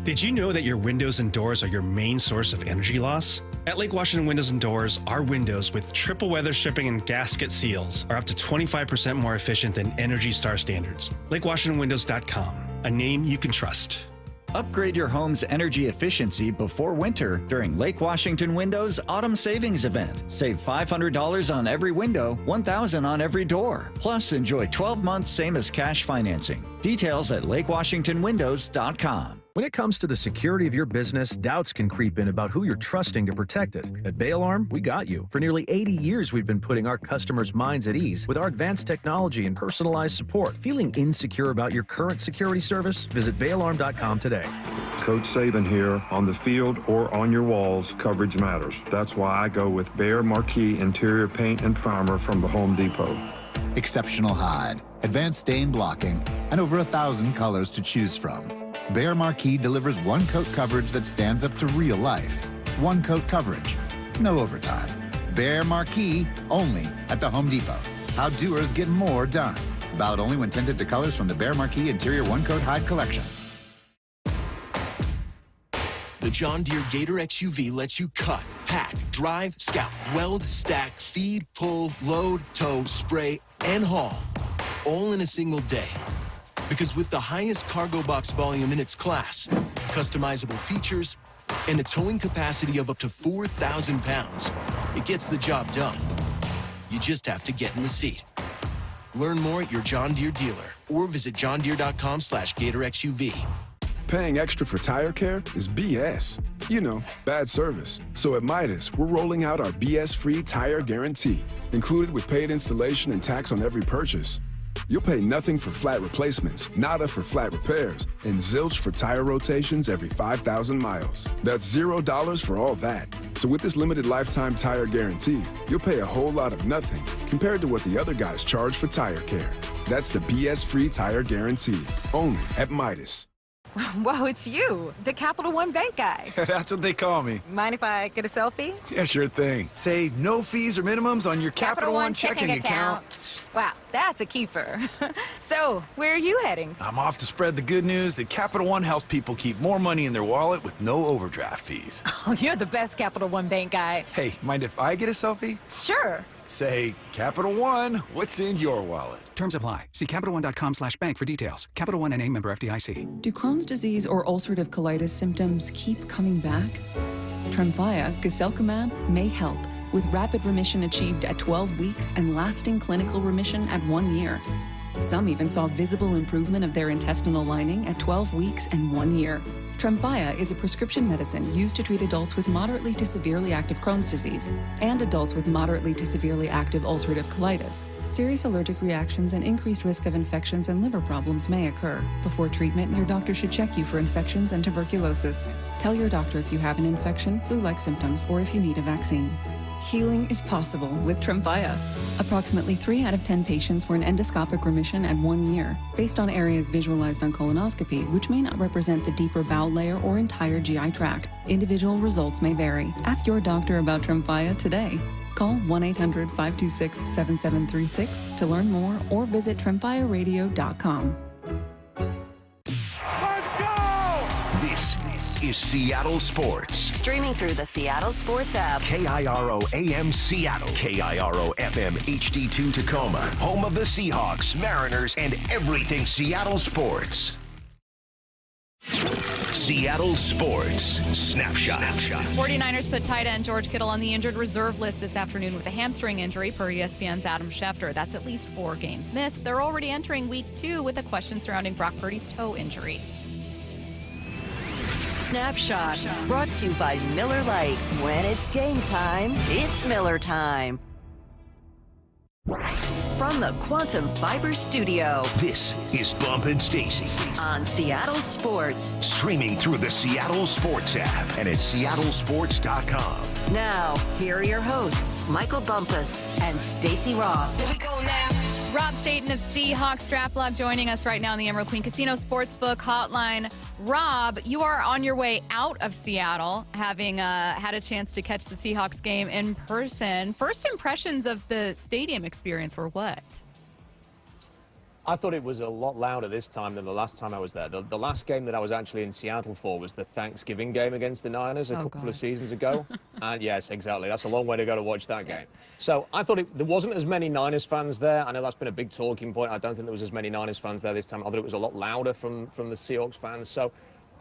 Did you know that your windows and doors are your main source of energy loss? At Lake Washington Windows and Doors, our windows with triple weather shipping and gasket seals are up to 25% more efficient than Energy Star standards. LakeWashingtonWindows.com, a name you can trust. Upgrade your home's energy efficiency before winter during Lake Washington Windows Autumn Savings Event. Save $500 on every window, $1,000 on every door. Plus, enjoy 12 months same as cash financing. Details at LakeWashingtonWindows.com. When it comes to the security of your business, doubts can creep in about who you're trusting to protect it. At Bay Alarm, we got you. For nearly 80 years, we've been putting our customers' minds at ease with our advanced technology and personalized support. Feeling insecure about your current security service? Visit BayAlarm.com today. Coach Saban here. On the field or on your walls, coverage matters. That's why I go with Behr Marquee Interior Paint and Primer from the Home Depot. Exceptional hide, advanced stain blocking, and over 1,000 colors to choose from. Behr Marquee delivers one-coat coverage that stands up to real life. One-coat coverage, no overtime. Behr Marquee, only at the Home Depot. How doers get more done. Valid only when tinted to colors from the Behr Marquee Interior One-Coat Hide Collection. The John Deere Gator XUV lets you cut, pack, drive, scout, weld, stack, feed, pull, load, tow, spray, and haul, all in a single day. Because with the highest cargo box volume in its class, customizable features, and a towing capacity of up to 4,000 pounds, it gets the job done. You just have to get in the seat. Learn more at your John Deere dealer or visit johndeere.com/GatorXUV. Paying extra for tire care is BS. You know, bad service. So at Midas, we're rolling out our BS-free tire guarantee, included with paid installation and tax on every purchase. You'll pay nothing for flat replacements, nada for flat repairs, and zilch for tire rotations every 5,000 miles. That's $0 for all that. So with this limited lifetime tire guarantee, you'll pay a whole lot of nothing compared to what the other guys charge for tire care. That's the BS-free tire guarantee, only at Midas. Whoa, it's you, the Capital One Bank guy. That's what they call me. Mind if I get a selfie? Yeah, sure thing. Say no fees or minimums on your Capital One checking account. Wow, that's a keeper. So, where are you heading? I'm off to spread the good news that Capital One helps people keep more money in their wallet with no overdraft fees. Oh, you're the best Capital One Bank guy. Hey, mind if I get a selfie? Sure. Say, Capital One, what's in your wallet? Terms apply. See CapitalOne.com/bank for details. Capital One NA, member FDIC. Do Crohn's disease or ulcerative colitis symptoms keep coming back? Tremfya, guselkumab, may help, with rapid remission achieved at 12 weeks and lasting clinical remission at 1 year. Some even saw visible improvement of their intestinal lining at 12 weeks and 1 year. Tremfya is a prescription medicine used to treat adults with moderately to severely active Crohn's disease and adults with moderately to severely active ulcerative colitis. Serious allergic reactions and increased risk of infections and liver problems may occur. Before treatment, your doctor should check you for infections and tuberculosis. Tell your doctor if you have an infection, flu-like symptoms, or if you need a vaccine. Healing is possible with Tremfya. Approximately 3 out of 10 patients were in endoscopic remission at 1 year, based on areas visualized on colonoscopy, which may not represent the deeper bowel layer or entire GI tract. Individual results may vary. Ask your doctor about Tremfya today. Call 1-800-526-7736 to learn more or visit tremfyaradio.com. This is Seattle Sports. Streaming through the Seattle Sports app. KIRO AM Seattle. KIRO FM HD2 Tacoma. Home of the Seahawks, Mariners, and everything Seattle sports. Seattle Sports Snapshot. 49ers put tight end George Kittle on the injured reserve list this afternoon with a hamstring injury per ESPN's Adam Schefter. That's at least 4 games missed. They're already entering week 2 with a question surrounding Brock Purdy's toe injury. Snapshot, brought to you by Miller Lite. When it's game time, it's Miller time. From the Quantum Fiber Studio, this is Bump and Stacy on Seattle Sports. Streaming through the Seattle Sports app and at seattlesports.com. Now, here are your hosts, Michael Bumpus and Stacy Ross. Here we go now. Rob Staton of Seahawks Straplock joining us right now on the Emerald Queen Casino Sportsbook Hotline. Rob, you are on your way out of Seattle, having had a chance to catch the Seahawks game in person. First impressions of the stadium experience were what? I thought it was a lot louder this time than the last time I was there. The last game that I was actually in Seattle for was the Thanksgiving game against the Niners a couple of seasons ago. And yes, exactly. That's a long way to go to watch that game. So I thought there wasn't as many Niners fans there. I know that's been a big talking point. I don't think there was as many Niners fans there this time. I thought it was a lot louder from the Seahawks fans. So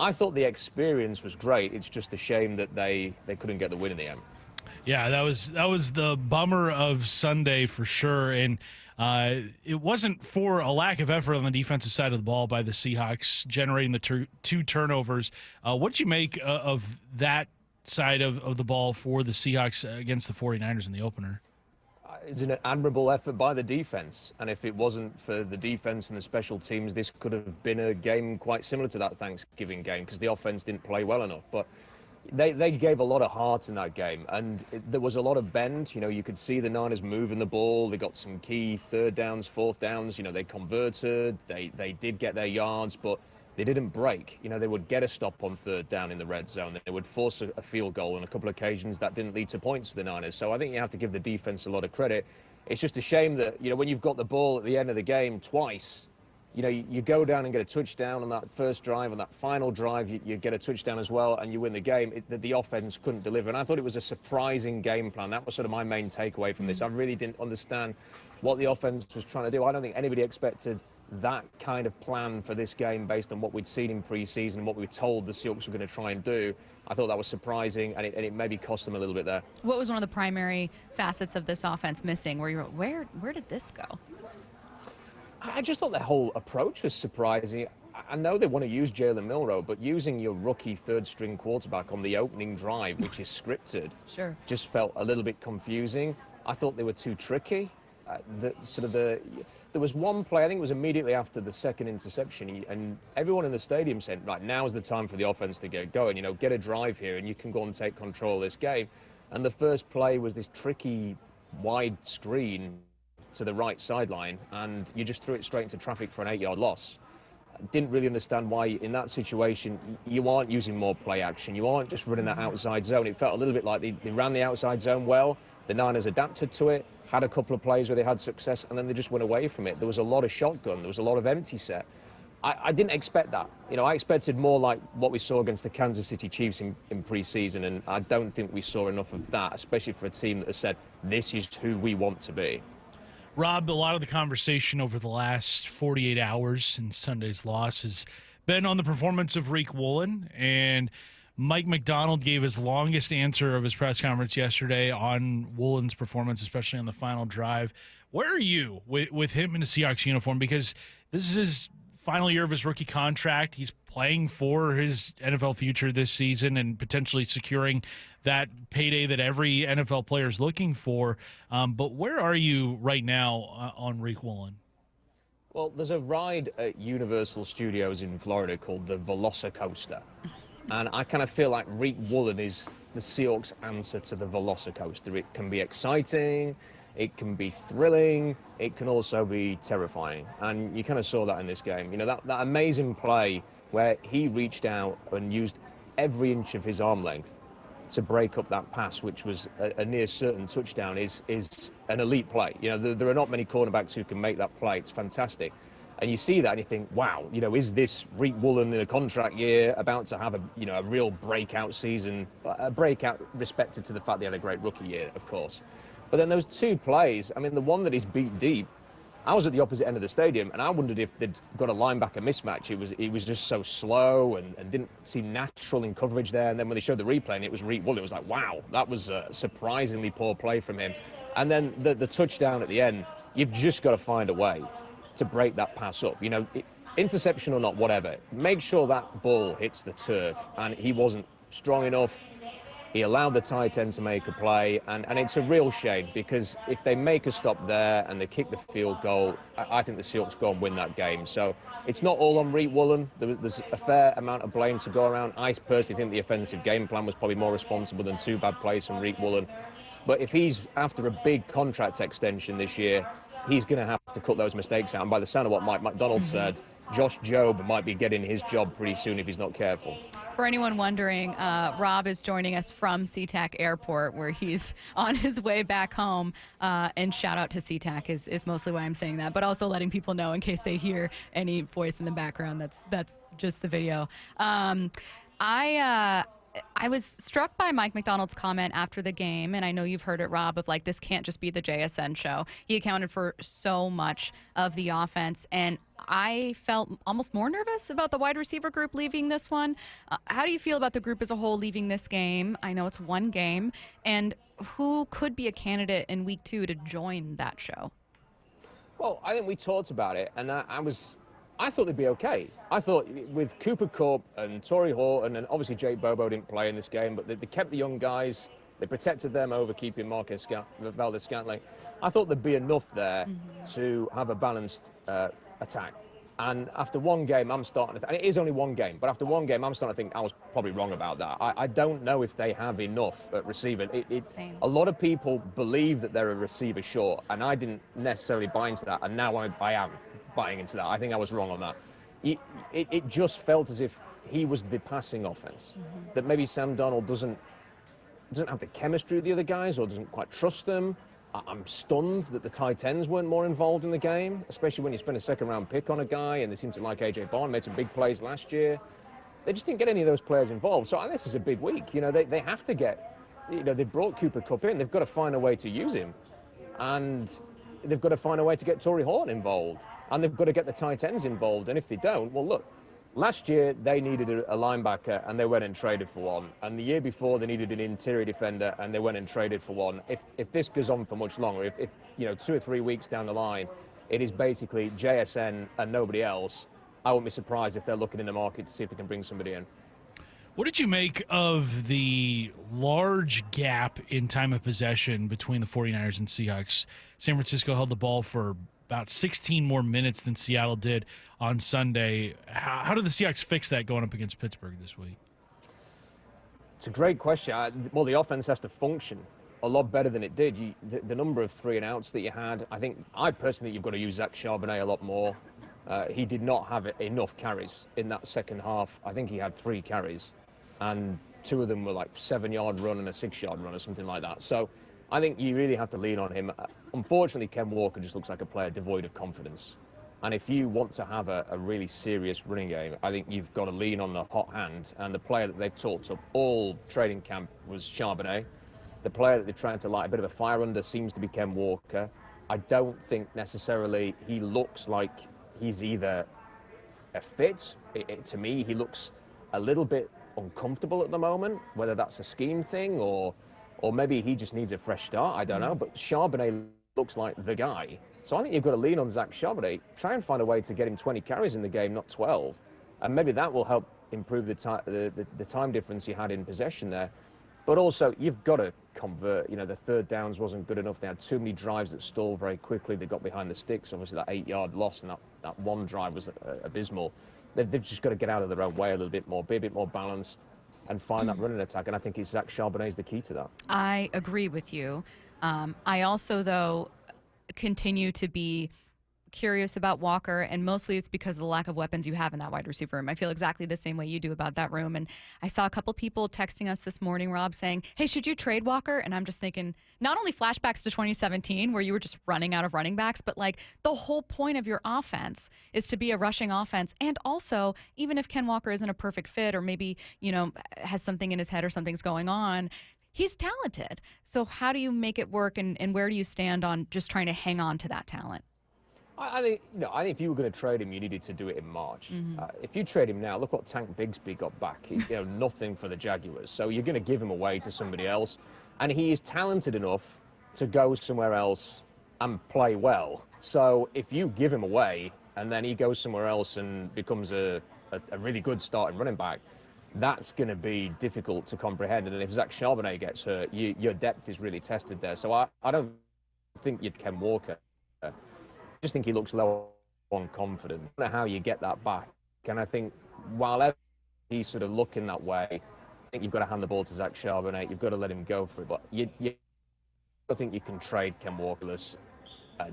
I thought the experience was great. It's just a shame that they couldn't get the win in the end. Yeah, that was the bummer of Sunday for sure. And it wasn't for a lack of effort on the defensive side of the ball by the Seahawks, generating the 2 turnovers. What'd you make of that side of the ball for the Seahawks against the 49ers in the opener? It's an admirable effort by the defense. And if it wasn't for the defense and the special teams, this could have been a game quite similar to that Thanksgiving game because the offense didn't play well enough. But they gave a lot of heart in that game, and there was a lot of bend. You know, you could see the Niners moving the ball. They got some key 3rd downs, 4th downs. You know, they converted. They did get their yards, but they didn't break. You know, they would get a stop on 3rd down in the red zone. They would force a field goal on a couple of occasions that didn't lead to points for the Niners. So I think you have to give the defense a lot of credit. It's just a shame that, you know, when you've got the ball at the end of the game twice, you know, you go down and get a touchdown on that first drive, on that final drive, you get a touchdown as well, and you win the game. The offense couldn't deliver. And I thought it was a surprising game plan. That was sort of my main takeaway from this. I really didn't understand what the offense was trying to do. I don't think anybody expected that kind of plan for this game based on what we'd seen in preseason and what we were told the Seahawks were going to try and do. I thought that was surprising, and it maybe cost them a little bit there. What was one of the primary facets of this offense missing where you were, where did this go? I just thought their whole approach was surprising. I know they want to use Jalen Milroe, but using your rookie 3rd-string quarterback on the opening drive, which is scripted, just felt a little bit confusing. I thought they were too tricky. There was one play, I think it was immediately after the second interception, and everyone in the stadium said, right, now's the time for the offense to get going. You know, get a drive here, and you can go and take control of this game. And the first play was this tricky wide screen to the right sideline, and you just threw it straight into traffic for an 8-yard loss. didn't really understand why in that situation you aren't using more play action. You aren't just running that outside zone. It felt a little bit like they ran the outside zone well. The Niners adapted to it, had a couple of plays where they had success, and then they just went away from it. There was a lot of shotgun. There was a lot of empty set. I didn't expect that. I expected more like what we saw against the Kansas City Chiefs in preseason, and I don't think we saw enough of that, especially for a team that has said, this is who we want to be. Rob, a lot of the conversation over the last 48 hours since Sunday's loss has been on the performance of Riq Woolen, and Mike Macdonald gave his longest answer of his press conference yesterday on Woolen's performance, especially on the final drive. Where are you with him in a Seahawks uniform? Because this is his final year of his rookie contract. He's playing for his NFL future this season and potentially securing that payday that every NFL player is looking for. But where are you right now on Riq Woolen? Well, there's a ride at Universal Studios in Florida called the Velocicoaster. And I kind of feel like Riq Woolen is the Seahawks' answer to the Velocicoaster. It can be exciting, it can be thrilling, it can also be terrifying. And you kind of saw that in this game. That amazing play where he reached out and used every inch of his arm length to break up that pass, which was a near certain touchdown, is an elite play. There are not many cornerbacks who can make that play. It's fantastic. And you see that and you think, wow, is this Riq Woolen in a contract year about to have a real breakout season, a breakout respected to the fact they had a great rookie year, of course. But then those two plays, the one that is beat deep, I was at the opposite end of the stadium and I wondered if they'd got a linebacker mismatch. It was just so slow and didn't seem natural in coverage there. And then when they showed the replay and it was Riq Woolen, it was like, wow, that was a surprisingly poor play from him. And then the touchdown at the end, you've just got to find a way to break that pass up. Interception or not, whatever. Make sure that ball hits the turf. And he wasn't strong enough. He allowed the tight end to make a play, and it's a real shame because if they make a stop there and they kick the field goal, I think the Seahawks go and win that game. So it's not all on Riq Woolen. There's a fair amount of blame to go around. I personally think the offensive game plan was probably more responsible than two bad plays from Riq Woolen. But if he's after a big contract extension this year, he's going to have to cut those mistakes out. And by the sound of what Mike Macdonald said, Josh Jobe might be getting his job pretty soon if he's not careful. For anyone wondering, Rob is joining us from SeaTac Airport, where he's on his way back home. And shout out to SeaTac is mostly why I'm saying that, but also letting people know in case they hear any voice in the background. That's just the video. I was struck by Mike Macdonald's comment after the game, and I know you've heard it, Rob, of like, this can't just be the JSN show. He accounted for so much of the offense, and I felt almost more nervous about the wide receiver group leaving this one. How do you feel about the group as a whole leaving this game? I know it's one game, and who could be a candidate in week 2 to join that show? Well, I think we talked about it, and I thought they'd be okay. I thought with Cooper Kupp and Torrey Horton, and obviously Jake Bobo didn't play in this game, but they kept the young guys. They protected them over keeping Valdez-Scantling. I thought there'd be enough there to have a balanced attack. And after one game, I'm starting to and it is only one game, but after one game, I'm starting to think I was probably wrong about that. I don't know if they have enough at receiver. A lot of people believe that they're a receiver short, and I didn't necessarily buy into that, and now I am buying into that. I think I was wrong on that. It just felt as if he was the passing offense, that maybe Sam Darnold doesn't have the chemistry with the other guys or doesn't quite trust them. I'm stunned that the tight ends weren't more involved in the game, especially when you spend a second-round pick on a guy, and they seem to like A.J. Barn, made some big plays last year. They just didn't get any of those players involved. So this is a big week. They have to get, they brought Cooper Kupp in. They've got to find a way to use him. And they've got to find a way to get Torrey Horton involved. And they've got to get the tight ends involved. And if they don't, well, look, last year they needed a linebacker and they went and traded for one. And the year before they needed an interior defender and they went and traded for one. If this goes on for much longer, if 2 or 3 weeks down the line, it is basically JSN and nobody else, I wouldn't be surprised if they're looking in the market to see if they can bring somebody in. What did you make of the large gap in time of possession between the 49ers and Seahawks? San Francisco held the ball for about 16 more minutes than Seattle did on Sunday. How did the Seahawks fix that going up against Pittsburgh this week? It's a great question. Well, the offense has to function a lot better than it did. The number of 3 and outs that you had, I personally think you've got to use Zach Charbonnet a lot more. He did not have enough carries in that second half. I think he had 3 carries, and 2 of them were like 7-yard run and a 6-yard run or something like that. So I think you really have to lean on him. Unfortunately, Ken Walker just looks like a player devoid of confidence. And if you want to have a really serious running game, I think you've got to lean on the hot hand. And the player that they've talked up all training camp was Charbonnet. The player that they're trying to light a bit of a fire under seems to be Ken Walker. I don't think necessarily he looks like he's either a fit. To me, he looks a little bit uncomfortable at the moment, whether that's a scheme thing or maybe he just needs a fresh start. I don't know. But Charbonnet looks like the guy. So I think you've got to lean on Zach Charbonnet. Try and find a way to get him 20 carries in the game, not 12. And maybe that will help improve the time difference you had in possession there. But also, you've got to convert. You know, the third downs wasn't good enough. They had too many drives that stalled very quickly. They got behind the sticks. Obviously, that 8-yard loss and that one drive was abysmal. They've just got to get out of their own way a little bit more, be a bit more balanced, and find that running attack. And I think Zach Charbonnet is the key to that. I agree with you. I also, though, continue to be curious about Walker, and mostly it's because of the lack of weapons you have in that wide receiver room. I feel exactly the same way you do about that room. And I saw a couple people texting us this morning, Rob, saying, hey, should you trade Walker? And I'm just thinking, not only flashbacks to 2017 where you were just running out of running backs, but like the whole point of your offense is to be a rushing offense. And also, even if Ken Walker isn't a perfect fit or maybe, you know, has something in his head or something's going on, he's talented. So how do you make it work, and where do you stand on just trying to hang on to that talent? I think if you were going to trade him, you needed to do it in March. If you trade him now, look what Tank Bigsby got back. Nothing for the Jaguars. So you're going to give him away to somebody else, and he is talented enough to go somewhere else and play well. So if you give him away and then he goes somewhere else and becomes a really good starting running back, that's going to be difficult to comprehend. And if Zach Charbonnet gets hurt, your depth is really tested there. So I don't think you'd Ken Walker. I just think he looks low on confidence. I don't know how you get that back. And I think while he's sort of looking that way, I think you've got to hand the ball to Zach Charbonnet. You've got to let him go for it. But I think you can trade Ken Walker's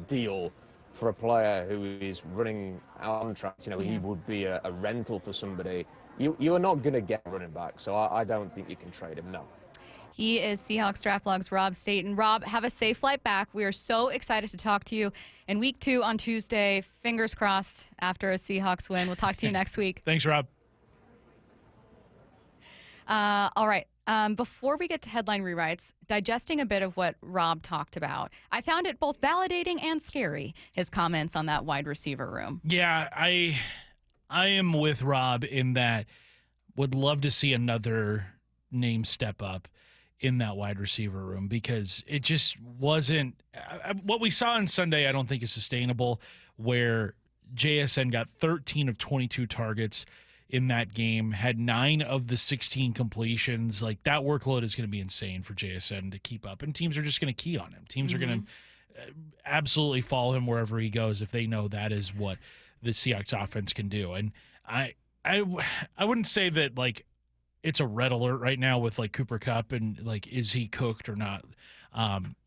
deal for a player who is running out on track. He would be a rental for somebody. You are not going to get running back. So I don't think you can trade him, no. He is Seahawks Draft Blog's Rob Staton. Rob, have a safe flight back. We are so excited to talk to you in week 2 on Tuesday. Fingers crossed after a Seahawks win. We'll talk to you next week. Thanks, Rob. All right. Before we get to headline rewrites, digesting a bit of what Rob talked about, I found it both validating and scary, his comments on that wide receiver room. Yeah, I am with Rob in that would love to see another name step up in that wide receiver room, because it just wasn't what we saw on Sunday. I don't think is sustainable, where JSN got 13 of 22 targets in that game, had 9 of the 16 completions. Like, that workload is going to be insane for JSN to keep up, and teams are just going to key on him. Teams are going to absolutely follow him wherever he goes if they know that is what the Seahawks offense can do. And I wouldn't say that like it's a red alert right now with like Cooper Kupp and like, is he cooked or not?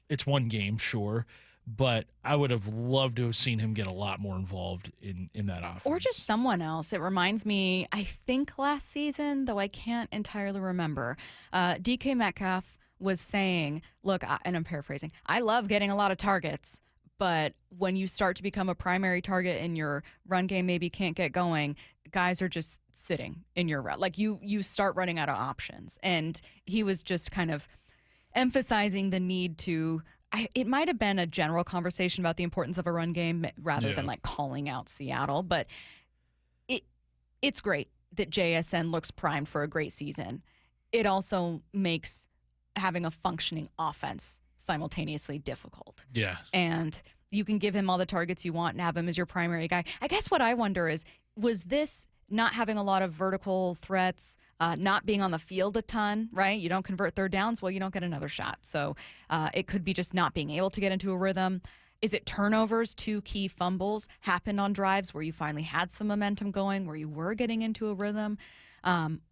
It's one game, sure, but I would have loved to have seen him get a lot more involved in that offense. Or just someone else. It reminds me, I think last season, though I can't entirely remember, DK Metcalf was saying, look, and I'm paraphrasing, I love getting a lot of targets, but when you start to become a primary target and your run game maybe can't get going, guys are just sitting in your route. Like you start running out of options. And he was just kind of emphasizing the need to, it might have been a general conversation about the importance of a run game rather than like calling out Seattle. But it's great that JSN looks primed for a great season. It also makes having a functioning offense simultaneously difficult. Yeah. And you can give him all the targets you want and have him as your primary guy. I guess what I wonder is, was this not having a lot of vertical threats, not being on the field a ton, right? You don't convert third downs, well, you don't get another shot. So it could be just not being able to get into a rhythm. Is it turnovers? 2 key fumbles happened on drives where you finally had some momentum going, where you were getting into a rhythm?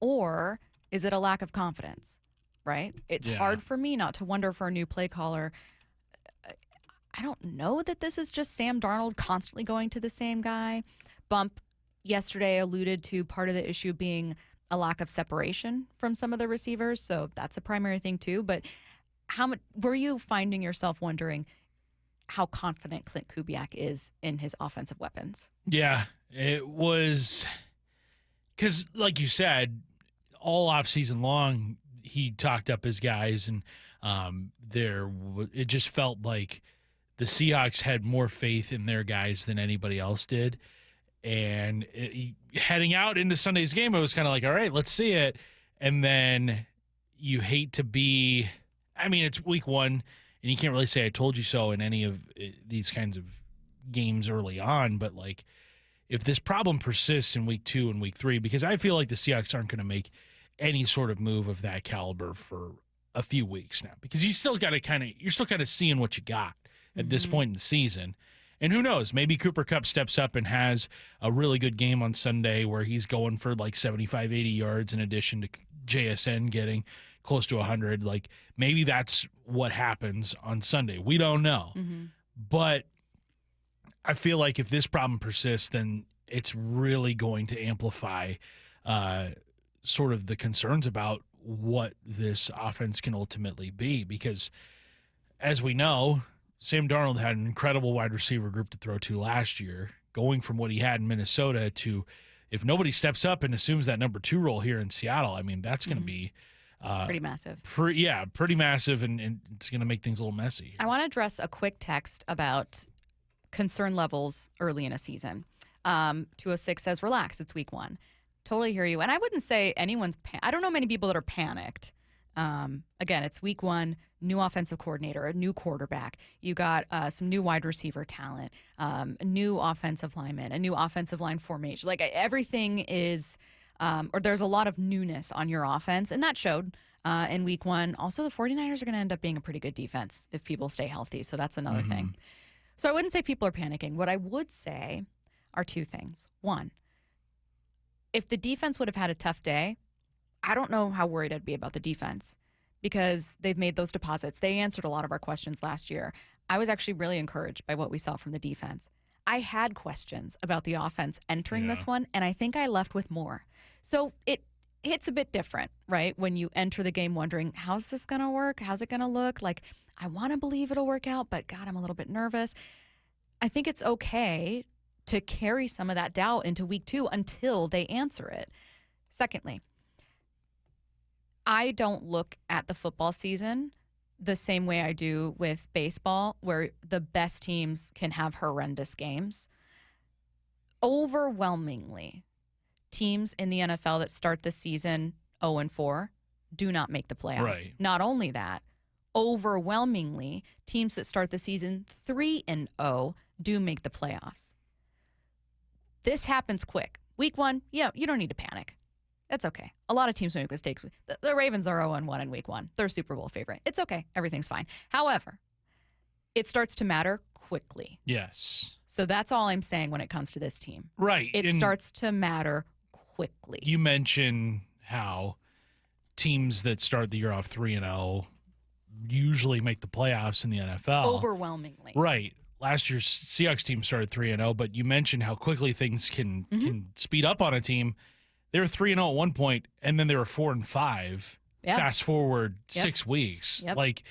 Or is it a lack of confidence, right? It's hard for me not to wonder for a new play caller. I don't know that this is just Sam Darnold constantly going to the same guy, Bump yesterday alluded to part of the issue being a lack of separation from some of the receivers, so that's a primary thing too. But how much were you finding yourself wondering how confident Clint Kubiak is in his offensive weapons? Yeah, it was because, like you said, all offseason long, he talked up his guys, and it just felt like the Seahawks had more faith in their guys than anybody else did. And heading out into Sunday's game, it was kind of like, all right, let's see it. And then you hate to be, I mean, it's week one, and you can't really say I told you so in any of these kinds of games early on. But, like, if this problem persists in week 2 and week 3, because I feel like the Seahawks aren't going to make any sort of move of that caliber for a few weeks now, because you're still kind of seeing what you got at this point in the season. And who knows, maybe Cooper Kupp steps up and has a really good game on Sunday where he's going for like 75, 80 yards in addition to JSN getting close to 100. Like, maybe that's what happens on Sunday. We don't know. But I feel like if this problem persists, then it's really going to amplify sort of the concerns about what this offense can ultimately be. Because, as we know, Sam Darnold had an incredible wide receiver group to throw to last year, going from what he had in Minnesota to, if nobody steps up and assumes that number 2 role here in Seattle, I mean, that's going to be pretty massive. Pretty massive, and it's going to make things a little messy. I want to address a quick text about concern levels early in a season. 206 says, relax, it's week 1. Totally hear you. And I wouldn't say I don't know many people that are panicked. Again, it's week 1, new offensive coordinator, a new quarterback. You got some new wide receiver talent, a new offensive lineman, a new offensive line formation. Like, everything is, or there's a lot of newness on your offense, and that showed in week 1. Also, the 49ers are going to end up being a pretty good defense if people stay healthy, so that's another thing. So I wouldn't say people are panicking. What I would say are 2 things. 1, if the defense would have had a tough day, I don't know how worried I'd be about the defense, because they've made those deposits. They answered a lot of our questions last year. I was actually really encouraged by what we saw from the defense. I had questions about the offense entering this one, and I think I left with more. So it's a bit different, right? When you enter the game wondering, how's this going to work? How's it going to look? Like, I want to believe it'll work out, but God, I'm a little bit nervous. I think it's okay to carry some of that doubt into week 2 until they answer it. Secondly, I don't look at the football season the same way I do with baseball, where the best teams can have horrendous games. Overwhelmingly, teams in the NFL that start the season 0-4 do not make the playoffs. Right. Not only that, overwhelmingly, teams that start the season 3-0 do make the playoffs. This happens quick. Week 1, you don't need to panic. That's okay. A lot of teams make mistakes. The Ravens are 0-1 in week 1. They're a Super Bowl favorite. It's okay. Everything's fine. However, it starts to matter quickly. Yes. So that's all I'm saying when it comes to this team. Right. It starts to matter quickly. You mentioned how teams that start the year off 3-0 usually make the playoffs in the NFL. Overwhelmingly. Right. Last year's Seahawks team started 3-0, but you mentioned how quickly things can speed up on a team. They were 3-0 at one point, and then they were 4-5. Yeah. Fast forward 6 weeks. Yep. Like,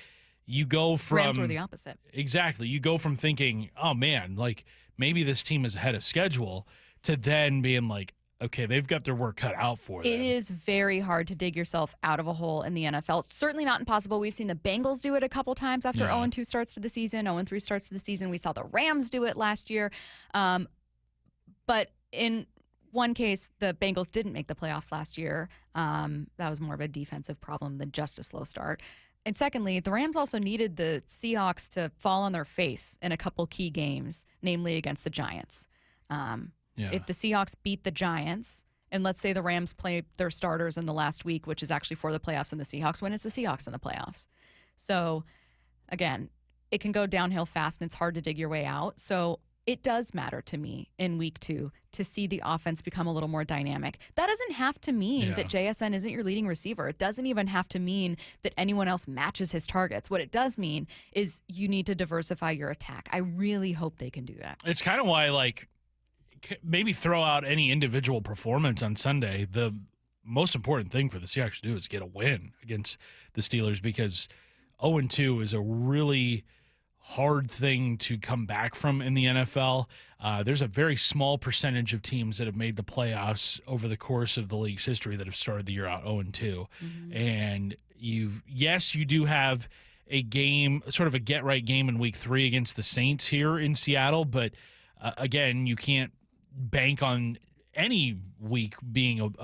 you go from Rams were the opposite. Exactly. You go from thinking, oh man, like maybe this team is ahead of schedule, to then being like, okay, they've got their work cut out for them. It is very hard to dig yourself out of a hole in the NFL. It's certainly not impossible. We've seen the Bengals do it a couple times after 0-2 starts to the season, 0-3 starts to the season. We saw the Rams do it last year. But in one case, the Bengals didn't make the playoffs last year. That was more of a defensive problem than just a slow start. And secondly, the Rams also needed the Seahawks to fall on their face in a couple key games, namely against the Giants. If the Seahawks beat the Giants, and let's say the Rams play their starters in the last week, which is actually for the playoffs, and the Seahawks win, it's the Seahawks in the playoffs. So, again, it can go downhill fast, and it's hard to dig your way out. So it does matter to me in week 2 to see the offense become a little more dynamic. That doesn't have to mean that JSN isn't your leading receiver. It doesn't even have to mean that anyone else matches his targets. What it does mean is you need to diversify your attack. I really hope they can do that. It's kind of why, like, maybe throw out any individual performance on Sunday. The most important thing for the Seahawks to do is get a win against the Steelers, because 0-2 is a really hard thing to come back from in the NFL. There's a very small percentage of teams that have made the playoffs over the course of the league's history that have started the year out 0-2. And you do have a game, sort of a get-right game in Week 3 against the Saints here in Seattle, but again, you can't bank on any week being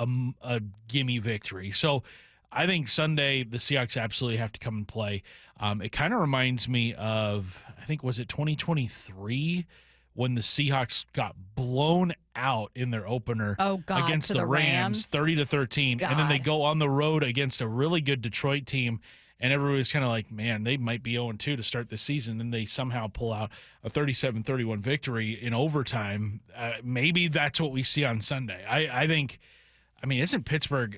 a gimme victory. So I think Sunday the Seahawks absolutely have to come and play. It kind of reminds me of, I think, was it 2023 when the Seahawks got blown out in their opener against the Rams 30-13, and then they go on the road against a really good Detroit team, and everybody's kind of like, man, they might be 0-2 to start the season, and they somehow pull out a 37-31 victory in overtime. Maybe that's what we see on Sunday. I think, isn't Pittsburgh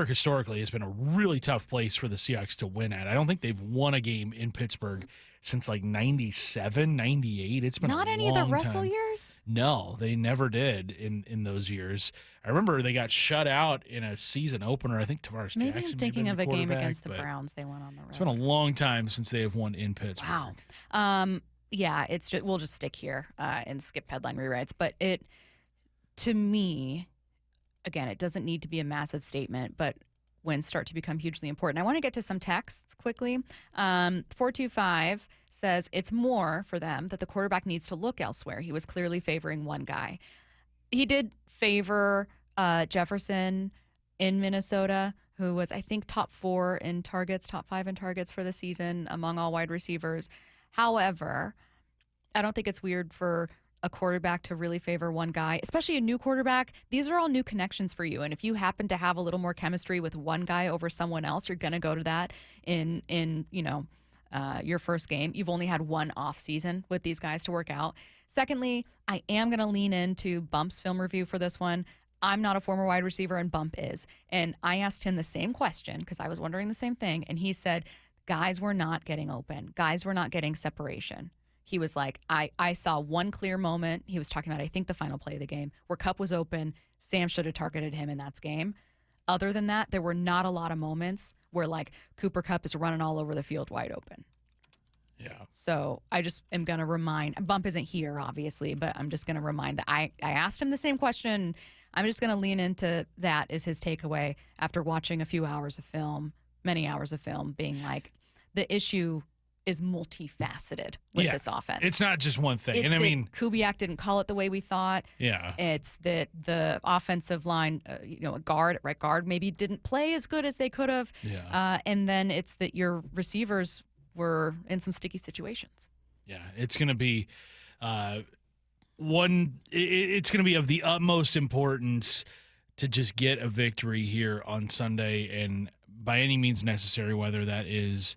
historically has been a really tough place for the Seahawks to win at. I don't think they've won a game in Pittsburgh since like 97, 98. It's been not a any long of the Russell time. years? No, they never did in those years. I remember they got shut out in a season opener. I think Tavares Jackson. Maybe I'm thinking of a game against the but Browns they went on the road. It's been a long time since they have won in Pittsburgh. Wow. Yeah, we'll just stick here and skip headline rewrites. But to me, again, it doesn't need to be a massive statement, but wins start to become hugely important. I want to get to some texts quickly. 425 says it's more for them that the quarterback needs to look elsewhere. He was clearly favoring one guy. He did favor Jefferson in Minnesota, who was, I think, top 5 in targets for the season among all wide receivers. However, I don't think it's weird for a quarterback to really favor one guy, especially a new quarterback. These are all new connections for you. And if you happen to have a little more chemistry with one guy over someone else, you're going to go to that in your first game. You've only had one off season with these guys to work out. Secondly, I am going to lean into Bump's film review for this one. I'm not a former wide receiver, and Bump is. And I asked him the same question because I was wondering the same thing. And he said, guys were not getting open. Guys were not getting separation. He was like, I saw one clear moment. He was talking about, I think, the final play of the game where Kupp was open. Sam should have targeted him in that game. Other than that, there were not a lot of moments where, like, Cooper Kupp is running all over the field wide open. Yeah. So I just am going to remind, Bump isn't here, obviously, but I'm just going to remind that I asked him the same question. I'm just going to lean into that as his takeaway after watching a few hours of film, many hours of film, being like, the issue is multifaceted with this offense. It's not just one thing. It's Kubiak didn't call it the way we thought. Yeah. It's that the offensive line, right guard maybe didn't play as good as they could have. Yeah. And then it's that your receivers were in some sticky situations. Yeah, it's going to be it's going to be of the utmost importance to just get a victory here on Sunday, and by any means necessary, whether that is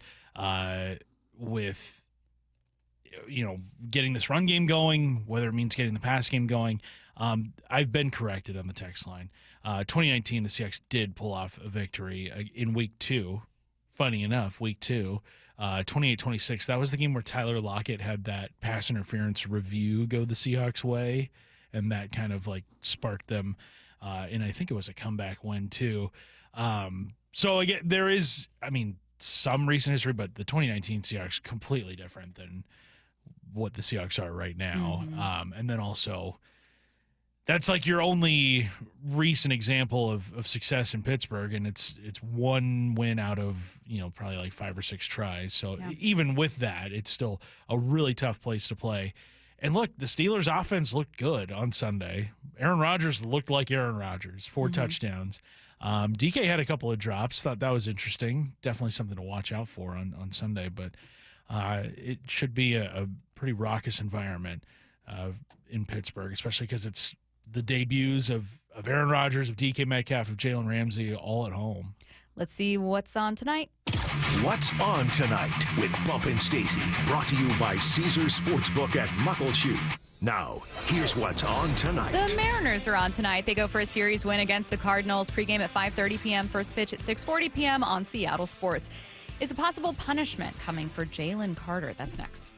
with getting this run game going, whether it means getting the pass game going. I've been corrected on the text line. 2019, the Seahawks did pull off a victory in Week 2. Funny enough, Week 2, 28-26. That was the game where Tyler Lockett had that pass interference review go the Seahawks' way, and that kind of like sparked them. And I think it was a comeback win too. So again, there is, some recent history, but the 2019 Seahawks completely different than what the Seahawks are right now. Mm-hmm. And then also, that's like your only recent example of success in Pittsburgh, and it's one win out of probably like 5 or 6 tries. So even with that, it's still a really tough place to play. And look, the Steelers' offense looked good on Sunday. Aaron Rodgers looked like Aaron Rodgers, 4 touchdowns. DK had a couple of drops. Thought that was interesting. Definitely something to watch out for on Sunday. But it should be a pretty raucous environment in Pittsburgh, especially because it's the debuts of Aaron Rodgers, of DK Metcalf, of Jalen Ramsey, all at home. Let's see what's on tonight. What's on tonight with Bump and Stacy, brought to you by Caesars Sportsbook at Muckleshoot. Now, here's what's on tonight. The Mariners are on tonight. They go for a series win against the Cardinals. Pregame at 5:30 p.m., first pitch at 6:40 p.m. on Seattle Sports. Is a possible punishment coming for Jalen Carter? That's next.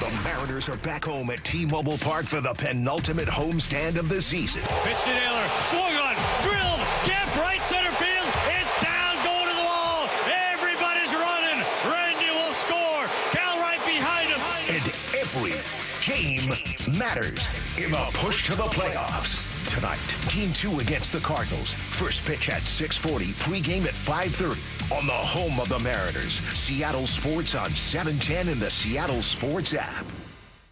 The Mariners are back home at T-Mobile Park for the penultimate homestand of the season. Pitch to Naylor, swung on, drilled, gap right center field. It's down, going to the wall. Everybody's running. Randy will score. Cal right behind him. And every game matters in the push to the playoffs. Tonight, Game 2 against the Cardinals. First pitch at 6:40, pregame at 5:30 on the home of the Mariners. Seattle Sports on 710 in the Seattle Sports app.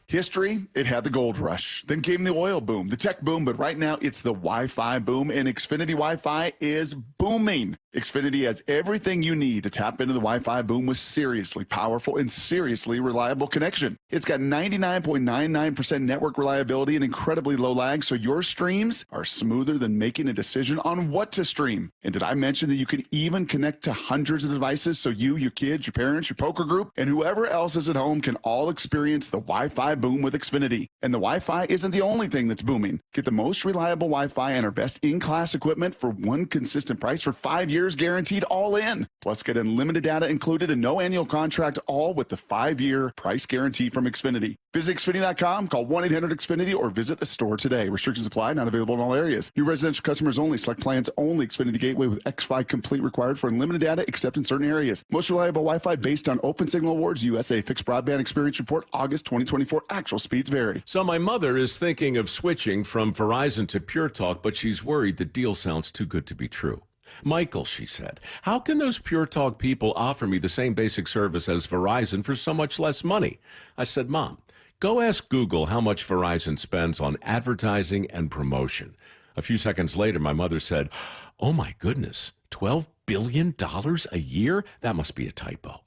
History, it had the gold rush. Then came the oil boom, the tech boom, but right now it's the Wi-Fi boom, and Xfinity Wi-Fi is booming. Xfinity has everything you need to tap into the Wi-Fi boom with seriously powerful and seriously reliable connection. It's got 99.99% network reliability and incredibly low lag, so your streams are smoother than making a decision on what to stream. And did I mention that you can even connect to hundreds of devices so you, your kids, your parents, your poker group, and whoever else is at home can all experience the Wi-Fi boom with Xfinity. And the Wi-Fi isn't the only thing that's booming. Get the most reliable Wi-Fi and our best in-class equipment for one consistent price for 5 years guaranteed all in. Plus get unlimited data included and no annual contract, all with the 5-year price guarantee from Xfinity. Visit Xfinity.com, call 1-800-XFINITY or visit a store today. Restrictions apply, not available in all areas. New residential customers only. Select plans only. Xfinity Gateway with X5 Complete required for unlimited data except in certain areas. Most reliable Wi-Fi based on Open Signal Awards USA Fixed Broadband Experience Report August 2024. Actual speeds vary. So my mother is thinking of switching from Verizon to Pure Talk, but she's worried the deal sounds too good to be true. Michael, she said, how can those Pure Talk people offer me the same basic service as Verizon for so much less money? I said, Mom, go ask Google how much Verizon spends on advertising and promotion. A few seconds later, my mother said, oh my goodness, $12 billion a year? That must be a typo.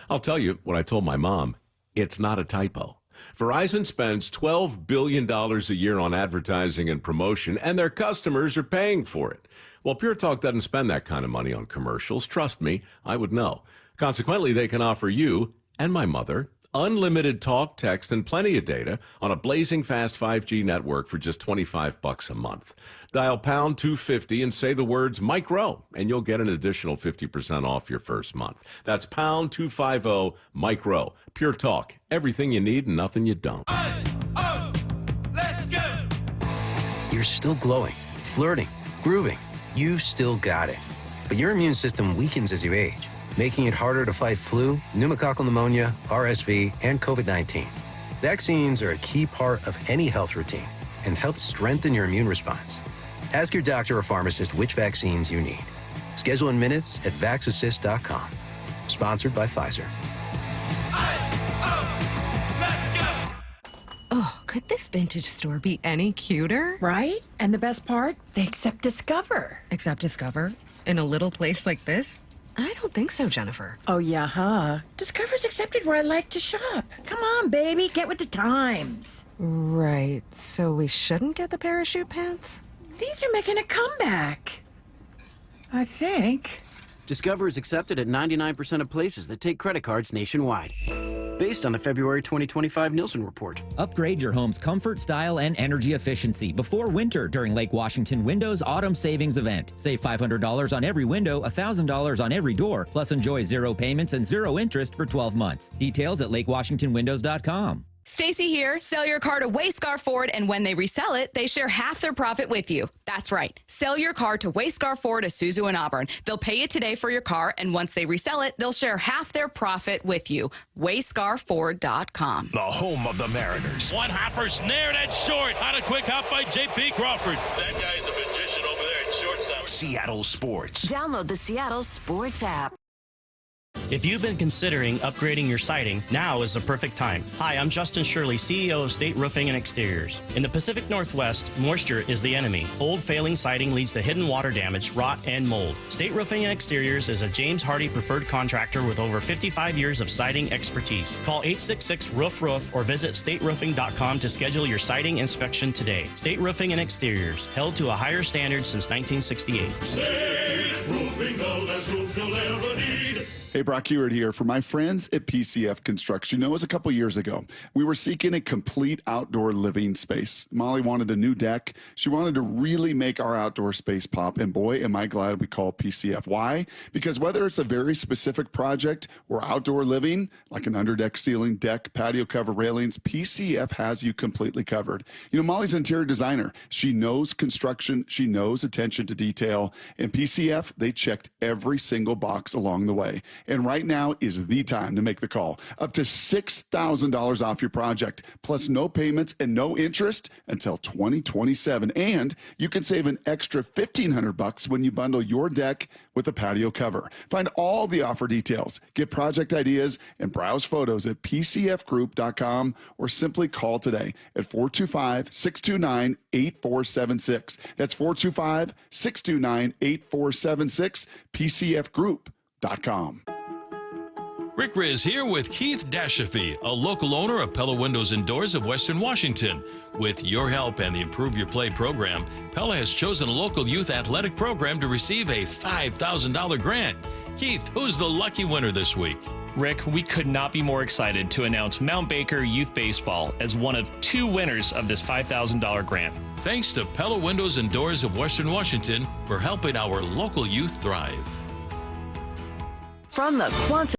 I'll tell you what I told my mom. It's not a typo. Verizon spends $12 billion a year on advertising and promotion, and their customers are paying for it. Well, Pure Talk doesn't spend that kind of money on commercials. Trust me, I would know. Consequently, they can offer you and my mother unlimited talk, text, and plenty of data on a blazing fast 5G network for just $25 a month. Dial pound 250 and say the words Mike Rowe, and you'll get an additional 50% off your first month. That's pound 250 Mike Rowe. Pure Talk, everything you need and nothing you don't. Let's go! You're still glowing, flirting, grooving. You've still got it. But your immune system weakens as you age, making it harder to fight flu, pneumococcal pneumonia, RSV, and COVID-19. Vaccines are a key part of any health routine and help strengthen your immune response. Ask your doctor or pharmacist which vaccines you need. Schedule in minutes at vaxassist.com. Sponsored by Pfizer. Oh, could this vintage store be any cuter? Right? And the best part? They accept Discover. Accept Discover? In a little place like this? I don't think so, Jennifer. Oh, yeah, huh? Discover's accepted where I like to shop. Come on, baby, get with the times. Right, so we shouldn't get the parachute pants? These are making a comeback. I think. Discover is accepted at 99% of places that take credit cards nationwide. Based on the February 2025 Nielsen report. Upgrade your home's comfort, style, and energy efficiency before winter during Lake Washington Windows Autumn Savings Event. Save $500 on every window, $1,000 on every door, plus enjoy 0 payments and 0 interest for 12 months. Details at lakewashingtonwindows.com. Stacy here. Sell your car to Wayscar Ford, and when they resell it, they share half their profit with you. That's right. Sell your car to Wayscar Ford, Isuzu, and Auburn. They'll pay you today for your car, and once they resell it, they'll share half their profit with you. WayscarFord.com. The home of the Mariners. One hopper snared at short. On a quick hop by J.P. Crawford. That guy's a magician over there at shortstop. Seattle Sports. Download the Seattle Sports app. If you've been considering upgrading your siding, now is the perfect time. Hi, I'm Justin Shirley, CEO of State Roofing and Exteriors. In the Pacific Northwest, moisture is the enemy. Old failing siding leads to hidden water damage, rot, and mold. State Roofing and Exteriors is a James Hardy preferred contractor with over 55 years of siding expertise. Call 866-ROOF-ROOF or visit stateroofing.com to schedule your siding inspection today. State Roofing and Exteriors, held to a higher standard since 1968. State Roofing, the best roof you'll ever need. Hey, Brock Ewart here for my friends at PCF Construction. It was a couple years ago. We were seeking a complete outdoor living space. Molly wanted a new deck. She wanted to really make our outdoor space pop. And boy, am I glad we called PCF. Why? Because whether it's a very specific project or outdoor living, like an underdeck ceiling, deck, patio cover, railings, PCF has you completely covered. You know, Molly's an interior designer. She knows construction. She knows attention to detail. And PCF, they checked every single box along the way. And right now is the time to make the call. Up to $6,000 off your project, plus no payments and no interest until 2027. And you can save an extra $1,500 when you bundle your deck with a patio cover. Find all the offer details, get project ideas, and browse photos at pcfgroup.com or simply call today at 425-629-8476. That's 425-629-8476, pcfgroup.com. Rick Riz here with Keith Dashafee, a local owner of Pella Windows and Doors of Western Washington. With your help and the Improve Your Play program, Pella has chosen a local youth athletic program to receive a $5,000 grant. Keith, who's the lucky winner this week? Rick, we could not be more excited to announce Mount Baker Youth Baseball as one of 2 winners of this $5,000 grant. Thanks to Pella Windows and Doors of Western Washington for helping our local youth thrive. From the Quantum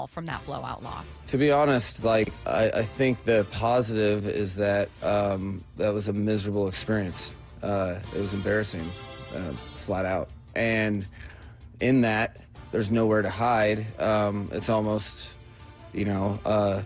from that blowout loss. To be honest, like I think the positive is that that was a miserable experience. It was embarrassing, flat out. And in that, there's nowhere to hide. It's almost, you know,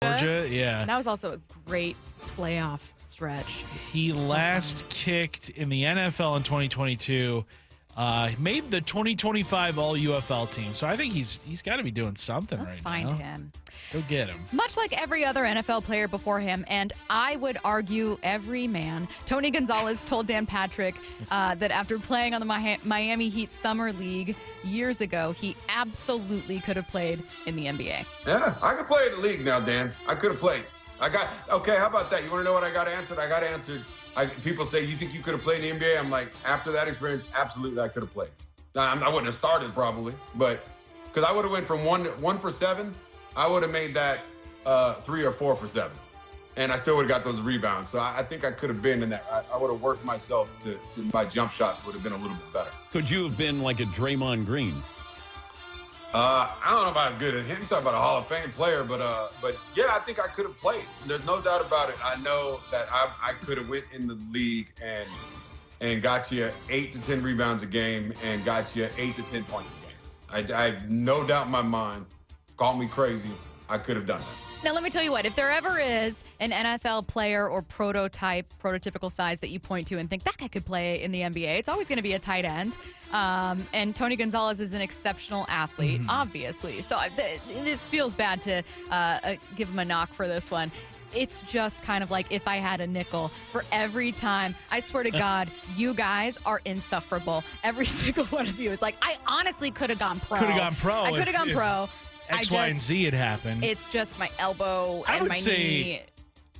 Georgia, yeah. That was also a great playoff stretch. He last kicked in the NFL in 2022. Made the 2025 All-UFL team. So I think he's got to be doing something Let's right now. find him. Go get him. Much like every other NFL player before him, and I would argue every man, Tony Gonzalez told Dan Patrick that after playing on the Miami Heat Summer League years ago, he absolutely could have played in the NBA. Yeah, I could play in the league now, Dan. I could have played. Okay, how about that? You want to know what I got answered? I got answered. People say, you think you could have played in the NBA? I'm like, after that experience, absolutely I could have played. Now, I wouldn't have started probably, but because I would have went from 1 for 7, I would have made that 3 or 4 for 7. And I still would have got those rebounds. So I think I could have been in that. I would have worked myself to my jump shots would have been a little bit better. Could you have been like a Draymond Green? I don't know about as good as him. Talking about a Hall of Fame player, but yeah, I think I could have played. There's no doubt about it. I know that I could have went in the league and got you 8 to 10 rebounds a game and got you 8 to 10 points a game. I have no doubt in my mind. Call me crazy. I could have done that. Now, let me tell you what, if there ever is an NFL player or prototypical size that you point to and think that guy could play in the NBA, it's always going to be a tight end. And Tony Gonzalez is an exceptional athlete, obviously. So this feels bad to give him a knock for this one. It's just kind of like if I had a nickel for every time. I swear to God, you guys are insufferable. Every single one of you is like, I honestly could have gone pro. Could have gone pro. I could have gone pro. X, Y, and Z had happened. It's just my elbow and my knee.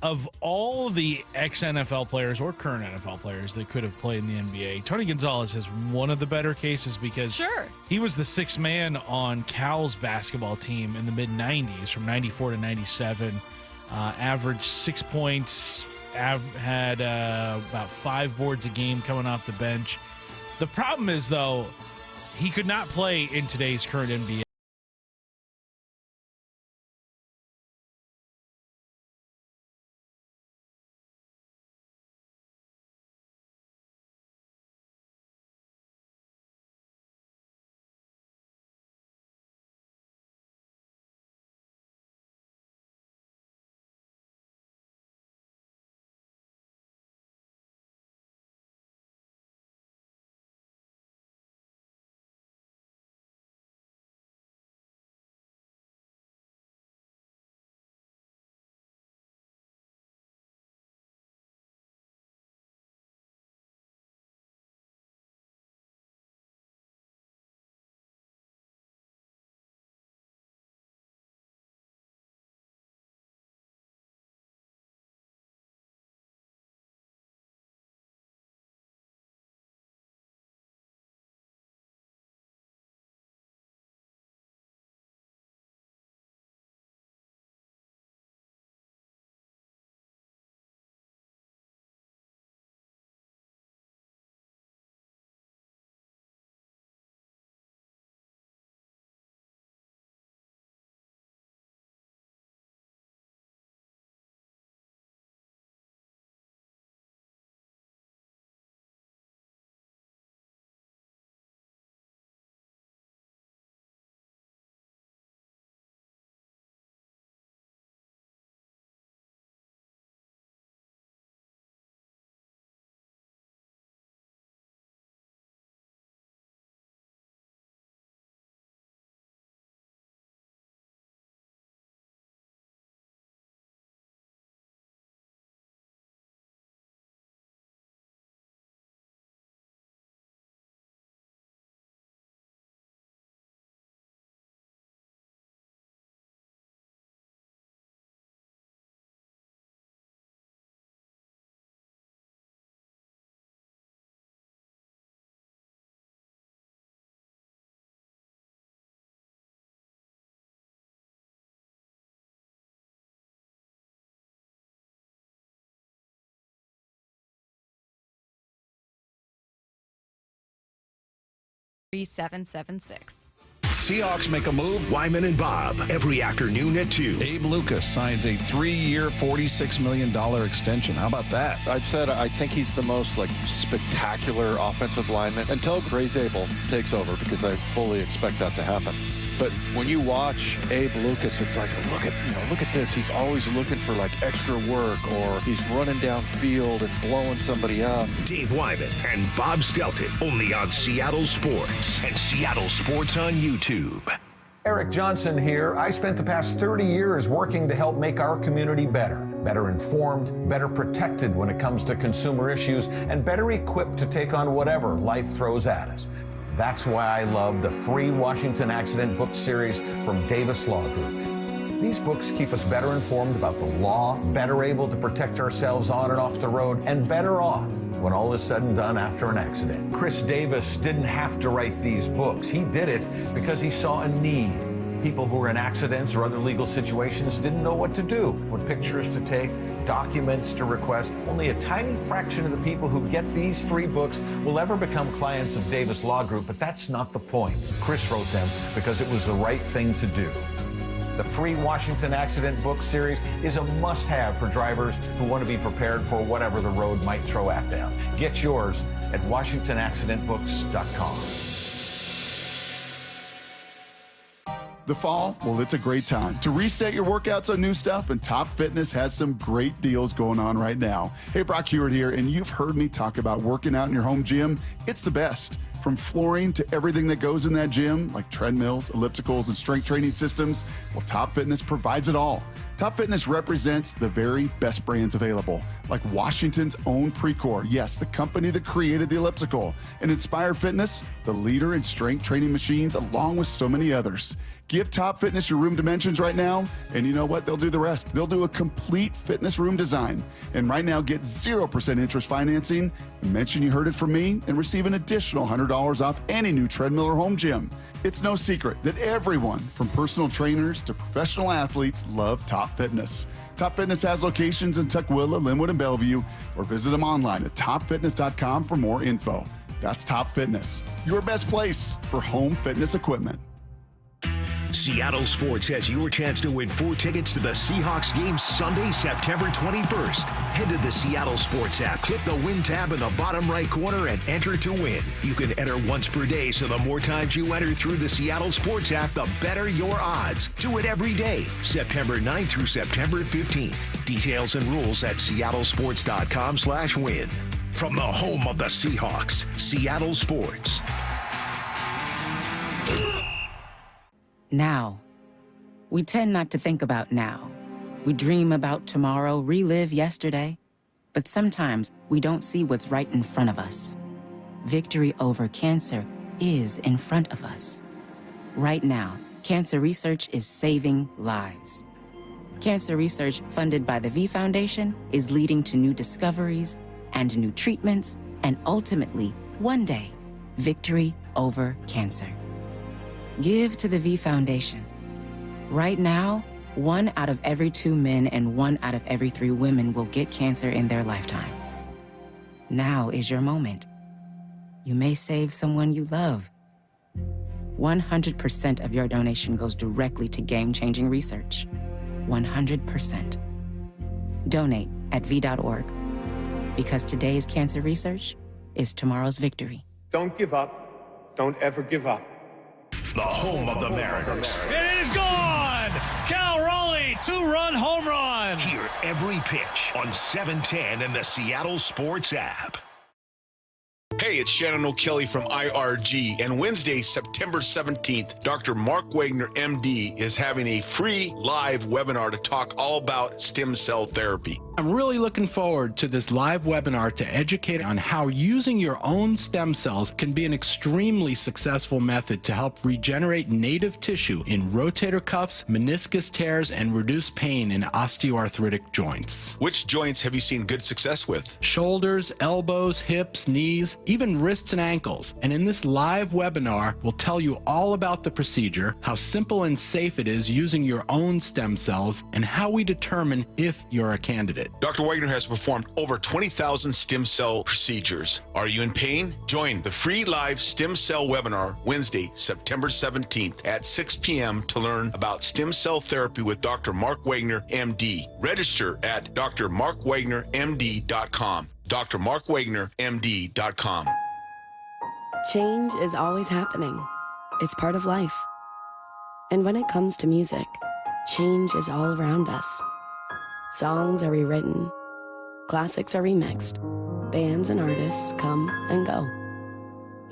Of all the ex-NFL players or current NFL players that could have played in the NBA, Tony Gonzalez has one of the better cases because he was the sixth man on Cal's basketball team in the mid-'90s from 94 to 97. Averaged 6 points, had about 5 boards a game coming off the bench. The problem is, though, he could not play in today's current NBA. Seahawks make a move. Wyman and Bob every afternoon at 2. Abe Lucas signs a 3-year, $46 million extension. How about that? I've said I think he's the most spectacular offensive lineman until Gray Zabel takes over, because I fully expect that to happen. But when you watch Abe Lucas, it's like, look at this. He's always looking for like extra work, or he's running downfield and blowing somebody up. Dave Wyman and Bob Stelton, only on Seattle Sports and Seattle Sports on YouTube. Eric Johnson here. I spent the past 30 years working to help make our community better informed, better protected when it comes to consumer issues, and better equipped to take on whatever life throws at us. That's why I love the free Washington Accident book series from Davis Law Group. These books keep us better informed about the law, better able to protect ourselves on and off the road, and better off when all is said and done after an accident. Chris Davis didn't have to write these books. He did it because he saw a need. People who were in accidents or other legal situations didn't know what to do, what pictures to take, documents to request. Only a tiny fraction of the people who get these 3 books will ever become clients of Davis Law Group, but that's not the point. Chris wrote them because it was the right thing to do. The free Washington Accident book series is a must-have for drivers who want to be prepared for whatever the road might throw at them. Get yours at WashingtonAccidentBooks.com. The fall, well, it's a great time to reset your workouts on new stuff, and Top Fitness has some great deals going on right now. Hey, Brock Hewitt here, and you've heard me talk about working out in your home gym. It's the best. From flooring to everything that goes in that gym, like treadmills, ellipticals, and strength training systems, well, Top Fitness provides it all. Top Fitness represents the very best brands available, like Washington's own Precor, yes, the company that created the elliptical, and Inspire Fitness, the leader in strength training machines, along with so many others. Give Top Fitness your room dimensions right now, and you know what? They'll do the rest. They'll do a complete fitness room design. And right now, get 0% interest financing. Mention you heard it from me and receive an additional $100 off any new treadmill or home gym. It's no secret that everyone, from personal trainers to professional athletes, love Top Fitness. Top Fitness has locations in Tukwila, Linwood, and Bellevue, or visit them online at topfitness.com for more info. That's Top Fitness, your best place for home fitness equipment. Seattle Sports has your chance to win 4 tickets to the Seahawks game Sunday, September 21st. Head to the Seattle Sports app, click the Win tab in the bottom right corner, and enter to win. You can enter once per day, so the more times you enter through the Seattle Sports app, the better your odds. Do it every day, September 9th through September 15th. Details and rules at seattlesports.com/win. From the home of the Seahawks, Seattle Sports. Now. We tend not to think about now. We dream about tomorrow, relive yesterday. But sometimes we don't see what's right in front of us. Victory over cancer is in front of us. Right now, cancer research is saving lives. Cancer research funded by the V Foundation is leading to new discoveries and new treatments, and ultimately, one day, victory over cancer. Give to the V Foundation. Right now, 1 out of every 2 men and 1 out of every 3 women will get cancer in their lifetime. Now is your moment. You may save someone you love. 100% of your donation goes directly to game-changing research. 100%. Donate at v.org. Because today's cancer research is tomorrow's victory. Don't give up. Don't ever give up. The home of the Mariners. It is gone! Cal Raleigh, 2-run home run! Hear every pitch on 710 and the Seattle Sports app. Hey, it's Shannon O'Kelly from IRG, and Wednesday, September 17th, Dr. Mark Wagner, MD, is having a free live webinar to talk all about stem cell therapy. I'm really looking forward to this live webinar to educate on how using your own stem cells can be an extremely successful method to help regenerate native tissue in rotator cuffs, meniscus tears, and reduce pain in osteoarthritic joints. Which joints have you seen good success with? Shoulders, elbows, hips, knees, even wrists and ankles. And in this live webinar, we'll tell you all about the procedure, how simple and safe it is using your own stem cells, and how we determine if you're a candidate. Dr. Wagner has performed over 20,000 stem cell procedures. Are you in pain? Join the free live stem cell webinar Wednesday, September 17th at 6 p.m. to learn about stem cell therapy with Dr. Mark Wagner, MD. Register at drmarkwagnermd.com. drmarkwagnermd.com. Change is always happening. It's part of life. And when it comes to music, change is all around us. Songs are rewritten, classics are remixed, bands and artists come and go.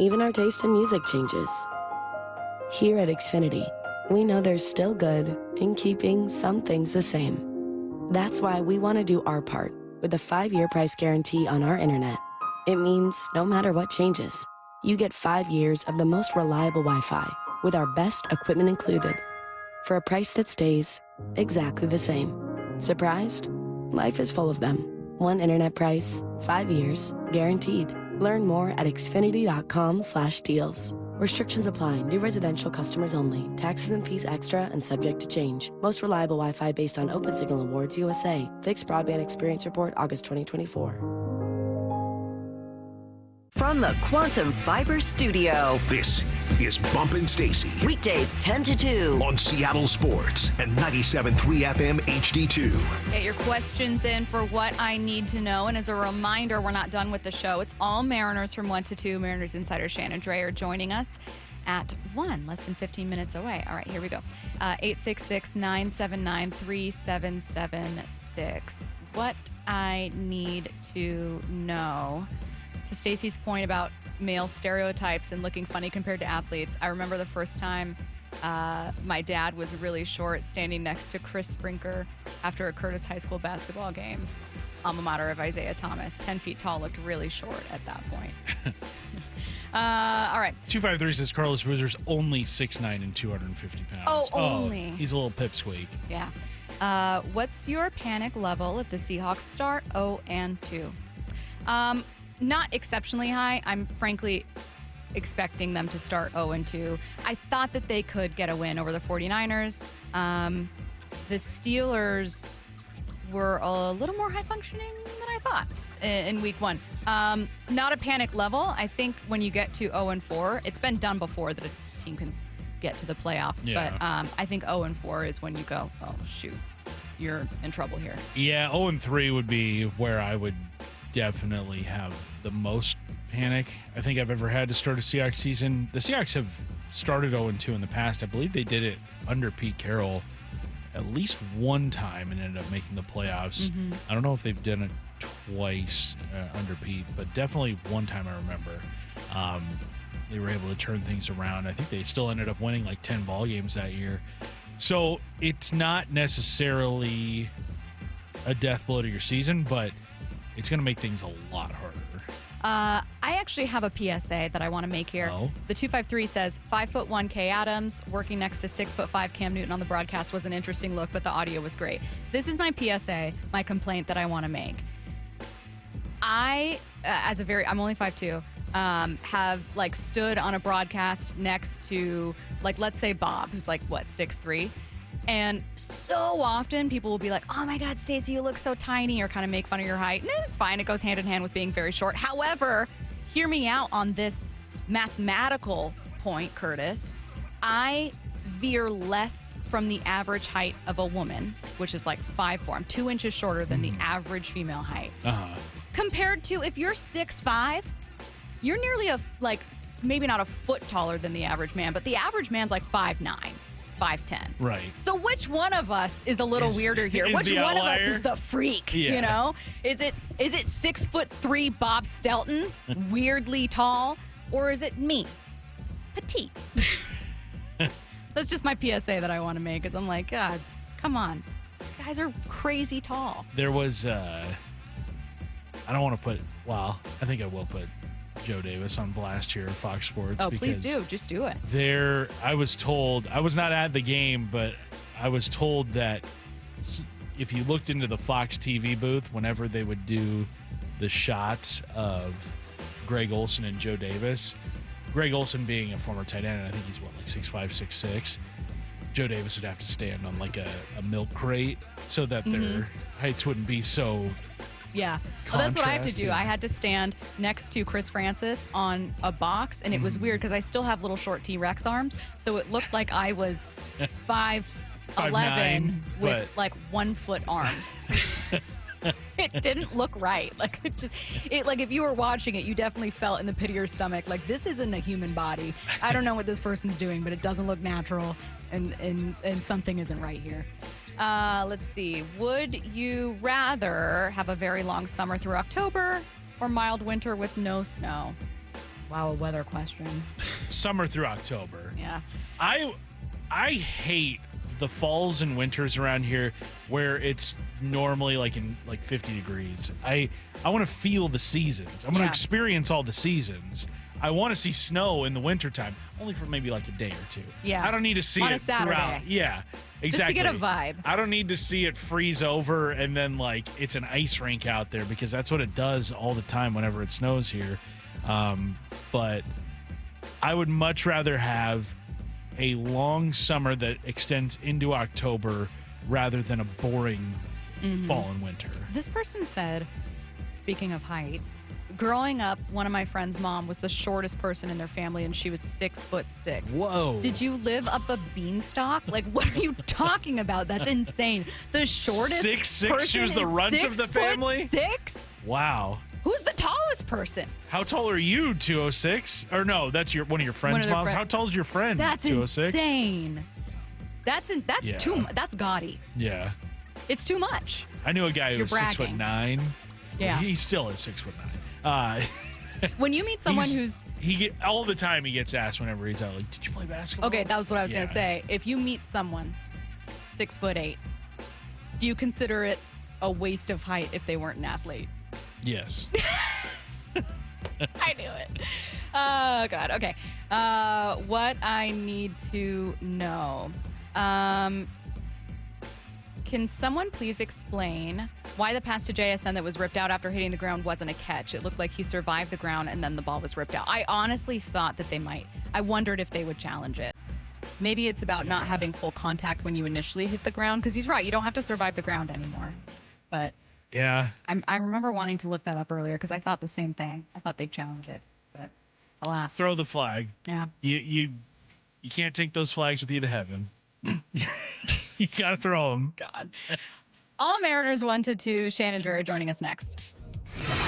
Even our taste in music changes. Here at Xfinity, we know there's still good in keeping some things the same. That's why we want to do our part with a 5-year price guarantee on our internet. It means no matter what changes, you get 5 years of the most reliable Wi-Fi with our best equipment included for a price that stays exactly the same. Surprised? Life is full of them. One internet price, 5 years, guaranteed. Learn more at xfinity.com/deals. Restrictions apply. New residential customers only. Taxes and fees extra and subject to change. Most reliable Wi-Fi based on Open Signal Awards USA. Fixed Broadband Experience Report, August 2024. From the Quantum Fiber Studio. This is Bumpin' Stacy. Weekdays 10 to 2. On Seattle Sports and 97.3 FM HD2. Get your questions in for what I need to know. And as a reminder, we're not done with the show. It's all Mariners from 1 to 2. Mariners insider Shannon Drayer joining us at 1, less than 15 minutes away. All right, here we go. 866-979-3776. What I need to know. To Stacy's point about male stereotypes and looking funny compared to athletes, I remember the first time my dad was really short standing next to Chris Sprinker after a Curtis High School basketball game, alma mater of Isaiah Thomas. 10 feet tall, looked really short at that point. All right. 253 says Carlos Boozer's only 6'9" and 250 pounds. Oh, only. He's a little pipsqueak. Yeah. What's your panic level if the Seahawks start 0-2? Not exceptionally high. I'm frankly expecting them to start 0-2. I thought that they could get a win over the 49ers. The Steelers were a little more high functioning than I thought in week 1. Not a panic level. I think when you get to 0-4, it's been done before that a team can get to the playoffs. Yeah. But I think 0-4 is when you go, oh, shoot, you're in trouble here. Yeah, 0-3 would be where I would definitely have the most panic I think I've ever had to start a Seahawks season. The Seahawks have started 0-2 in the past. I believe they did it under Pete Carroll at least one time and ended up making the playoffs. Mm-hmm. I don't know if they've done it twice under Pete, but definitely one time I remember they were able to turn things around. I think they still ended up winning like 10 ball games that year. So it's not necessarily a death blow to your season, but it's going to make things a lot harder. I actually have a PSA that I want to make here. Oh. The 253 says 5'1" Kay Adams working next to 6'5" Cam Newton on the broadcast was an interesting look, but the audio was great. This is my PSA, my complaint that I want to make. I'm only 5'2", have like stood on a broadcast next to like, let's say Bob, who's like, 6'3", and so often people will be like, oh my God, Stacy, you look so tiny, or kind of make fun of your height. And it's fine. It goes hand in hand with being very short. However, hear me out on this mathematical point, Curtis. I veer less from the average height of a woman, which is like 5'4". I'm 2 inches shorter than the average female height. Uh-huh. Compared to if you're 6'5", you're nearly maybe not a foot taller than the average man, but the average man's like 5'9". 5'10". Right. So which one of us is a little weirder here? Which one of us is the freak? Yeah. You know? Is it 6'3" Bob Stelton, weirdly tall, or is it me, petite? That's just my PSA that I want to make, because I'm like, God, come on, these guys are crazy tall. There was, I don't want to put. Well, I think I will put Joe Davis on blast here at Fox Sports. Oh, please do. Just do it. I was told, I was not at the game, but I was told that if you looked into the Fox TV booth, whenever they would do the shots of Greg Olsen and Joe Davis, Greg Olsen being a former tight end, and I think he's 6'5", 6'6", Joe Davis would have to stand on like a milk crate so that their heights wouldn't be so. Yeah. Well, that's what I have to do. I had to stand next to Chris Francis on a box, and it was weird because I still have little short T-Rex arms, so it looked like I was 5'11" with like 1 foot arms. It didn't look right. Like like if you were watching it, you definitely felt in the pit of your stomach, like this isn't a human body. I don't know what this person's doing, but it doesn't look natural, and something isn't right here. Let's see. Would you rather have a very long summer through October or mild winter with no snow? Wow, a weather question. Summer through October. Yeah. I hate the falls and winters around here where it's normally like 50 degrees. I want to feel the seasons. I want to experience all the seasons. I want to see snow in the wintertime, only for maybe like a day or two. Yeah. I don't need to see on it a Saturday. throughout. Yeah, exactly. Just to get a vibe. I don't need to see it freeze over and then like it's an ice rink out there, because that's what it does all the time whenever it snows here. But I would much rather have a long summer that extends into October rather than a boring fall and winter. This person said, speaking of height, growing up, one of my friend's mom was the shortest person in their family, and she was 6'6". Whoa. Did you live up a beanstalk? Like, what are you talking about? That's insane. The shortest 6'6", person she was the runt of the family? 6'6"? Wow. Who's the tallest person? How tall are you, 206? Or no, that's one of your friends' mom. How tall is your friend, That's 206? insane. That's Yeah. too much. That's gaudy. Yeah. It's too much. I knew a guy who You're was bragging. 6'9". Yeah. He still is 6'9". When you meet someone who's all the time he gets asked whenever he's out, like, did you play basketball? okay, that was what I was Yeah. gonna say. If you meet someone 6'8", do you consider it a waste of height if they weren't an athlete? Yes. I knew it. Oh, God. Okay. What I need to know. Can someone please explain why the pass to JSN that was ripped out after hitting the ground wasn't a catch? It looked like he survived the ground and then the ball was ripped out. I honestly thought that they might. I wondered if they would challenge it. Maybe it's about not having full contact when you initially hit the ground, because he's right. You don't have to survive the ground anymore. But yeah, I remember wanting to look that up earlier because I thought the same thing. I thought they'd challenge it, but alas. Throw the flag. Yeah. You can't take those flags with you to heaven. You gotta throw them. God. All Mariners 1-2. Shannon Drayer joining us next.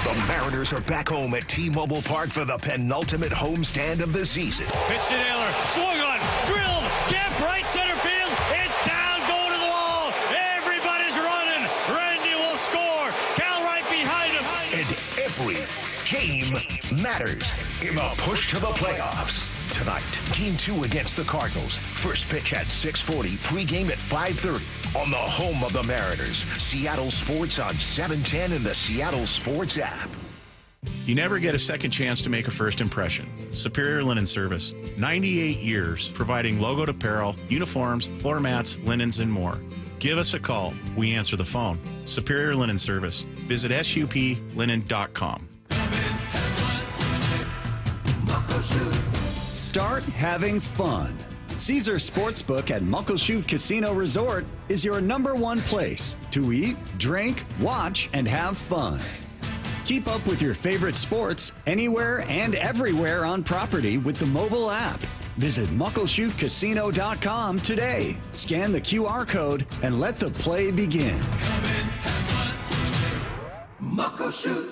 The Mariners are back home at T-Mobile Park for the penultimate homestand of the season. Pitch to Naylor. Swung on. Drilled. Gap right center field. It's down. Going to the wall. Everybody's running. Randy will score. Cal right behind him. And every game matters in the push to the playoffs. Tonight, Game 2 against the Cardinals. First pitch at 6:40, pregame at 5:30 on the home of the Mariners. Seattle Sports on 710 and the Seattle Sports app. You never get a second chance to make a first impression. Superior Linen Service. 98 years providing logoed apparel, uniforms, floor mats, linens, and more. Give us a call. We answer the phone. Superior Linen Service. Visit suplinen.com. Start having fun. Caesar Sportsbook at Muckleshoot Casino Resort is your #1 place to eat, drink, watch, and have fun. Keep up with your favorite sports anywhere and everywhere on property with the mobile app. Visit muckleshootcasino.com today. Scan the QR code and let the play begin. Muckleshoot.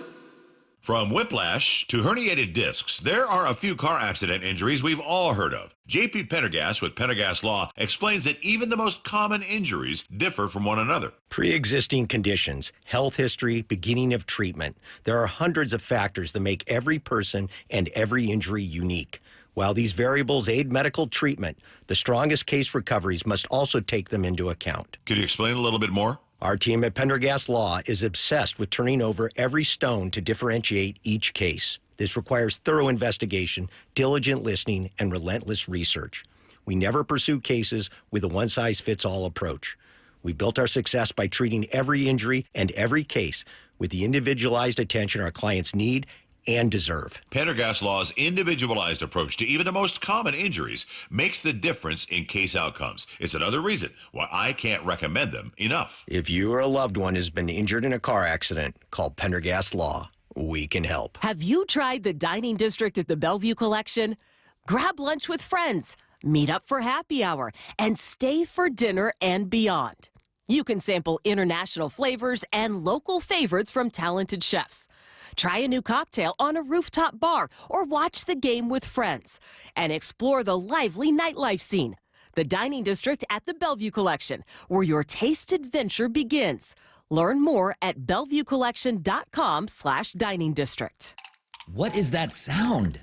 From whiplash to herniated discs, there are a few car accident injuries we've all heard of. JP Pendergast with Pendergast Law explains that even the most common injuries differ from one another. Pre-existing conditions, health history, beginning of treatment. There are hundreds of factors that make every person and every injury unique. While these variables aid medical treatment, the strongest case recoveries must also take them into account. Could you explain a little bit more? Our team at Pendergast Law is obsessed with turning over every stone to differentiate each case. This requires thorough investigation, diligent listening, and relentless research. We never pursue cases with a one-size-fits-all approach. We built our success by treating every injury and every case with the individualized attention our clients need and deserve. Pendergast Law's individualized approach to even the most common injuries makes the difference in case outcomes. It's another reason why I can't recommend them enough. If you or a loved one has been injured in a car accident, call Pendergast Law. We can help. Have you tried the dining district at the Bellevue Collection? Grab lunch with friends, meet up for happy hour, and stay for dinner and beyond. You can sample international flavors and local favorites from talented chefs. Try a new cocktail on a rooftop bar or watch the game with friends. And explore the lively nightlife scene. The Dining District at the Bellevue Collection, where your taste adventure begins. Learn more at BellevueCollection.com/dining district. What is that sound?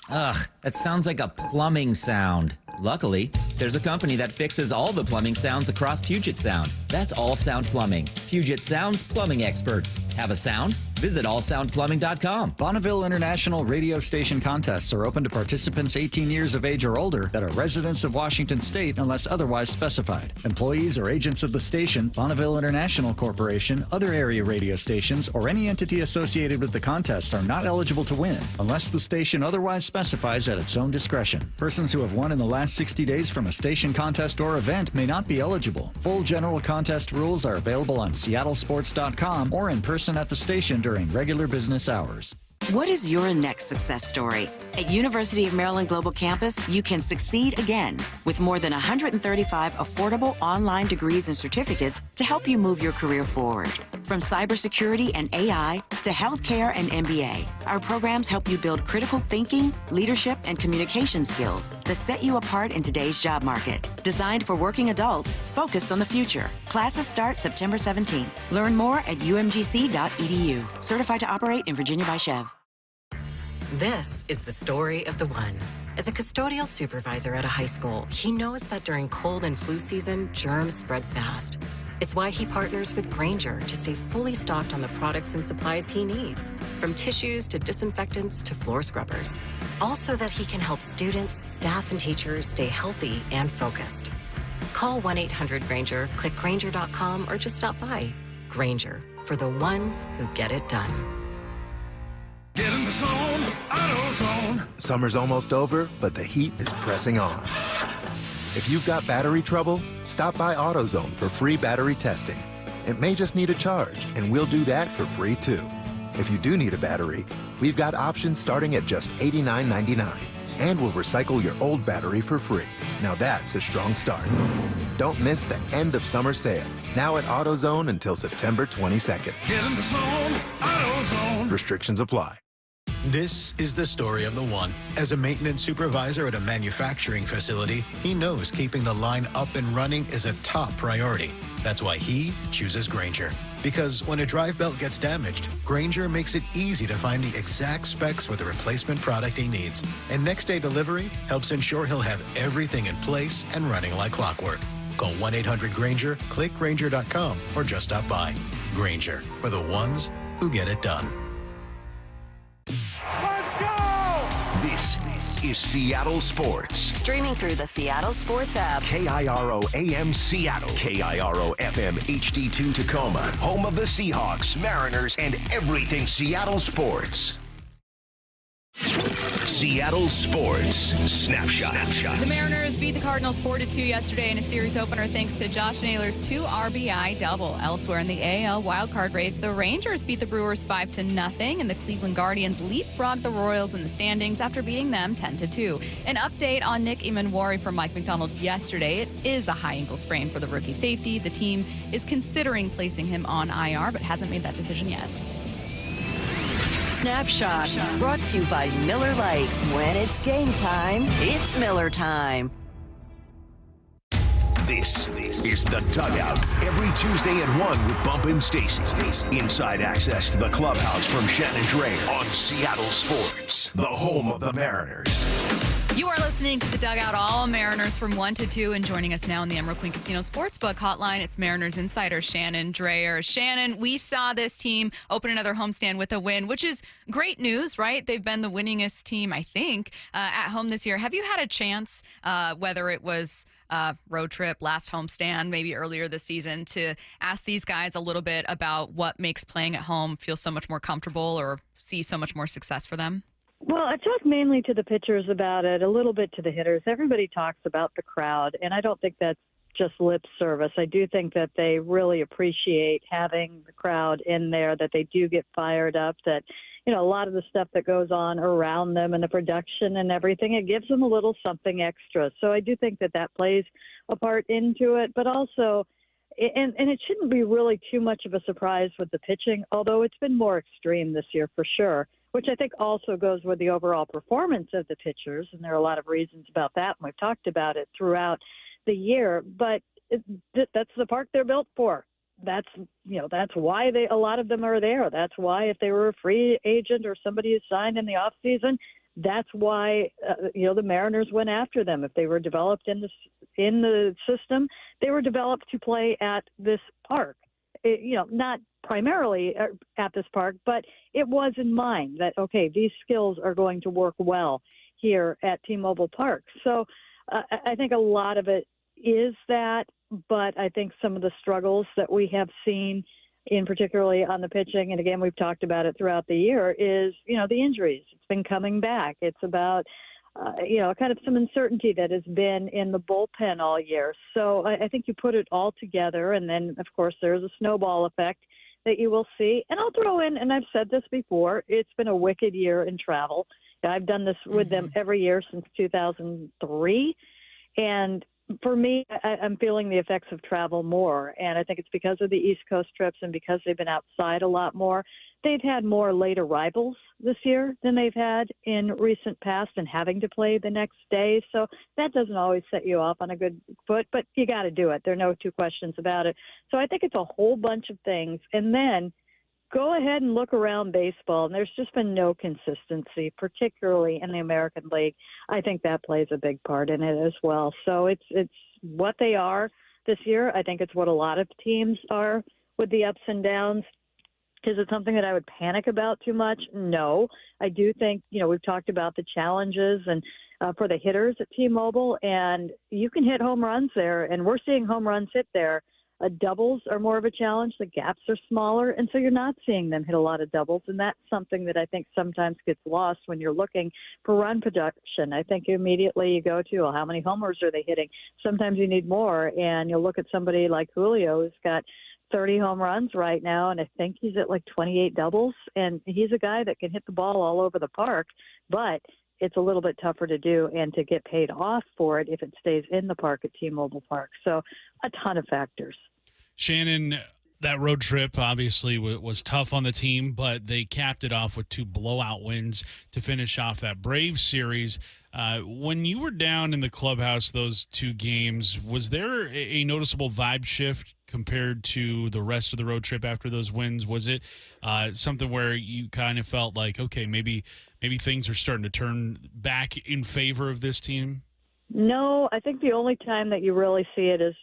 Ugh, that sounds like a plumbing sound. Luckily, there's a company that fixes all the plumbing sounds across Puget Sound. That's All Sound Plumbing. Puget Sound's plumbing experts. Have a sound? Visit allsoundplumbing.com. Bonneville International radio station contests are open to participants 18 years of age or older that are residents of Washington State unless otherwise specified. Employees or agents of the station, Bonneville International Corporation, other area radio stations, or any entity associated with the contests are not eligible to win unless the station otherwise specifies at its own discretion. Persons who have won in the last 60 days from a station contest or event may not be eligible. Full general contest rules are available on seattlesports.com or in person at the station during regular business hours. What is your next success story? At University of Maryland Global Campus, you can succeed again with more than 135 affordable online degrees and certificates to help you move your career forward. From cybersecurity and AI to healthcare and MBA, our programs help you build critical thinking, leadership, and communication skills that set you apart in today's job market. Designed for working adults focused on the future. Classes start September 17th. Learn more at umgc.edu. Certified to operate in Virginia by Chev. This is the story of the one. As a custodial supervisor at a high school, he knows that during cold and flu season, germs spread fast. It's why he partners with Granger to stay fully stocked on the products and supplies he needs, from tissues to disinfectants to floor scrubbers. Also that he can help students, staff, and teachers stay healthy and focused. Call 1-800-GRANGER, click Granger.com, or just stop by. Granger, for the ones who get it done. Get in the zone, AutoZone. Summer's almost over, but the heat is pressing on. If you've got battery trouble, stop by AutoZone for free battery testing. It may just need a charge, and we'll do that for free too. If you do need a battery, we've got options starting at just $89.99, and we'll recycle your old battery for free. Now that's a strong start. Don't miss the end of summer sale, now at AutoZone until September 22nd. Get in the zone, AutoZone. Restrictions apply. This is the story of the one. As a maintenance supervisor at a manufacturing facility, he knows keeping the line up and running is a top priority. That's why he chooses Granger. Because when a drive belt gets damaged, Granger makes it easy to find the exact specs for the replacement product he needs. And next day delivery helps ensure he'll have everything in place and running like clockwork. Call 1-800-GRANGER, click Granger.com, or just stop by. Granger, for the ones who get it done. This is Seattle Sports. Streaming through the Seattle Sports app. KIRO AM Seattle. KIRO FM HD2 Tacoma. Home of the Seahawks, Mariners, and everything Seattle sports. Seattle Sports Snapshot. The Mariners beat the Cardinals 4-2 yesterday in a series opener thanks to Josh Naylor's 2 RBI double. Elsewhere in the AL wildcard race, the Rangers beat the Brewers 5-0, and the Cleveland Guardians leapfrogged the Royals in the standings after beating them 10-2. An update on Nick Emanwari from Mike McDonald yesterday. It is a high ankle sprain for the rookie safety. The team is considering placing him on IR, but hasn't made that decision yet. Snapshot, brought to you by Miller Lite. When it's game time, it's Miller time. This is The Dugout. Every Tuesday at 1 with Bump and Stacy. Inside access to the clubhouse from Shannon and Drayer on Seattle Sports, the home of the Mariners. You are listening to The Dugout, all Mariners from 1 to 2, and joining us now in the Emerald Queen Casino Sportsbook hotline, it's Mariners insider Shannon Drayer. Shannon, we saw this team open another homestand with a win, which is great news, right? They've been the winningest team, I think, at home this year. Have you had a chance, whether it was road trip, last homestand, maybe earlier this season, to ask these guys a little bit about what makes playing at home feel so much more comfortable or see so much more success for them? Well, I talked mainly to the pitchers about it, a little bit to the hitters. Everybody talks about the crowd, and I don't think that's just lip service. I do think that they really appreciate having the crowd in there, that they do get fired up, that, you know, a lot of the stuff that goes on around them and the production and everything, it gives them a little something extra. So I do think that that plays a part into it, but also And it shouldn't be really too much of a surprise with the pitching, although it's been more extreme this year for sure, which I think also goes with the overall performance of the pitchers. And there are a lot of reasons about that, and we've talked about it throughout the year. But that's the park they're built for. That's why a lot of them are there. That's why if they were a free agent or somebody who signed in the off season, that's why the Mariners went after them. If they were developed in the system, they were developed to play at this park. Not primarily at this park, but it was in mind that, okay, these skills are going to work well here at T-Mobile Park. So I think a lot of it is that, but I think some of the struggles that we have seen, in particularly on the pitching, and again, we've talked about it throughout the year, is, the injuries. It's been coming back. It's about, kind of some uncertainty that has been in the bullpen all year. So I think you put it all together, and then, of course, there's a snowball effect that you will see. And I'll throw in, and I've said this before, it's been a wicked year in travel. I've done this with them every year since 2003, and for me, I'm feeling the effects of travel more, and I think it's because of the East Coast trips and because they've been outside a lot more. They've had more late arrivals this year than they've had in recent past and having to play the next day. So that doesn't always set you off on a good foot, but you got to do it. There are no two questions about it. So I think it's a whole bunch of things. And then go ahead and look around baseball, and there's just been no consistency, particularly in the American League. I think that plays a big part in it as well. So it's what they are this year. I think it's what a lot of teams are with the ups and downs. Is it something that I would panic about too much? No. I do think, we've talked about the challenges and for the hitters at T-Mobile, and you can hit home runs there, and we're seeing home runs hit there. Doubles are more of a challenge. The gaps are smaller, and so you're not seeing them hit a lot of doubles, and that's something that I think sometimes gets lost when you're looking for run production. I think immediately you go to, well, how many homers are they hitting? Sometimes you need more, and you'll look at somebody like Julio who's got 30 home runs right now, and I think he's at like 28 doubles, and he's a guy that can hit the ball all over the park, but it's a little bit tougher to do and to get paid off for it if it stays in the park at T-Mobile Park. So a ton of factors. Shannon, that road trip obviously was tough on the team, but they capped it off with 2 blowout wins to finish off that Braves series. When you were down in the clubhouse those 2 games, was there a noticeable vibe shift compared to the rest of the road trip after those wins? Was it something where you kind of felt like, okay, maybe things are starting to turn back in favor of this team? No, I think the only time that you really see it is,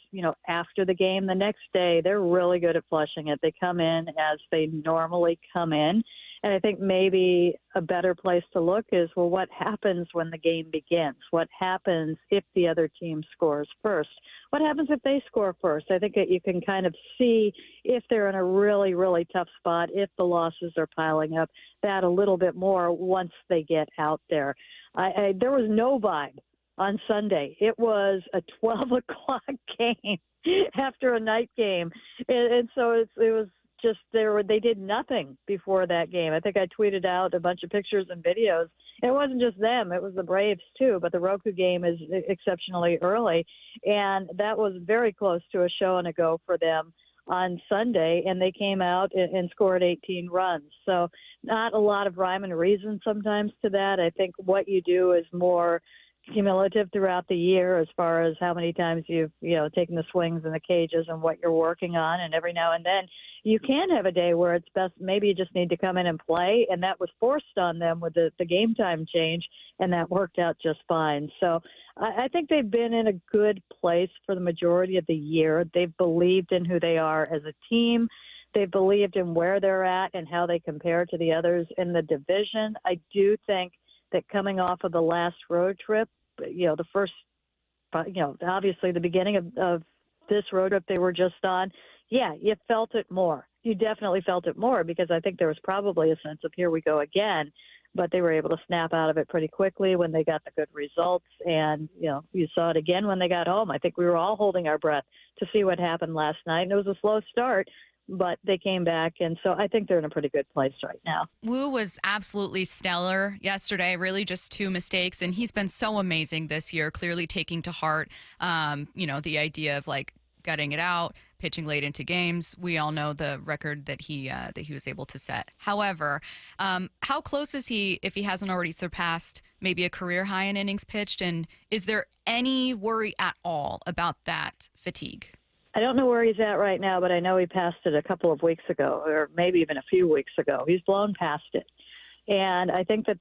after the game. The next day, they're really good at flushing it. They come in as they normally come in. And I think maybe a better place to look is, well, what happens when the game begins? What happens if the other team scores first? What happens if they score first? I think that you can kind of see if they're in a really, really tough spot, if the losses are piling up, that a little bit more once they get out there. There was no vibe on Sunday. It was a 12 o'clock game after a night game. And so it was just they did nothing before that game. I think I tweeted out a bunch of pictures and videos. And it wasn't just them. It was the Braves, too. But the Roku game is exceptionally early. And that was very close to a show and a go for them on Sunday. And they came out and scored 18 runs. So not a lot of rhyme and reason sometimes to that. I think what you do is more cumulative throughout the year as far as how many times you've taken the swings in the cages and what you're working on. And every now and then you can have a day where it's best, maybe you just need to come in and play, and that was forced on them with the game time change, and that worked out just fine. So I think they've been in a good place for the majority of the year. They've believed in who they are as a team. They've believed in where they're at and how they compare to the others in the division. I do think that coming off of the last road trip, the first, obviously the beginning of this road trip they were just on, you felt it more. You definitely felt it more because I think there was probably a sense of here we go again, but they were able to snap out of it pretty quickly when they got the good results. And, you saw it again when they got home. I think we were all holding our breath to see what happened last night. And it was a slow start, but they came back, and so I think they're in a pretty good place right now. Wu was absolutely stellar yesterday, really just 2 mistakes, and he's been so amazing this year, clearly taking to heart, the idea of, gutting it out, pitching late into games. We all know the record that he was able to set. However, how close is he, if he hasn't already surpassed maybe a career high in innings pitched? And is there any worry at all about that fatigue? I don't know where he's at right now, but I know he passed it a couple of weeks ago, or maybe even a few weeks ago. He's blown past it. And I think that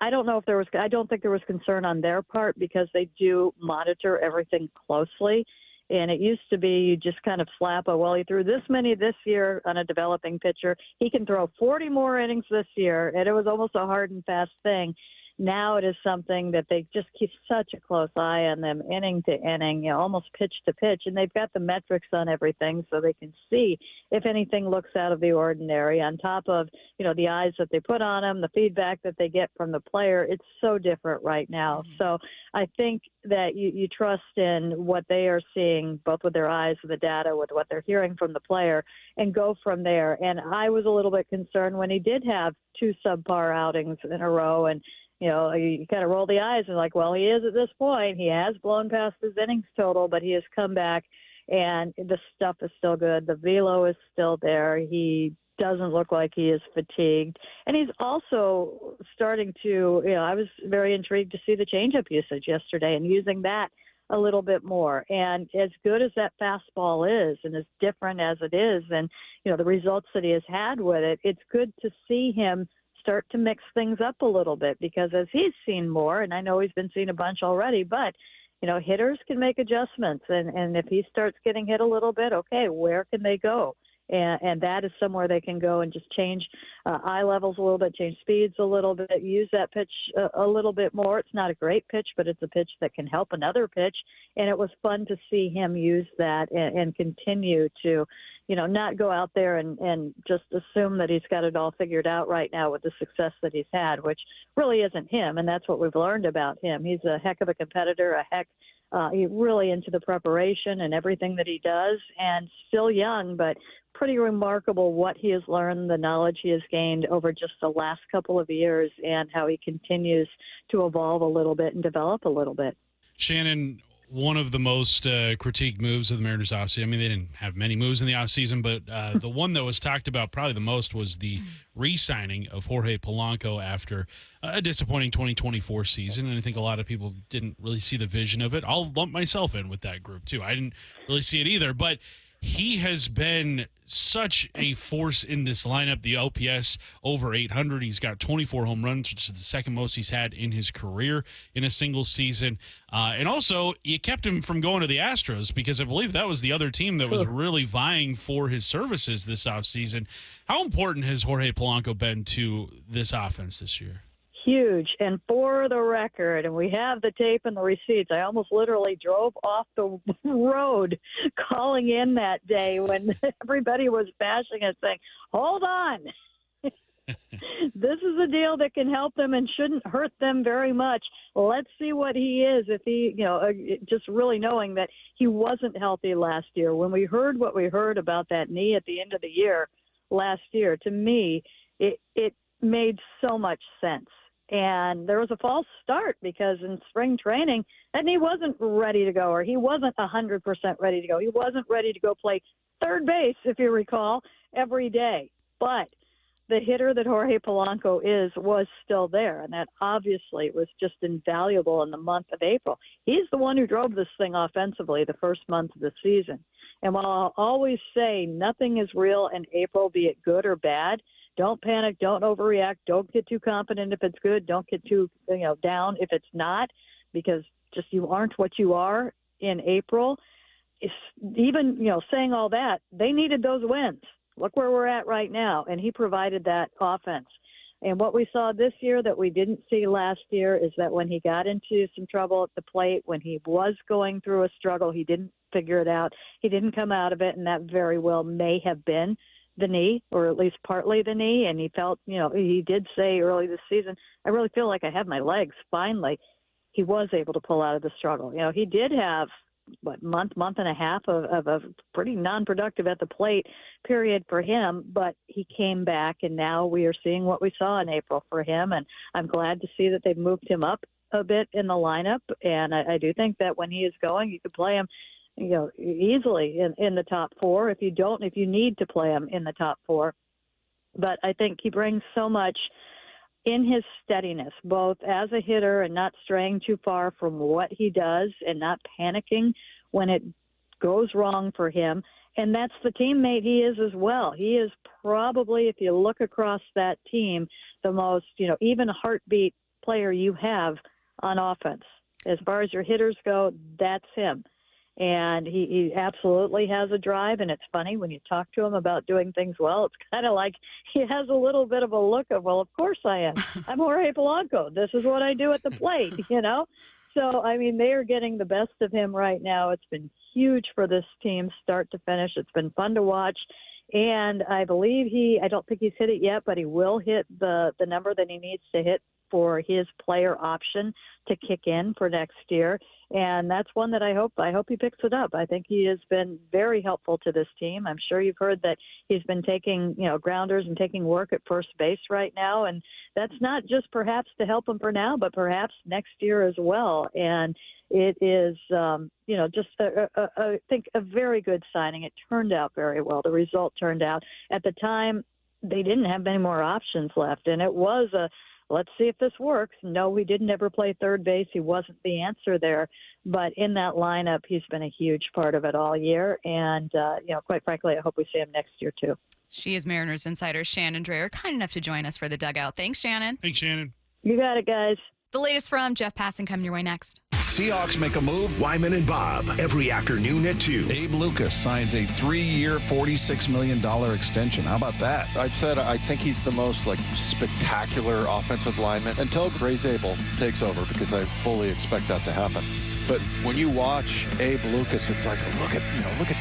I don't think there was concern on their part, because they do monitor everything closely. And it used to be you just kind of slap he threw this many this year on a developing pitcher. He can throw 40 more innings this year. And it was almost a hard and fast thing. Now it is something that they just keep such a close eye on them, inning to inning, almost pitch to pitch. And they've got the metrics on everything so they can see if anything looks out of the ordinary, on top of, the eyes that they put on them, the feedback that they get from the player. It's so different right now. Mm-hmm. So I think that you trust in what they are seeing, both with their eyes, with the data, with what they're hearing from the player, and go from there. And I was a little bit concerned when he did have 2 subpar outings in a row, and you kind of roll the eyes and he is at this point. He has blown past his innings total, but he has come back, and the stuff is still good. The velo is still there. He doesn't look like he is fatigued. And he's also starting to, I was very intrigued to see the changeup usage yesterday and using that a little bit more. And as good as that fastball is, and as different as it is, and, the results that he has had with it, it's good to see him start to mix things up a little bit, because as he's seen more, and I know he's been seeing a bunch already, but hitters can make adjustments, and if he starts getting hit a little bit, okay, where can they go? And that is somewhere they can go and just change eye levels a little bit, change speeds a little bit, use that pitch a little bit more. It's not a great pitch, but it's a pitch that can help another pitch. And it was fun to see him use that and continue to, not go out there and just assume that he's got it all figured out right now with the success that he's had, which really isn't him. And that's what we've learned about him. He's a heck of a competitor, he's really into the preparation and everything that he does, and still young, but pretty remarkable what he has learned, the knowledge he has gained over just the last couple of years, and how he continues to evolve a little bit and develop a little bit. Shannon, one of the most critiqued moves of the Mariners offseason, I mean, they didn't have many moves in the offseason, but the one that was talked about probably the most was the re-signing of Jorge Polanco after a disappointing 2024 season. And I think a lot of people didn't really see the vision of it. I'll lump myself in with that group, too. I didn't really see it either, but he has been such a force in this lineup. The OPS over 800. He's got 24 home runs, which is the second most he's had in his career in a single season. And also, you kept him from going to the Astros, because I believe that was the other team that was really vying for his services this offseason. How important has Jorge Polanco been to this offense this year? Huge. And for the record, and we have the tape and the receipts, I almost literally drove off the road calling in that day when everybody was bashing it, saying, hold on. This is a deal that can help them and shouldn't hurt them very much. Let's see what he is, if he, just really knowing that he wasn't healthy last year. When we heard what we heard about that knee at the end of the year last year, to me, it made so much sense. And there was a false start, because in spring training, that knee wasn't ready to go, or he wasn't 100% ready to go. He wasn't ready to go play third base, if you recall, every day. But the hitter that Jorge Polanco was still there, and that obviously was just invaluable in the month of April. He's the one who drove this thing offensively the first month of the season. And while I'll always say nothing is real in April, be it good or bad, don't panic, don't overreact, don't get too confident if it's good, don't get too down if it's not, because just you aren't what you are in April. Even saying all that, they needed those wins. Look where we're at right now, and he provided that offense. And what we saw this year that we didn't see last year is that when he got into some trouble at the plate, when he was going through a struggle, he didn't figure it out. He didn't come out of it, and that very well may have been the knee, or at least partly the knee. And he felt, he did say early this season, I really feel like I have my legs. Finally, he was able to pull out of the struggle. He did have month and a half of a pretty non-productive at the plate period for him, but he came back, and now we are seeing what we saw in April for him. And I'm glad to see that they've moved him up a bit in the lineup. And I do think that when he is going, you could play him easily in the top 4 if you need to play him in the top 4. But I think he brings so much in his steadiness, both as a hitter and not straying too far from what he does and not panicking when it goes wrong for him. And that's the teammate he is as well. He is probably, if you look across that team, the most, even heartbeat player you have on offense. As far as your hitters go, that's him. And he absolutely has a drive. And it's funny when you talk to him about doing things well, it's kind of like he has a little bit of a look of, well, of course I am. I'm Jorge Polanco. This is what I do at the plate, So, they are getting the best of him right now. It's been huge for this team start to finish. It's been fun to watch. And I believe I don't think he's hit it yet, but he will hit the number that he needs to hit for his player option to kick in for next year. And that's one that I hope he picks it up. I think he has been very helpful to this team. I'm sure you've heard that he's been taking, grounders and taking work at first base right now. And that's not just perhaps to help him for now, but perhaps next year as well. And it is, just I think a very good signing. It turned out very well. The result turned out. At the time, they didn't have many more options left. And it was let's see if this works. No, he didn't ever play third base. He wasn't the answer there. But in that lineup, he's been a huge part of it all year. And, quite frankly, I hope we see him next year, too. She is Mariners insider Shannon Drayer, kind enough to join us for the Dugout. Thanks, Shannon. Thanks, Shannon. You got it, guys. The latest from Jeff Passan coming your way next. Seahawks make a move. Wyman and Bob every afternoon at 2. Abe Lucas signs a 3-year, $46 million extension. How about that? I've said I think he's the most spectacular offensive lineman until Ray Zabel takes over, because I fully expect that to happen. But when you watch Abe Lucas, it's like, look at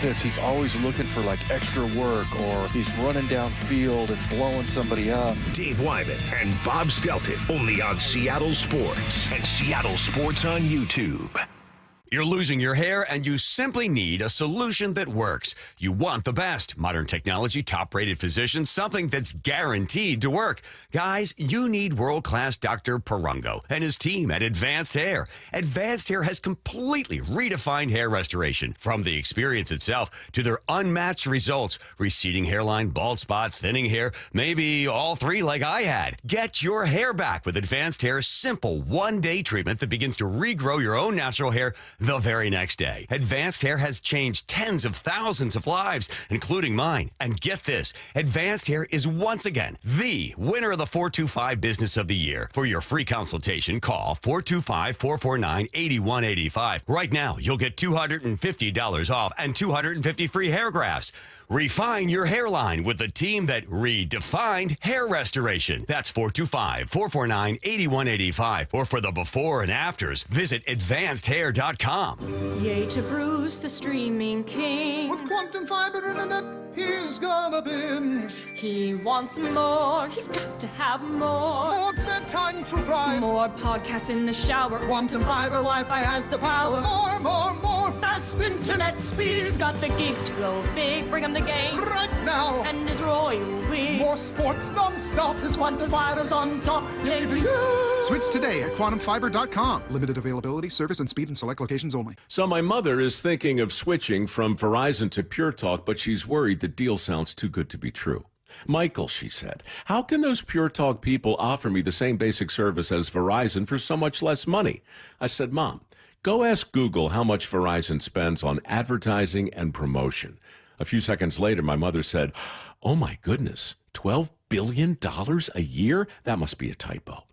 this. He's always looking for extra work, or he's running downfield and blowing somebody up. Dave Wyman and Bob Stelton, only on Seattle Sports and Seattle Sports on YouTube. You're losing your hair, and you simply need a solution that works. You want the best. Modern technology, top-rated physicians, something that's guaranteed to work. Guys, you need world-class Dr. Perungo and his team at Advanced Hair. Advanced Hair has completely redefined hair restoration. From the experience itself to their unmatched results. Receding hairline, bald spot, thinning hair, maybe all 3 like I had. Get your hair back with Advanced Hair's simple one-day treatment that begins to regrow your own natural hair the very next day. Advanced Hair has changed tens of thousands of lives, including mine. And get this, Advanced Hair is once again the winner of the 425 Business of the Year. For your free consultation, call 425-449-8185. Right now, you'll get $250 off and 250 free hair grafts. Refine your hairline with the team that redefined hair restoration. That's 425-449-8185. Or for the before and afters, visit advancedhair.com. Yay to Bruce, the streaming king. With quantum fiber internet, he's gonna binge. He wants more, he's got to have more. More bedtime true crime. More podcasts in the shower. Quantum fiber Wi-Fi has the power. More fast internet speed. He's got the gigs to go big, bring him the game. Right now. And his royal we. More sports non-stop. His quantum fiber's on top. Yay to you. Switch today at quantumfiber.com. Limited availability, service and speed in select locations only. So my mother is thinking of switching from Verizon to Pure Talk, but she's worried the deal sounds too good to be true. Michael, she said, how can those Pure Talk people offer me the same basic service as Verizon for so much less money? I said, Mom, go ask Google how much Verizon spends on advertising and promotion. A few seconds later, my mother said, oh my goodness, $12 billion a year? That must be a typo.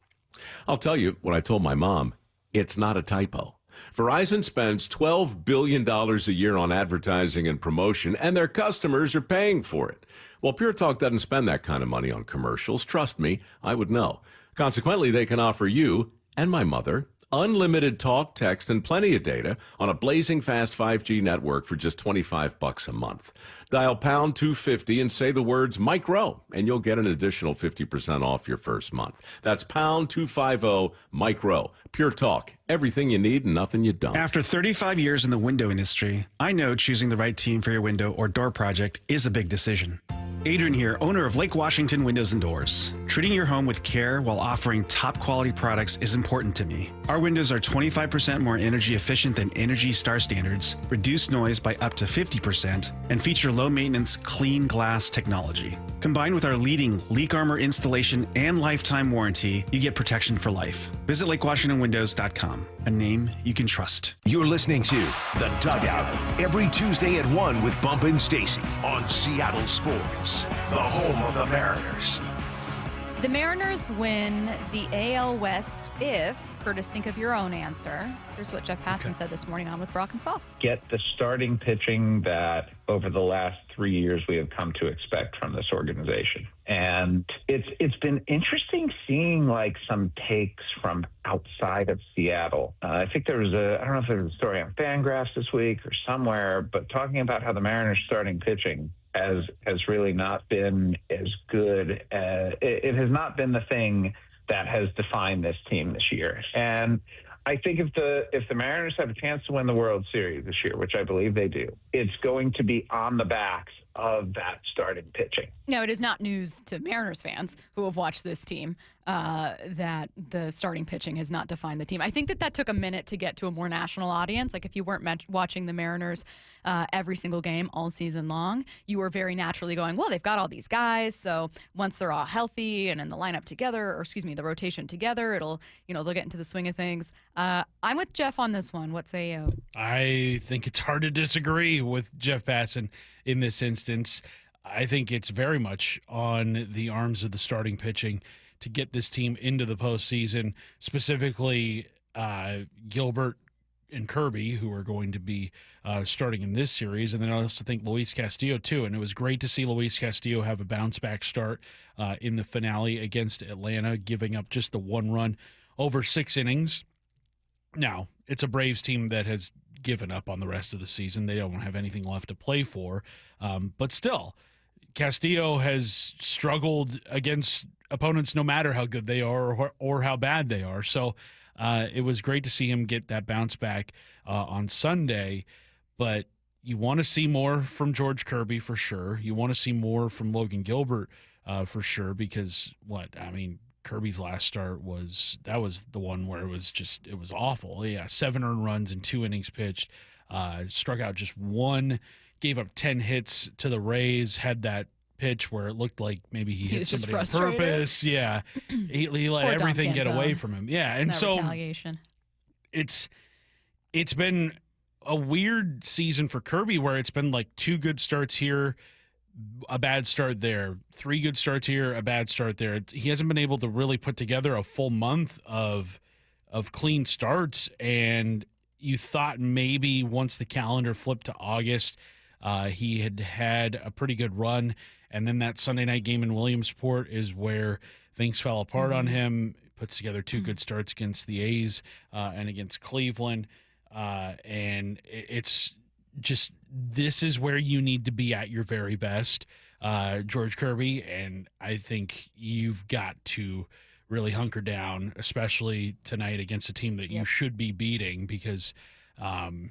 I'll tell you what I told my mom. It's not a typo. Verizon spends $12 billion a year on advertising and promotion, and their customers are paying for it. Well, Pure Talk doesn't spend that kind of money on commercials. Trust me, I would know. Consequently, they can offer you and my mother unlimited talk, text, and plenty of data on a blazing fast 5G network for just $25 a month. Dial pound 250 and say the words Mike Rowe, and you'll get an additional 50% off your first month. That's pound 250 Mike Rowe. Pure Talk. Everything you need and nothing you don't. After 35 years in the window industry, I know choosing the right team for your window or door project is a big decision. Adrian here, owner of Lake Washington Windows and Doors. Treating your home with care while offering top quality products is important to me. Our windows are 25% more energy efficient than Energy Star standards, reduce noise by up to 50%, and feature low maintenance clean glass technology. Combined with our leading leak armor installation and lifetime warranty, you get protection for life. Visit LakeWashingtonWindows.com, a name you can trust. You're listening to The Dugout every Tuesday at 1 with Bump and Stacy on Seattle Sports, the home of the Mariners. The Mariners win the AL West if, Curtis, think of your own answer. Here's what Jeff Passan said this morning on with Brock and Saul. Get the starting pitching that over the last 3 years we have come to expect from this organization. And it's been interesting seeing like some takes from outside of Seattle. I think there was I don't know if there was a story on Fangraphs this week or somewhere, but talking about how the Mariners starting pitching has really not been as good. It has not been the thing that has defined this team this year. And I think if the Mariners have a chance to win the World Series this year, which I believe they do, it's going to be on the backs of that starting pitching. No, it is not news to Mariners fans who have watched this team that the starting pitching has not defined the team. I think that took a minute to get to a more national audience. Like if you weren't watching the Mariners every single game all season long, you were very naturally going, well, they've got all these guys. So once they're all healthy and in the lineup together, or excuse me, the rotation together, they'll get into the swing of things. I'm with Jeff on this one. What say you? I think it's hard to disagree with Jeff Passan in this instance. I think it's very much on the arms of the starting pitching to get this team into the postseason, specifically Gilbert and Kirby, who are going to be starting in this series. And then I also think Luis Castillo, too. And it was great to see Luis Castillo have a bounce-back start in the finale against Atlanta, giving up just the one run over 6 innings. Now, it's a Braves team that has given up on the rest of the season. They don't have anything left to play for. But still, Castillo has struggled against opponents no matter how good they are or how bad they are. So it was great to see him get that bounce back on Sunday. But you want to see more from George Kirby for sure. You want to see more from Logan Gilbert for sure because Kirby's last start was the one where it was awful. Yeah, 7 earned runs in 2 innings pitched, struck out just 1, gave up 10 hits to the Rays, had that pitch where it looked like maybe he hit somebody on purpose. Yeah, he let everything get away from him. Yeah, and so retaliation. It's been a weird season for Kirby where it's been like 2 good starts here, a bad start there, 3 good starts here, a bad start there. He hasn't been able to really put together a full month of clean starts, and you thought maybe once the calendar flipped to August, he had a pretty good run, and then that Sunday night game in Williamsport is where things fell apart on him. Puts together 2 good starts against the A's and against Cleveland, and it's just this is where you need to be at your very best, George Kirby, and I think you've got to really hunker down, especially tonight against a team that you should be beating because, the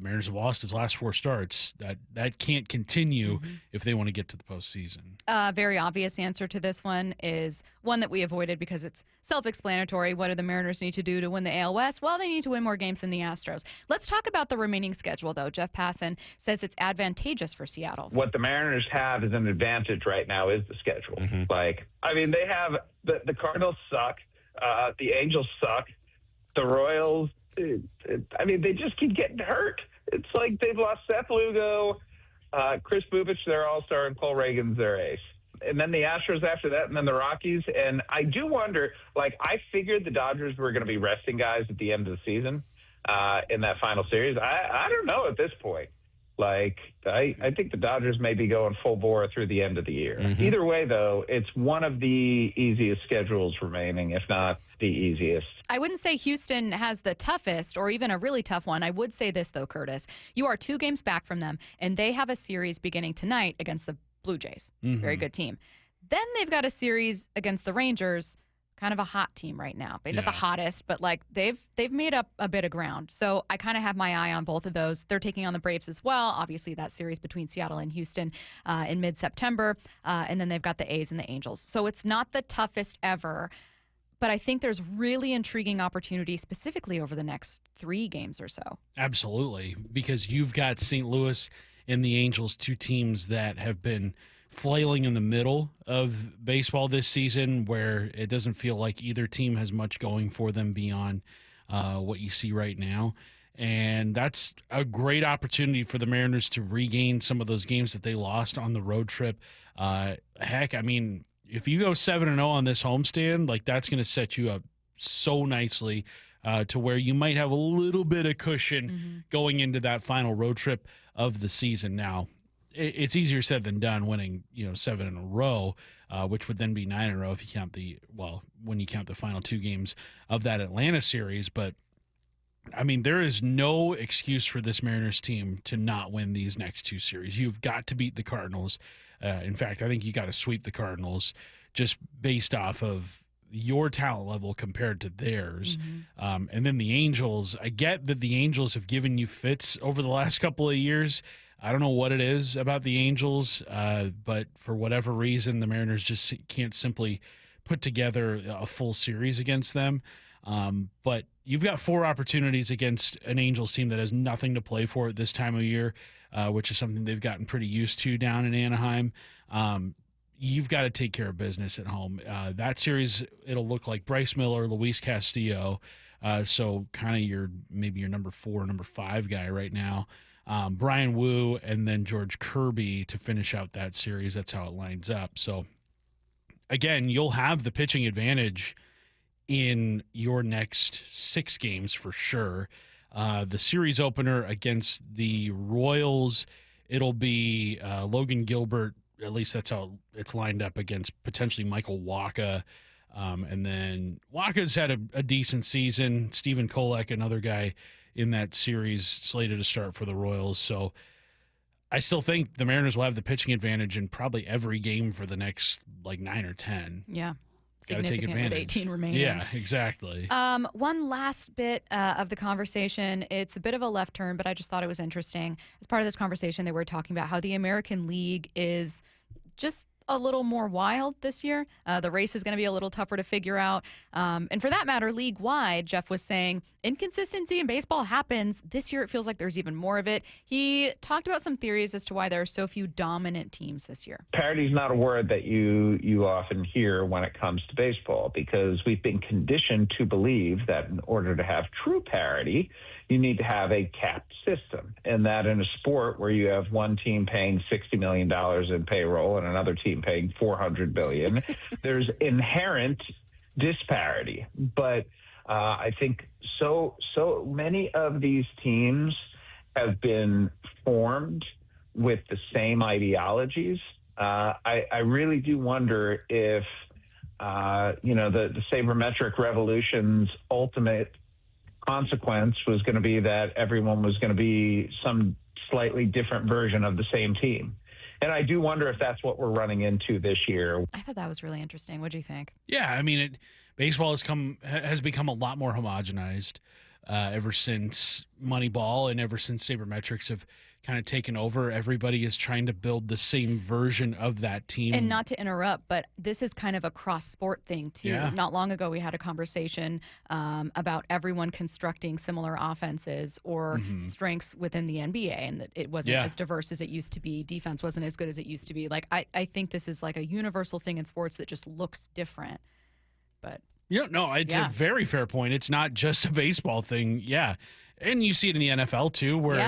Mariners have lost his last 4 starts. That can't continue if they want to get to the postseason. Very obvious answer to this one is one that we avoided because it's self-explanatory. What do the Mariners need to do to win the AL West? Well, they need to win more games than the Astros. Let's talk about the remaining schedule, though. Jeff Passan says it's advantageous for Seattle. What the Mariners have as an advantage right now is the schedule. They have the Cardinals suck. The Angels suck. The Royals, they just keep getting hurt. It's like they've lost Seth Lugo, Chris Bubich, their all-star, and Cole Reagan's their ace. And then the Astros after that, and then the Rockies. And I do wonder, I figured the Dodgers were going to be resting guys at the end of the season in that final series. I don't know at this point. I think the Dodgers may be going full bore through the end of the year. Either way, though, it's one of the easiest schedules remaining, if not the easiest. I wouldn't say Houston has the toughest or even a really tough one. I would say this, though, Curtis. You are 2 games back from them, and they have a series beginning tonight against the Blue Jays. Very good team. Then they've got a series against the Rangers kind of a hot team right now. Maybe not the hottest, but like they've made up a bit of ground. So I kind of have my eye on both of those. They're taking on the Braves as well. Obviously, that series between Seattle and Houston in mid-September, and then they've got the A's and the Angels. So it's not the toughest ever, but I think there's really intriguing opportunities specifically over the next 3 games or so. Absolutely, because you've got St. Louis and the Angels, 2 teams that have been flailing in the middle of baseball this season, where it doesn't feel like either team has much going for them beyond what you see right now. And that's a great opportunity for the Mariners to regain some of those games that they lost on the road trip. Heck, I mean, if you go 7-0 on this homestand, like that's going to set you up so nicely to where you might have a little bit of cushion going into that final road trip of the season. Now, it's easier said than done winning, 7 in a row, which would then be 9 in a row if you count when you count the final 2 games of that Atlanta series. But I mean, there is no excuse for this Mariners team to not win these next 2 series. You've got to beat the Cardinals. In fact, I think you got to sweep the Cardinals just based off of your talent level compared to theirs. And then the Angels, I get that the Angels have given you fits over the last couple of years. I don't know what it is about the Angels, but for whatever reason, the Mariners just can't simply put together a full series against them. But you've got 4 opportunities against an Angels team that has nothing to play for at this time of year, which is something they've gotten pretty used to down in Anaheim. You've got to take care of business at home. That series, it'll look like Bryce Miller, Luis Castillo, so kind of maybe your number 4, number 5 guy right now. Brian Wu, and then George Kirby to finish out that series. That's how it lines up. So, again, you'll have the pitching advantage in your next 6 games for sure. The series opener against the Royals, it'll be Logan Gilbert. At least that's how it's lined up against potentially Michael Wacha. And then Waka's had a decent season. Stephen Kolek, another guy in that series, slated to start for the Royals. So I still think the Mariners will have the pitching advantage in probably every game for the next 9 or 10. Yeah. Got to take advantage. With 18 remaining. Yeah, exactly. One last bit of the conversation. It's a bit of a left turn, but I just thought it was interesting. As part of this conversation, they were talking about how the American League is just a little more wild this year. The race is going to be a little tougher to figure out. And for that matter, league-wide, Jeff was saying inconsistency in baseball happens. This year it feels like there's even more of it. He talked about some theories as to why there are so few dominant teams this year. Parity is not a word that you often hear when it comes to baseball, because we've been conditioned to believe that in order to have true parity, you need to have a capped system, and that in a sport where you have one team paying $60 million in payroll and another team paying $400 billion, there's inherent disparity. But I think so many of these teams have been formed with the same ideologies. I really do wonder if the sabermetric revolution's ultimate consequence was going to be that everyone was going to be some slightly different version of the same team. And I do wonder if that's what we're running into this year. I thought that was really interesting. What do you think? Yeah, I mean, baseball has become a lot more homogenized ever since Moneyball and ever since sabermetrics have kind of taken over. Everybody is trying to build the same version of that team. And not to interrupt, but this is kind of a cross-sport thing, too. Yeah. Not long ago, we had a conversation about everyone constructing similar offenses or strengths within the NBA, and that it wasn't as diverse as it used to be. Defense wasn't as good as it used to be. I think this is like a universal thing in sports that just looks different. But it's a very fair point. It's not just a baseball thing. Yeah. And you see it in the NFL too, where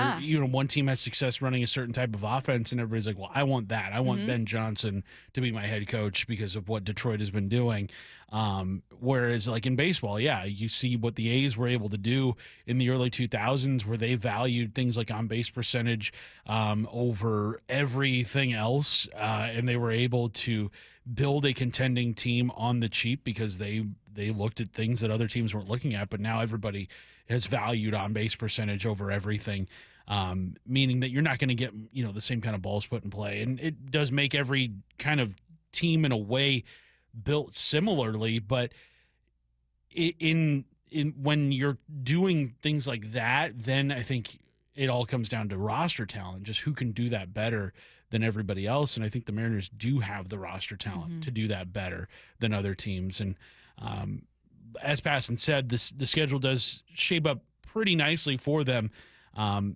one team has success running a certain type of offense, and everybody's like, "Well, I want that. I want Ben Johnson to be my head coach because of what Detroit has been doing." Whereas, like in baseball, you see what the A's were able to do in the early 2000s, where they valued things like on base percentage over everything else, and they were able to build a contending team on the cheap because they looked at things that other teams weren't looking at. But now everybody has valued on base percentage over everything, meaning that you're not going to get the same kind of balls put in play. And it does make every kind of team in a way built similarly, but when you're doing things like that, then I think it all comes down to roster talent, just who can do that better than everybody else. And I think the Mariners do have the roster talent to do that better than other teams. And as Passon said, the schedule does shape up pretty nicely for them.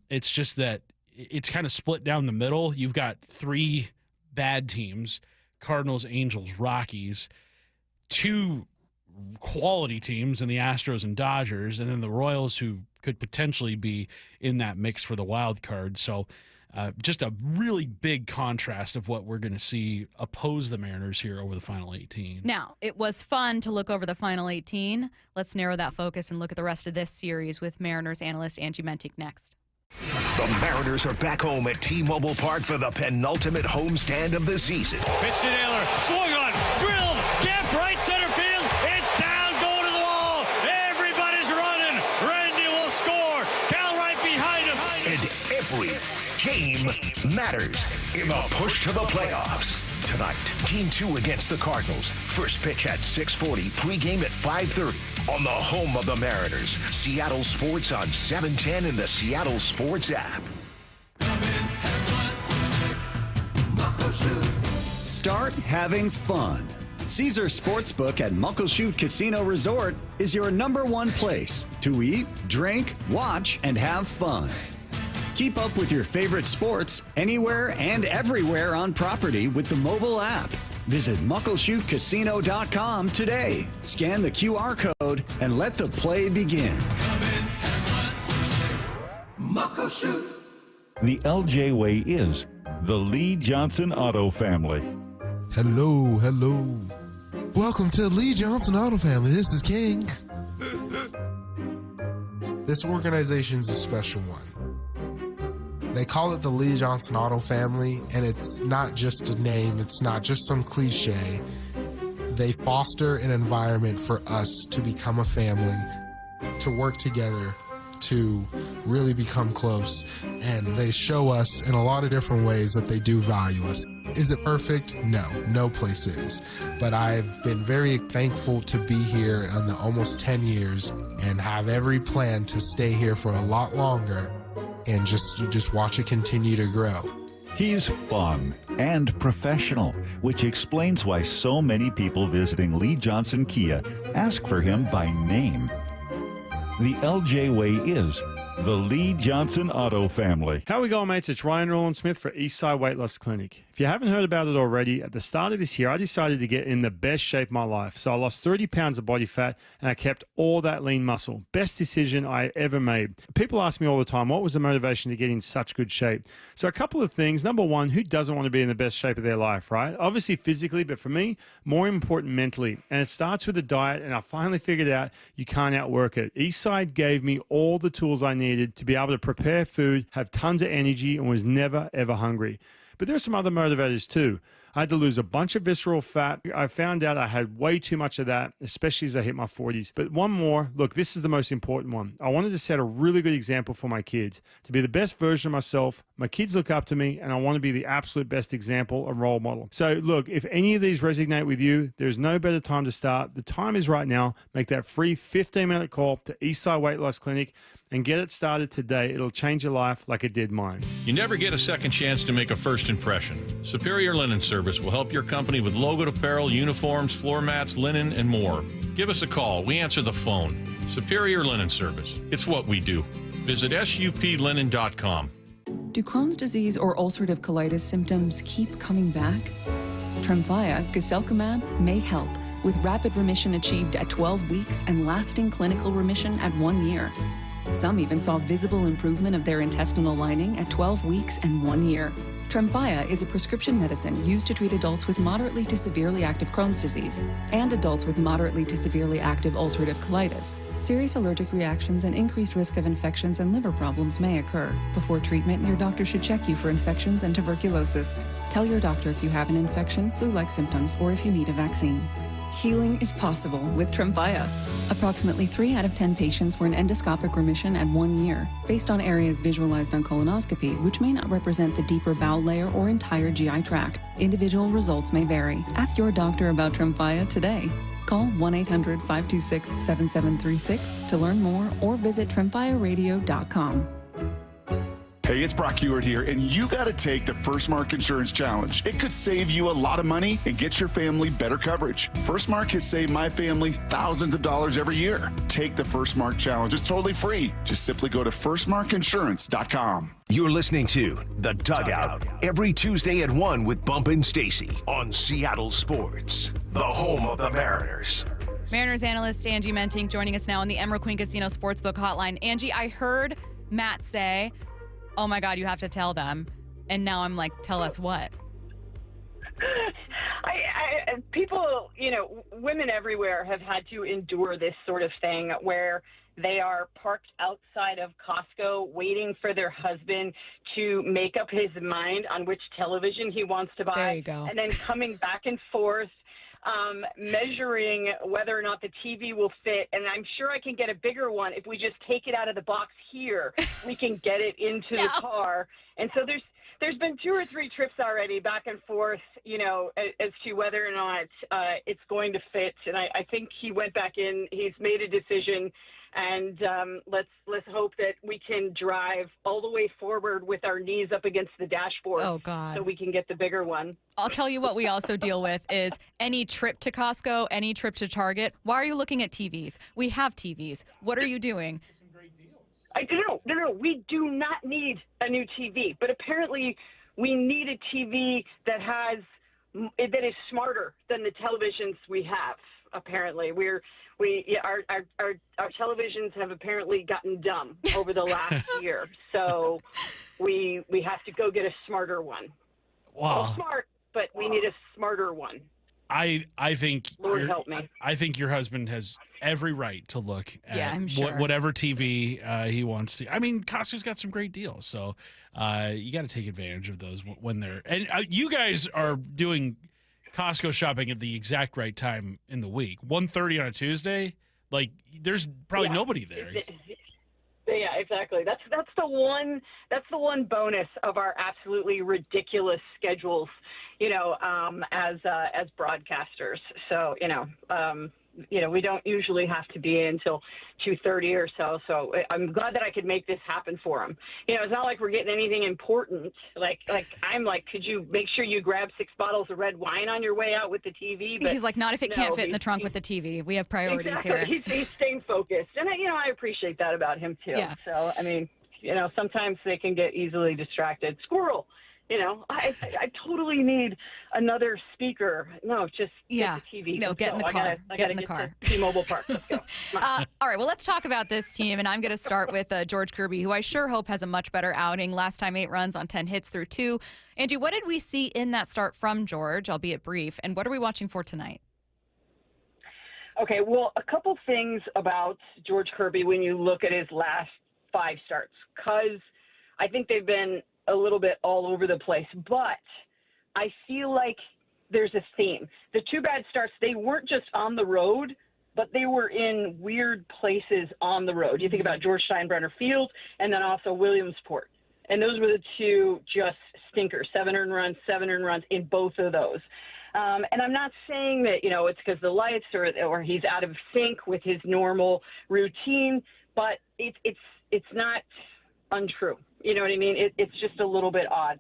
It's just that it's kind of split down the middle. You've got 3 bad teams, Cardinals, Angels, Rockies, 2 quality teams in the Astros and Dodgers, and then the Royals, who could potentially be in that mix for the wild card. So just a really big contrast of what we're going to see oppose the Mariners here over the final 18. Now, it was fun to look over the final 18. Let's narrow that focus and look at the rest of this series with Mariners analyst Angie Mentink next. The Mariners are back home at T-Mobile Park for the penultimate homestand of the season. Pitch to Naylor, swung on, drilled, gap right center field. It's down, going to the wall. Everybody's running. Randy will score. Cal right behind him. And every game matters in the push to the playoffs. Tonight, Game 2 against the Cardinals. First pitch at 6:40, pregame at 5:30 on the home of the Mariners. Seattle Sports on 710 and the Seattle Sports app. Start having fun. Caesar Sportsbook at Muckleshoot Casino Resort is your #1 place to eat, drink, watch, and have fun. Keep up with your favorite sports anywhere and everywhere on property with the mobile app. Visit muckleshootcasino.com today. Scan the QR code and let the play begin. Muckleshoot. The LJ way is the Lee Johnson Auto Family. Hello, hello. Welcome to Lee Johnson Auto Family. This is King. This organization's a special one. They call it the Lee Johnson Auto Family, and it's not just a name, it's not just some cliche. They foster an environment for us to become a family, to work together, to really become close, and they show us in a lot of different ways that they do value us. Is it perfect? No, no place is. But I've been very thankful to be here in the almost 10 years and have every plan to stay here for a lot longer and just watch it continue to grow. He's fun and professional, which explains why so many people visiting Lee Johnson Kia ask for him by name. The LJ way is the Lee Johnson Auto Family. How we going, mates? It's Ryan Roland Smith for Eastside Weight Loss Clinic. If you haven't heard about it already, at the start of this year, I decided to get in the best shape of my life. So I lost 30 pounds of body fat and I kept all that lean muscle. Best decision I ever made. People ask me all the time, what was the motivation to get in such good shape? So a couple of things. Number one, who doesn't want to be in the best shape of their life, right? Obviously physically, but for me, more important mentally. And it starts with a diet, and I finally figured out you can't outwork it. Eastside gave me all the tools I needed to be able to prepare food, have tons of energy, and was never, ever hungry. But there are some other motivators too. I had to lose a bunch of visceral fat. I found out I had way too much of that, especially as I hit my 40s. But one more, look, this is the most important one. I wanted to set a really good example for my kids, to be the best version of myself. My kids look up to me, and I want to be the absolute best example and role model. So look, if any of these resonate with you, there's no better time to start. The time is right now. Make that free 15-minute call to Eastside Weight Loss Clinic and get it started today. It'll change your life like it did mine. You never get a second chance to make a first impression. Superior Linen Service will help your company with logoed apparel, uniforms, floor mats, linen, and more. Give us a call. We answer the phone. Superior Linen Service. It's what we do. Visit suplinen.com. Do Crohn's disease or ulcerative colitis symptoms keep coming back? Tremfya, guselkumab, may help, with rapid remission achieved at 12 weeks and lasting clinical remission at 1 year. Some even saw visible improvement of their intestinal lining at 12 weeks and 1 year. Tremfya is a prescription medicine used to treat adults with moderately to severely active Crohn's disease and adults with moderately to severely active ulcerative colitis. Serious allergic reactions and increased risk of infections and liver problems may occur. Before treatment, your doctor should check you for infections and tuberculosis. Tell your doctor if you have an infection, flu-like symptoms, or if you need a vaccine. Healing is possible with Tremfya. Approximately 3 out of 10 patients were in endoscopic remission at 1 year, based on areas visualized on colonoscopy, which may not represent the deeper bowel layer or entire GI tract. Individual results may vary. Ask your doctor about Tremfya today. Call 1-800-526-7736 to learn more or visit tremfyaradio.com. Hey, it's Brock Ewart here, and you got to take the First Mark Insurance Challenge. It could save you a lot of money and get your family better coverage. First Mark has saved my family thousands of dollars every year. Take the First Mark Challenge. It's totally free. Just simply go to firstmarkinsurance.com. You're listening to The Dugout every Tuesday at 1 with Bump and Stacy on Seattle Sports, the home of the Mariners. Mariners analyst Angie Mentink joining us now on the Emerald Queen Casino Sportsbook Hotline. Angie, I heard Matt say, "Oh my God, you have to tell them," and now I'm like, "Tell us what?" People, women everywhere have had to endure this sort of thing where they are parked outside of Costco waiting for their husband to make up his mind on which television he wants to buy. There you go. And then coming back and forth, measuring whether or not the TV will fit. And I'm sure I can get a bigger one if we just take it out of the box here. We can get it into the car. And so there's been 2 or 3 trips already back and forth, as to whether or not it's going to fit. And I think he went back in. He's made a decision. And let's hope that we can drive all the way forward with our knees up against the dashboard. Oh, God. So we can get the bigger one. I'll tell you what we also deal with is any trip to Costco, any trip to Target. Why are you looking at TVs? We have TVs. What are you doing? No. We do not need a new TV. But apparently we need a TV that is smarter than the televisions we have. Apparently, our televisions have apparently gotten dumb over the last year, so we have to go get a smarter one. Wow. Well, smart, but we need a smarter one. I think Lord help me. I think your husband has every right to look at I'm sure. whatever TV he wants to. I mean, Costco's got some great deals, so you got to take advantage of those when they're. And you guys are doing Costco shopping at the exact right time in the week. 1:30 on a Tuesday, like there's probably nobody there. Yeah, exactly. That's the one bonus of our absolutely ridiculous schedules, as broadcasters. So, we don't usually have to be in until 2:30 or so. So I'm glad that I could make this happen for him. It's not like we're getting anything important. Like I'm like, could you make sure you grab 6 bottles of red wine on your way out with the TV? But he's like, not if it can't fit in the trunk with the TV. We have priorities here. He's staying focused, and I appreciate that about him too. Yeah. So I mean, sometimes they can get easily distracted. Squirrel. I totally need another speaker. No, just get the TV. No, get in the car. Get in the car. T-Mobile Park. Let's go. All right, well, let's talk about this team, and I'm going to start with George Kirby, who I sure hope has a much better outing. Last time 8 runs on 10 hits through 2. Angie, what did we see in that start from George, albeit brief, and what are we watching for tonight? Okay, well, a couple things about George Kirby when you look at his last 5 starts, because I think they've been a little bit all over the place, but I feel like there's a theme. The 2 bad starts, they weren't just on the road, but they were in weird places on the road. You think about George Steinbrenner Field and then also Williamsport. And those were the 2 just stinkers, 7 earned runs in both of those. And I'm not saying that, it's because the lights or he's out of sync with his normal routine, but it's not untrue. You know what I mean? It's just a little bit odd.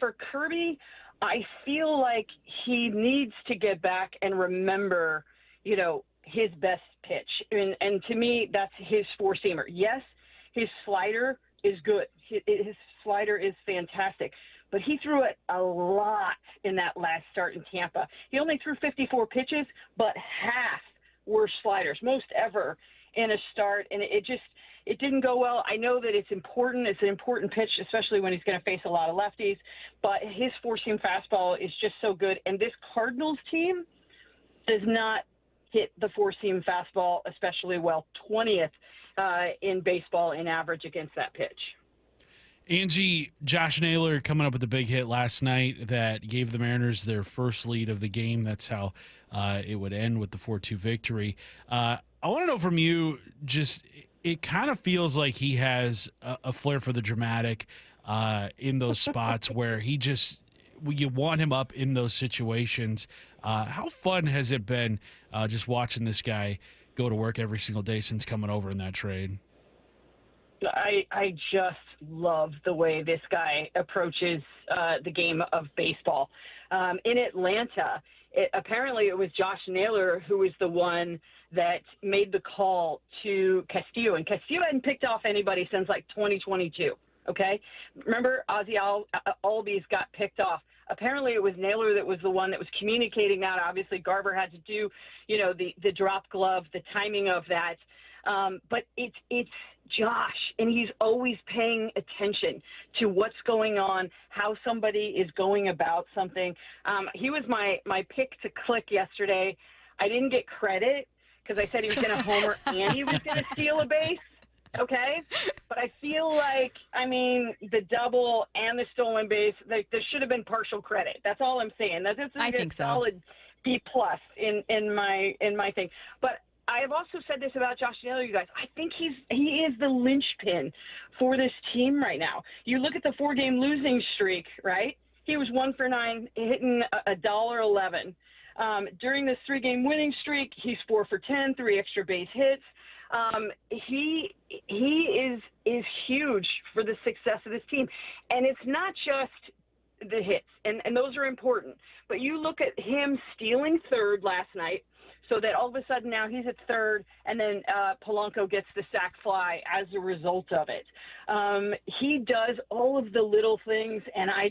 For Kirby, I feel like he needs to get back and remember, his best pitch. And to me, that's his 4-seamer. Yes, his slider is good. His slider is fantastic. But he threw it a lot in that last start in Tampa. He only threw 54 pitches, but half were sliders, most ever in a start. And it didn't go well. I know that it's important. It's an important pitch, especially when he's going to face a lot of lefties. But his 4-seam fastball is just so good. And this Cardinals team does not hit the 4-seam fastball especially well. 20th in baseball in average against that pitch. Angie, Josh Naylor coming up with a big hit last night that gave the Mariners their first lead of the game. That's how it would end with the 4-2 victory. I want to know from you, just it kind of feels like he has a flair for the dramatic in those spots where you want him up in those situations. How fun has it been just watching this guy go to work every single day since coming over in that trade? I just love the way this guy approaches the game of baseball. In Atlanta, apparently it was Josh Naylor who was the one that made the call to Castillo. And Castillo hadn't picked off anybody since like 2022, okay? Remember Ozzie Albies got picked off. Apparently it was Naylor that was the one that was communicating that. Obviously Garver had to do, the drop glove, the timing of that. But it's Josh, and he's always paying attention to what's going on, how somebody is going about something. He was my pick to click yesterday. I didn't get credit because I said he was going to homer and he was going to steal a base. Okay, but I feel like, the double and the stolen base, there should have been partial credit. That's all I'm saying. This is a solid B+ in my thing. But I have also said this about Josh Naylor, you guys. I think he is the linchpin for this team right now. You look at the 4-game losing streak, right? He was 1 for 9, hitting $1.11. During this 3-game winning streak, he's 4 for 10, 3 extra base hits. He is huge for the success of this team. And it's not just the hits, and those are important. But you look at him stealing third last night, so that all of a sudden now he's at third, and then Polanco gets the sac fly as a result of it. He does all of the little things, and I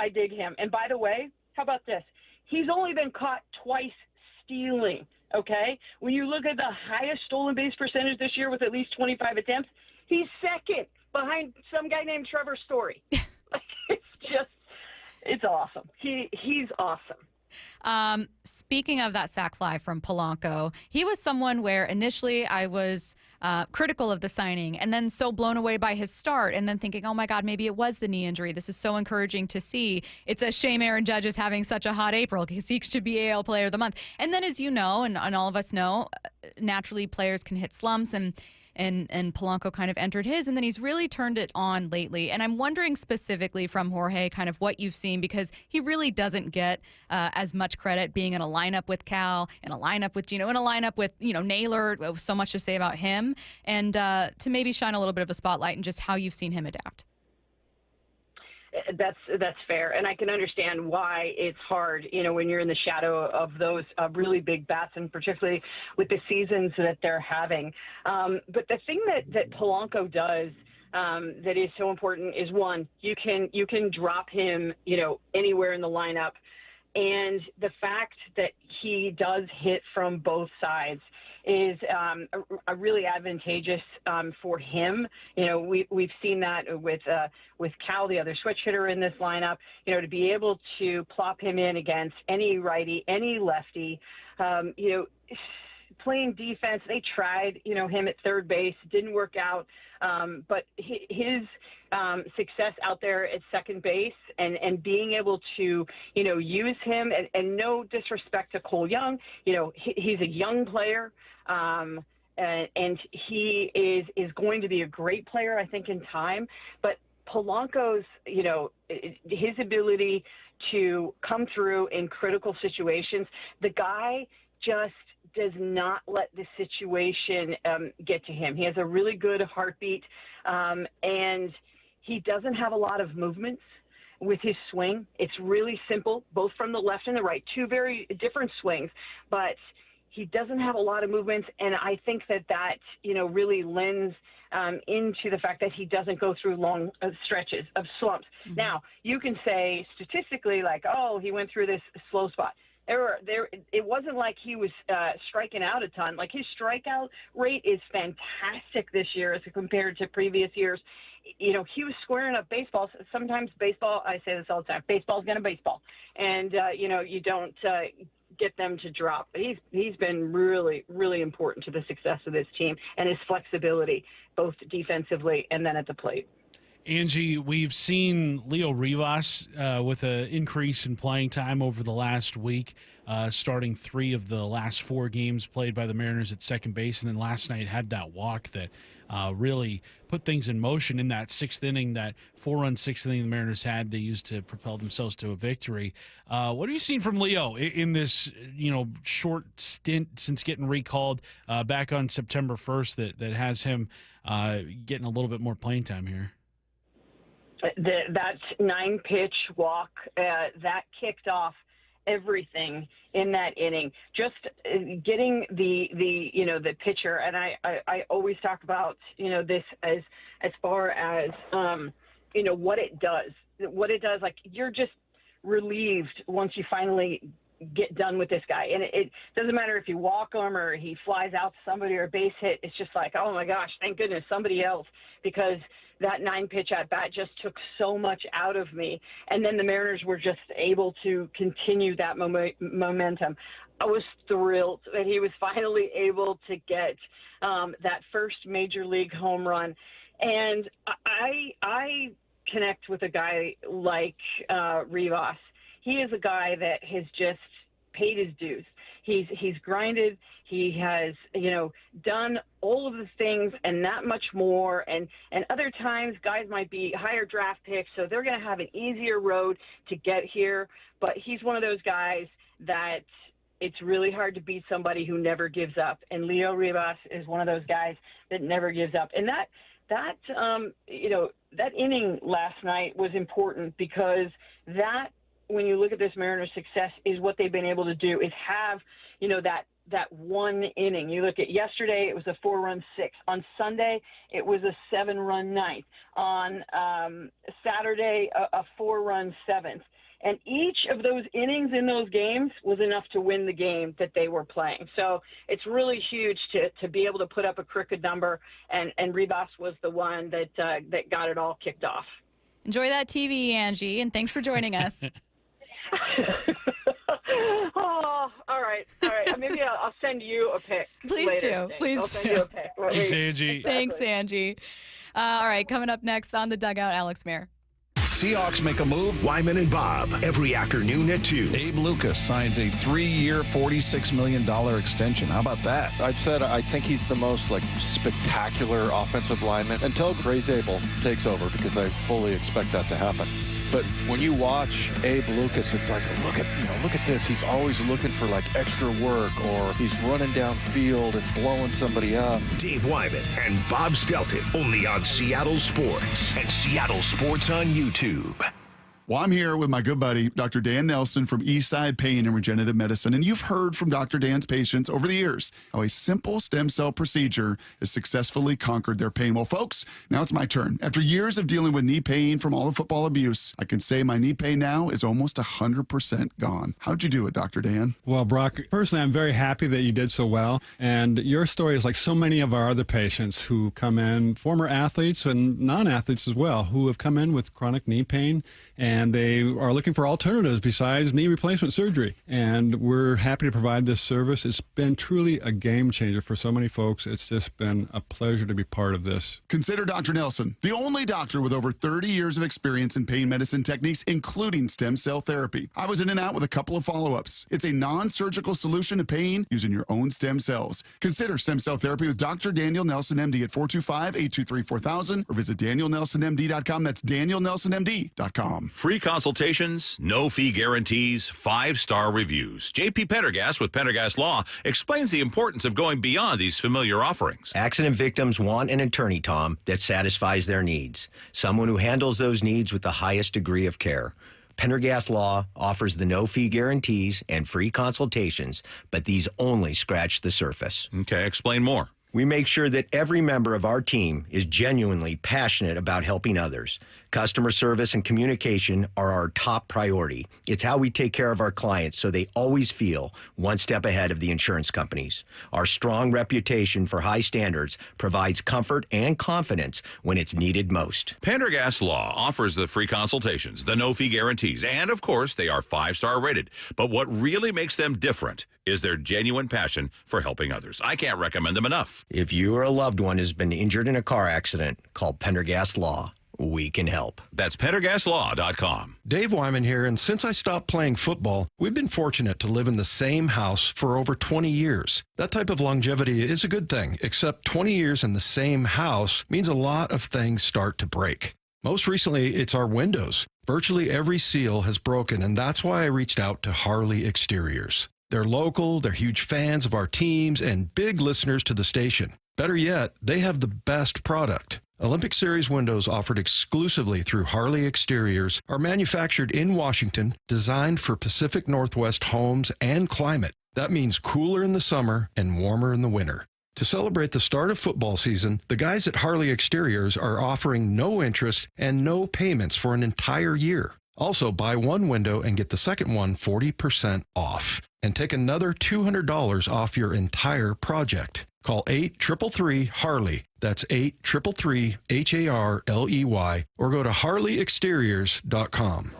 dig him. And by the way, how about this? He's only been caught twice stealing, okay? When you look at the highest stolen base percentage this year with at least 25 attempts, he's second behind some guy named Trevor Story. It's awesome. He's awesome. Speaking of that sac fly from Polanco, he was someone where initially I was critical of the signing and then so blown away by his start and then thinking, oh my God, maybe it was the knee injury. This is so encouraging to see. It's a shame Aaron Judge is having such a hot April because he should be AL Player of the Month. And then as you know, and all of us know, naturally players can hit slumps and Polanco kind of entered his, and then he's really turned it on lately. And I'm wondering specifically from Jorge kind of what you've seen, because he really doesn't get as much credit being in a lineup with Cal, in a lineup with Gino, in a lineup with, Naylor. So much to say about him, and to maybe shine a little bit of a spotlight and just how you've seen him adapt. That's fair, and I can understand why it's hard, when you're in the shadow of those really big bats, and particularly with the seasons that they're having. But the thing that Polanco does that is so important is, one, you can drop him, anywhere in the lineup, and the fact that he does hit from both sides is a really advantageous for him. We've seen that with Cal, the other switch hitter in this lineup. To be able to plop him in against any righty, any lefty. Playing defense, they tried him at third base, didn't work out. But his success out there at second base and being able to use him, and no disrespect to Cole Young, he's a young player. And he is going to be a great player, I think, in time. But Polanco's, his ability to come through in critical situations, the guy just does not let the situation get to him. He has a really good heartbeat, and he doesn't have a lot of movements with his swing. It's really simple, both from the left and the right, two very different swings, but he doesn't have a lot of movements, and I think that really lends into the fact that he doesn't go through long stretches of slumps. Mm-hmm. Now, you can say statistically, like, oh, he went through this slow spot. It wasn't like he was striking out a ton. Like, his strikeout rate is fantastic this year as compared to previous years. He was squaring up baseballs. Sometimes baseball, I say this all the time, baseball's going to baseball. And, you don't get them to drop. He's been really, really important to the success of this team and his flexibility, both defensively and then at the plate. Angie, we've seen Leo Rivas with an increase in playing time over the last week, starting 3 of the last 4 games played by the Mariners at second base, and then last night had that walk that really put things in motion in that 6th inning, that 4-run 6th inning the Mariners had. They used to propel themselves to a victory. What have you seen from Leo in this short stint since getting recalled back on September 1st that has him getting a little bit more playing time here? That 9-pitch walk, that kicked off everything in that inning. Just getting the pitcher, and I always talk about this as far as what it does. What it does, like, you're just relieved once you finally get done with this guy, and it doesn't matter if you walk him or he flies out to somebody or a base hit. It's just like, oh my gosh, thank goodness somebody else, because that 9-pitch at bat just took so much out of me. And then the Mariners were just able to continue that momentum. I was thrilled that he was finally able to get that first major league home run. And I connect with a guy like Rivas. He is a guy that has just paid his dues. He's grinded. He has, done all of the things and that much more. And other times guys might be higher draft picks, so they're going to have an easier road to get here. But he's one of those guys that it's really hard to beat somebody who never gives up. And Leo Rivas is one of those guys that never gives up. And that inning last night was important, because that, when you look at this Mariners success, is what they've been able to do, is have, that one inning. You look at yesterday, it was a 4-run 6th. On Sunday, it was a 7-run 9th. On Saturday, a 4-run 7th. And each of those innings in those games was enough to win the game that they were playing. So it's really huge to be able to put up a crooked number, and Rivas was the one that got it all kicked off. Enjoy that TV, Angie, and thanks for joining us. Oh, all right. Maybe I'll send you a pic. Please later do. today. Please I'll send you a pic. Thanks, Angie. Thanks, Angie. All right, coming up next on The Dugout, Alex Mayer. Seahawks make a move. Wyman and Bob, every afternoon at 2. Abe Lucas signs a 3-year, $46 million extension. How about that? I've said I think he's the most spectacular offensive lineman until Drayer takes over, because I fully expect that to happen. But when you watch Abe Lucas, it's like, look at this. He's always looking for extra work, or he's running downfield and blowing somebody up. Dave Wyman and Bob Stelton, only on Seattle Sports and Seattle Sports on YouTube. Well, I'm here with my good buddy, Dr. Dan Nelson from Eastside Pain and Regenerative Medicine. And you've heard from Dr. Dan's patients over the years how a simple stem cell procedure has successfully conquered their pain. Well, folks, now it's my turn. After years of dealing with knee pain from all the football abuse, I can say my knee pain now is almost 100% gone. How'd you do it, Dr. Dan? Well, Brock, personally, I'm very happy that you did so well. And your story is like so many of our other patients who come in, former athletes and non-athletes as well, who have come in with chronic knee pain, and they are looking for alternatives besides knee replacement surgery. And we're happy to provide this service. It's been truly a game changer for so many folks. It's just been a pleasure to be part of this. Consider Dr. Nelson, the only doctor with over 30 years of experience in pain medicine techniques, including stem cell therapy. I was in and out with a couple of follow-ups. It's a non-surgical solution to pain using your own stem cells. Consider stem cell therapy with Dr. Daniel Nelson, MD at 425-823-4000 or visit DanielNelsonMD.com. That's DanielNelsonMD.com. Free consultations, no fee guarantees, 5-star reviews. J.P. Pendergast with Pendergast Law explains the importance of going beyond these familiar offerings. Accident victims want an attorney, Tom, that satisfies their needs. Someone who handles those needs with the highest degree of care. Pendergast Law offers the no-fee guarantees and free consultations, but these only scratch the surface. Okay, explain more. We make sure that every member of our team is genuinely passionate about helping others. Customer service and communication are our top priority. It's how we take care of our clients so they always feel one step ahead of the insurance companies. Our strong reputation for high standards provides comfort and confidence when it's needed most. Pendergast Law offers the free consultations, the no-fee guarantees, and of course, they are 5-star rated. But what really makes them different is their genuine passion for helping others. I can't recommend them enough. If you or a loved one has been injured in a car accident, call Pendergast Law. we can help. That's PenderGasLaw.com. Dave Wyman here, and since I stopped playing football, we've been fortunate to live in the same house for over 20 years. That type of longevity is a good thing, except 20 years in the same house means a lot of things start to break. Most recently, it's our windows. Virtually every seal has broken, and that's why I reached out to Harley Exteriors. They're local, they're huge fans of our teams, and big listeners to the station. Better yet, they have the best product. Olympic Series windows offered exclusively through Harley Exteriors are manufactured in Washington, designed for Pacific Northwest homes and climate. That means cooler in the summer and warmer in the winter. To celebrate the start of football season, the guys at Harley Exteriors are offering no interest and no payments for an entire year. Also, buy one window and get the second one 40% off. And take another $200 off your entire project. Call 833-HARLEY. That's 833-HARLEY. Or go to harleyexteriors.com.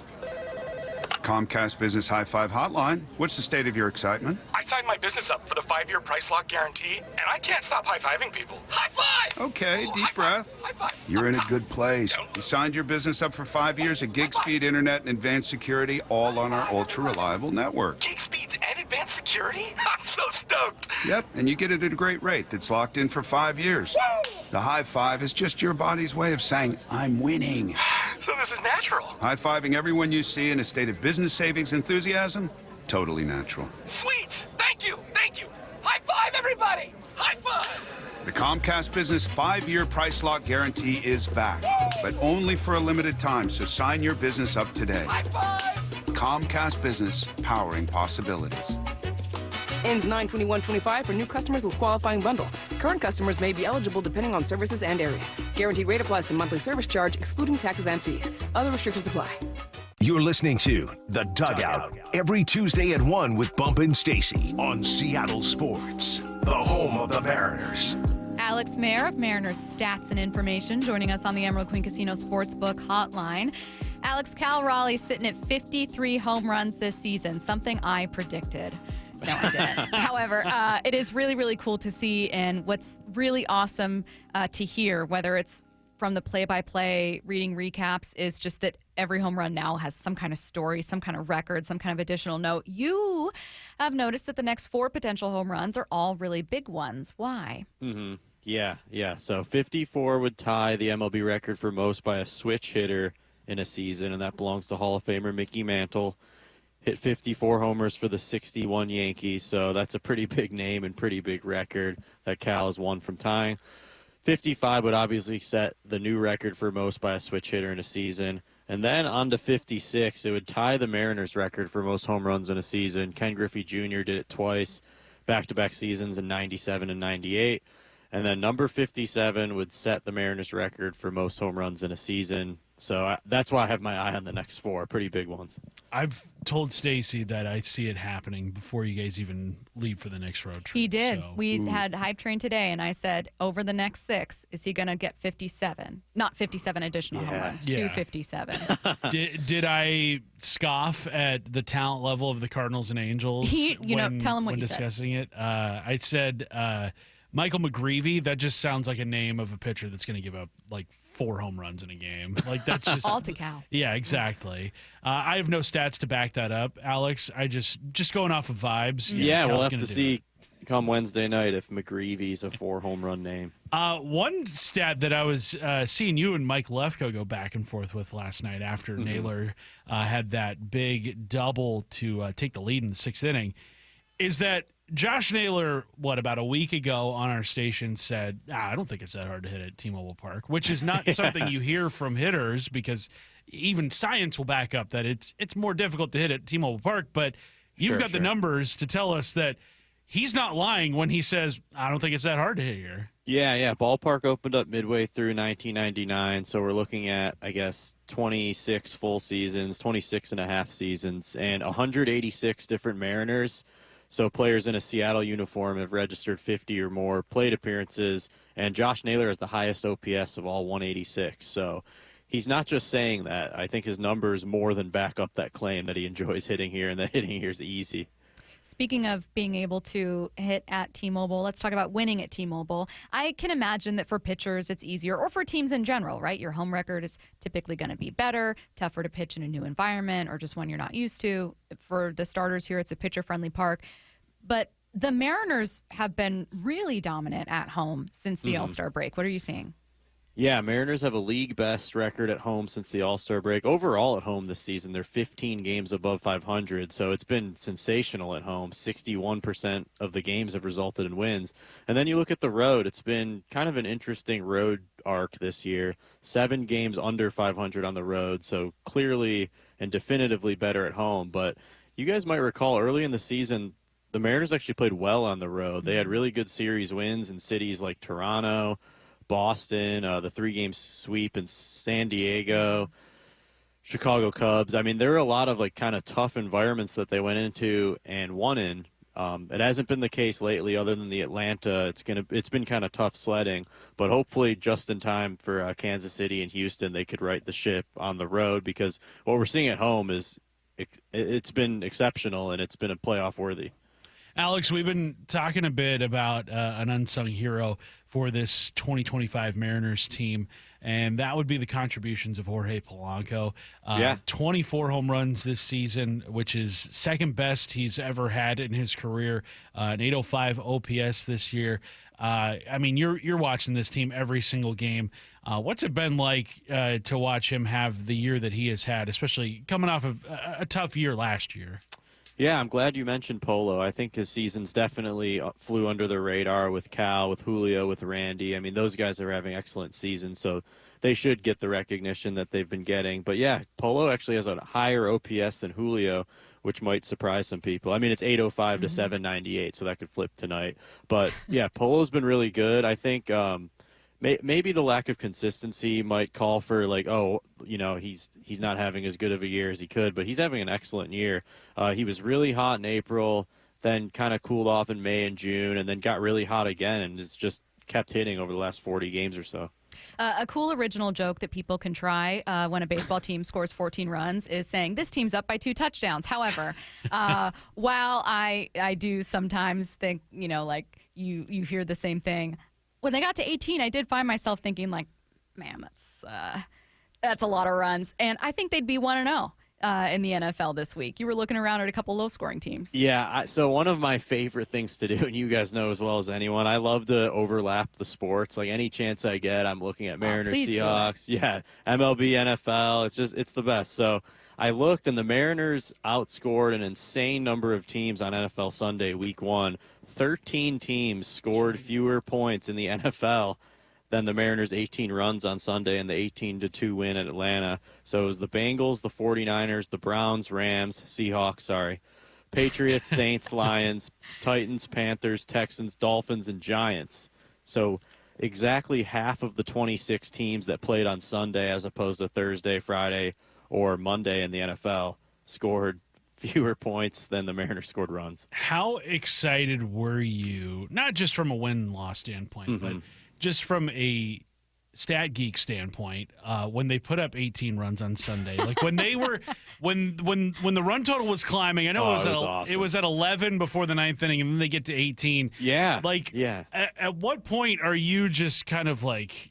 Comcast Business High Five Hotline. What's the state of your excitement? I signed my business up for the 5-year price lock guarantee, and I can't stop high-fiving people. High five! Okay, deep breath. High five. You're in a good place. You signed your business up for 5 years of gig speed internet and advanced security, all on our ultra-reliable network. Gig speeds and advanced security? I'm so stoked. Yep, and you get it at a great rate that's locked in for 5 years. Woo! The high five is just your body's way of saying, I'm winning. So this is natural. High-fiving everyone you see in a state of business savings enthusiasm, totally natural. Sweet. Thank you. Thank you. High five, everybody. High five. The Comcast Business 5-year price lock guarantee is back, but only for a limited time, so sign your business up today. High five. Comcast Business, powering possibilities. Ends 9/21/25 for new customers with qualifying bundle. Current customers may be eligible depending on services and area. Guaranteed rate applies to monthly service charge, excluding taxes and fees. Other restrictions apply. You're listening to The Dugout every Tuesday at 1 with Bump and Stacy on Seattle Sports, the home of the Mariners. Alex Mayer of Mariners Stats and Information joining us on the Emerald Queen Casino Sportsbook Hotline. Alex, Cal Raleigh's sitting at 53 home runs this season, something I predicted. No, I didn't. However, it is really, really cool to see, and what's really awesome to hear, whether it's from the play-by-play reading recaps, is just that every home run now has some kind of story, some kind of record, some kind of additional note. You have noticed that the next 4 potential home runs are all really big ones. Why? Mm-hmm. Yeah. So 54 would tie the MLB record for most by a switch hitter in a season, and that belongs to Hall of Famer Mickey Mantle. Hit 54 homers for the 61 Yankees, so that's a pretty big name and pretty big record that Cal has won from tying. 55 would obviously set the new record for most by a switch hitter in a season. And then on to 56, it would tie the Mariners record for most home runs in a season. Ken Griffey Jr. did it twice, back-to-back seasons in 97 and 98. And then number 57 would set the Mariners record for most home runs in a season. So that's why I have my eye on the next 4 pretty big ones. I've told Stacy that I see it happening before you guys even leave for the next road trip. He did. So. We had Hype Train today, and I said, over the next 6, is he going to get 57? Not 57 additional home runs, 257. Did I scoff at the talent level of the Cardinals and Angels? Tell him what when you discussing it. I said Michael McGreevy. That just sounds like a name of a pitcher that's going to give up like 4 home runs in a game. Like that's just all to Cal. Yeah, exactly. I have no stats to back that up, Alex. I just going off of vibes. Yeah, we'll have to see come Wednesday night if McGreevy's a 4 home run name. One stat that I was seeing you and Mike Lefko go back and forth with last night after Naylor had that big double to take the lead in the 6th inning is that Josh Naylor, about a week ago on our station said, I don't think it's that hard to hit at T-Mobile Park, which is not something you hear from hitters because even science will back up that it's more difficult to hit at T-Mobile Park, but you've got the numbers to tell us that he's not lying when he says, I don't think it's that hard to hit here. Yeah. Ballpark opened up midway through 1999, so we're looking at, 26 full seasons, 26 and a half seasons, and 186 different Mariners. So players in a Seattle uniform have registered 50 or more plate appearances, and Josh Naylor has the highest OPS of all 186. So he's not just saying that. I think his numbers more than back up that claim that he enjoys hitting here and that hitting here is easy. Speaking of being able to hit at T-Mobile, let's talk about winning at T-Mobile. I can imagine that for pitchers it's easier, or for teams in general, right? Your home record is typically going to be better, tougher to pitch in a new environment or just one you're not used to. For the starters here, it's a pitcher-friendly park. But the Mariners have been really dominant at home since the All-Star break. What are you seeing? Yeah, Mariners have a league best record at home since the All-Star break. Overall at home this season, they're 15 games above 500, so it's been sensational at home. 61% of the games have resulted in wins. And then you look at the road, it's been kind of an interesting road arc this year. 7 games under 500 on the road, so clearly and definitively better at home. But you guys might recall early in the season, the Mariners actually played well on the road. They had really good series wins in cities like Toronto, Boston, the 3-game sweep in San Diego, Chicago Cubs. I mean, there are a lot of like kind of tough environments that they went into and won in. It hasn't been the case lately, other than the Atlanta. It's been kind of tough sledding, but hopefully just in time for Kansas City and Houston, they could right the ship on the road, because what we're seeing at home is it's been exceptional and it's been a playoff worthy. Alex, we've been talking a bit about an unsung hero for this 2025 Mariners team, and that would be the contributions of Jorge Polanco. 24 home runs this season, which is second best he's ever had in his career. An 805 OPS this year. I mean, you're watching this team every single game. What's it been like to watch him have the year that he has had, especially coming off of a tough year last year? Yeah, I'm glad you mentioned Polo. I think his seasons definitely flew under the radar with Cal, with Julio, with Randy. I mean, those guys are having excellent seasons, so they should get the recognition that they've been getting. But yeah, Polo actually has a higher OPS than Julio, which might surprise some people. I mean, it's 805 to 798, so that could flip tonight. But yeah, Polo's been really good. I think maybe the lack of consistency might call for like, he's not having as good of a year as he could, but he's having an excellent year. He was really hot in April, then kind of cooled off in May and June, and then got really hot again, and has just kept hitting over the last 40 games or so. A cool original joke that people can try when a baseball team scores 14 runs is saying, this team's up by 2 touchdowns. However, while I do sometimes think, like you hear the same thing, when they got to 18, I did find myself thinking, like, man, that's a lot of runs. And I think they'd be 1-0 in the NFL this week. You were looking around at a couple low-scoring teams. Yeah, so one of my favorite things to do, and you guys know as well as anyone, I love to overlap the sports. Like, any chance I get, I'm looking at Mariners, Seahawks. Yeah, MLB, NFL. It's the best. So I looked, and the Mariners outscored an insane number of teams on NFL Sunday, Week 1. 13 teams scored fewer points in the NFL than the Mariners' 18 runs on Sunday and the 18-2 win at Atlanta. So it was the Bengals, the 49ers, the Browns, Rams, Seahawks, Patriots, Saints, Lions, Titans, Panthers, Texans, Dolphins, and Giants. So exactly half of the 26 teams that played on Sunday as opposed to Thursday, Friday, or Monday in the NFL scored fewer points than the Mariners scored runs. How excited were you, not just from a win-loss standpoint, but just from a stat geek standpoint, when they put up 18 runs on Sunday? Like when they were when the run total was climbing, I know it was at 11 before the 9th inning, and then they get to 18. Yeah. At what point are you just kind of like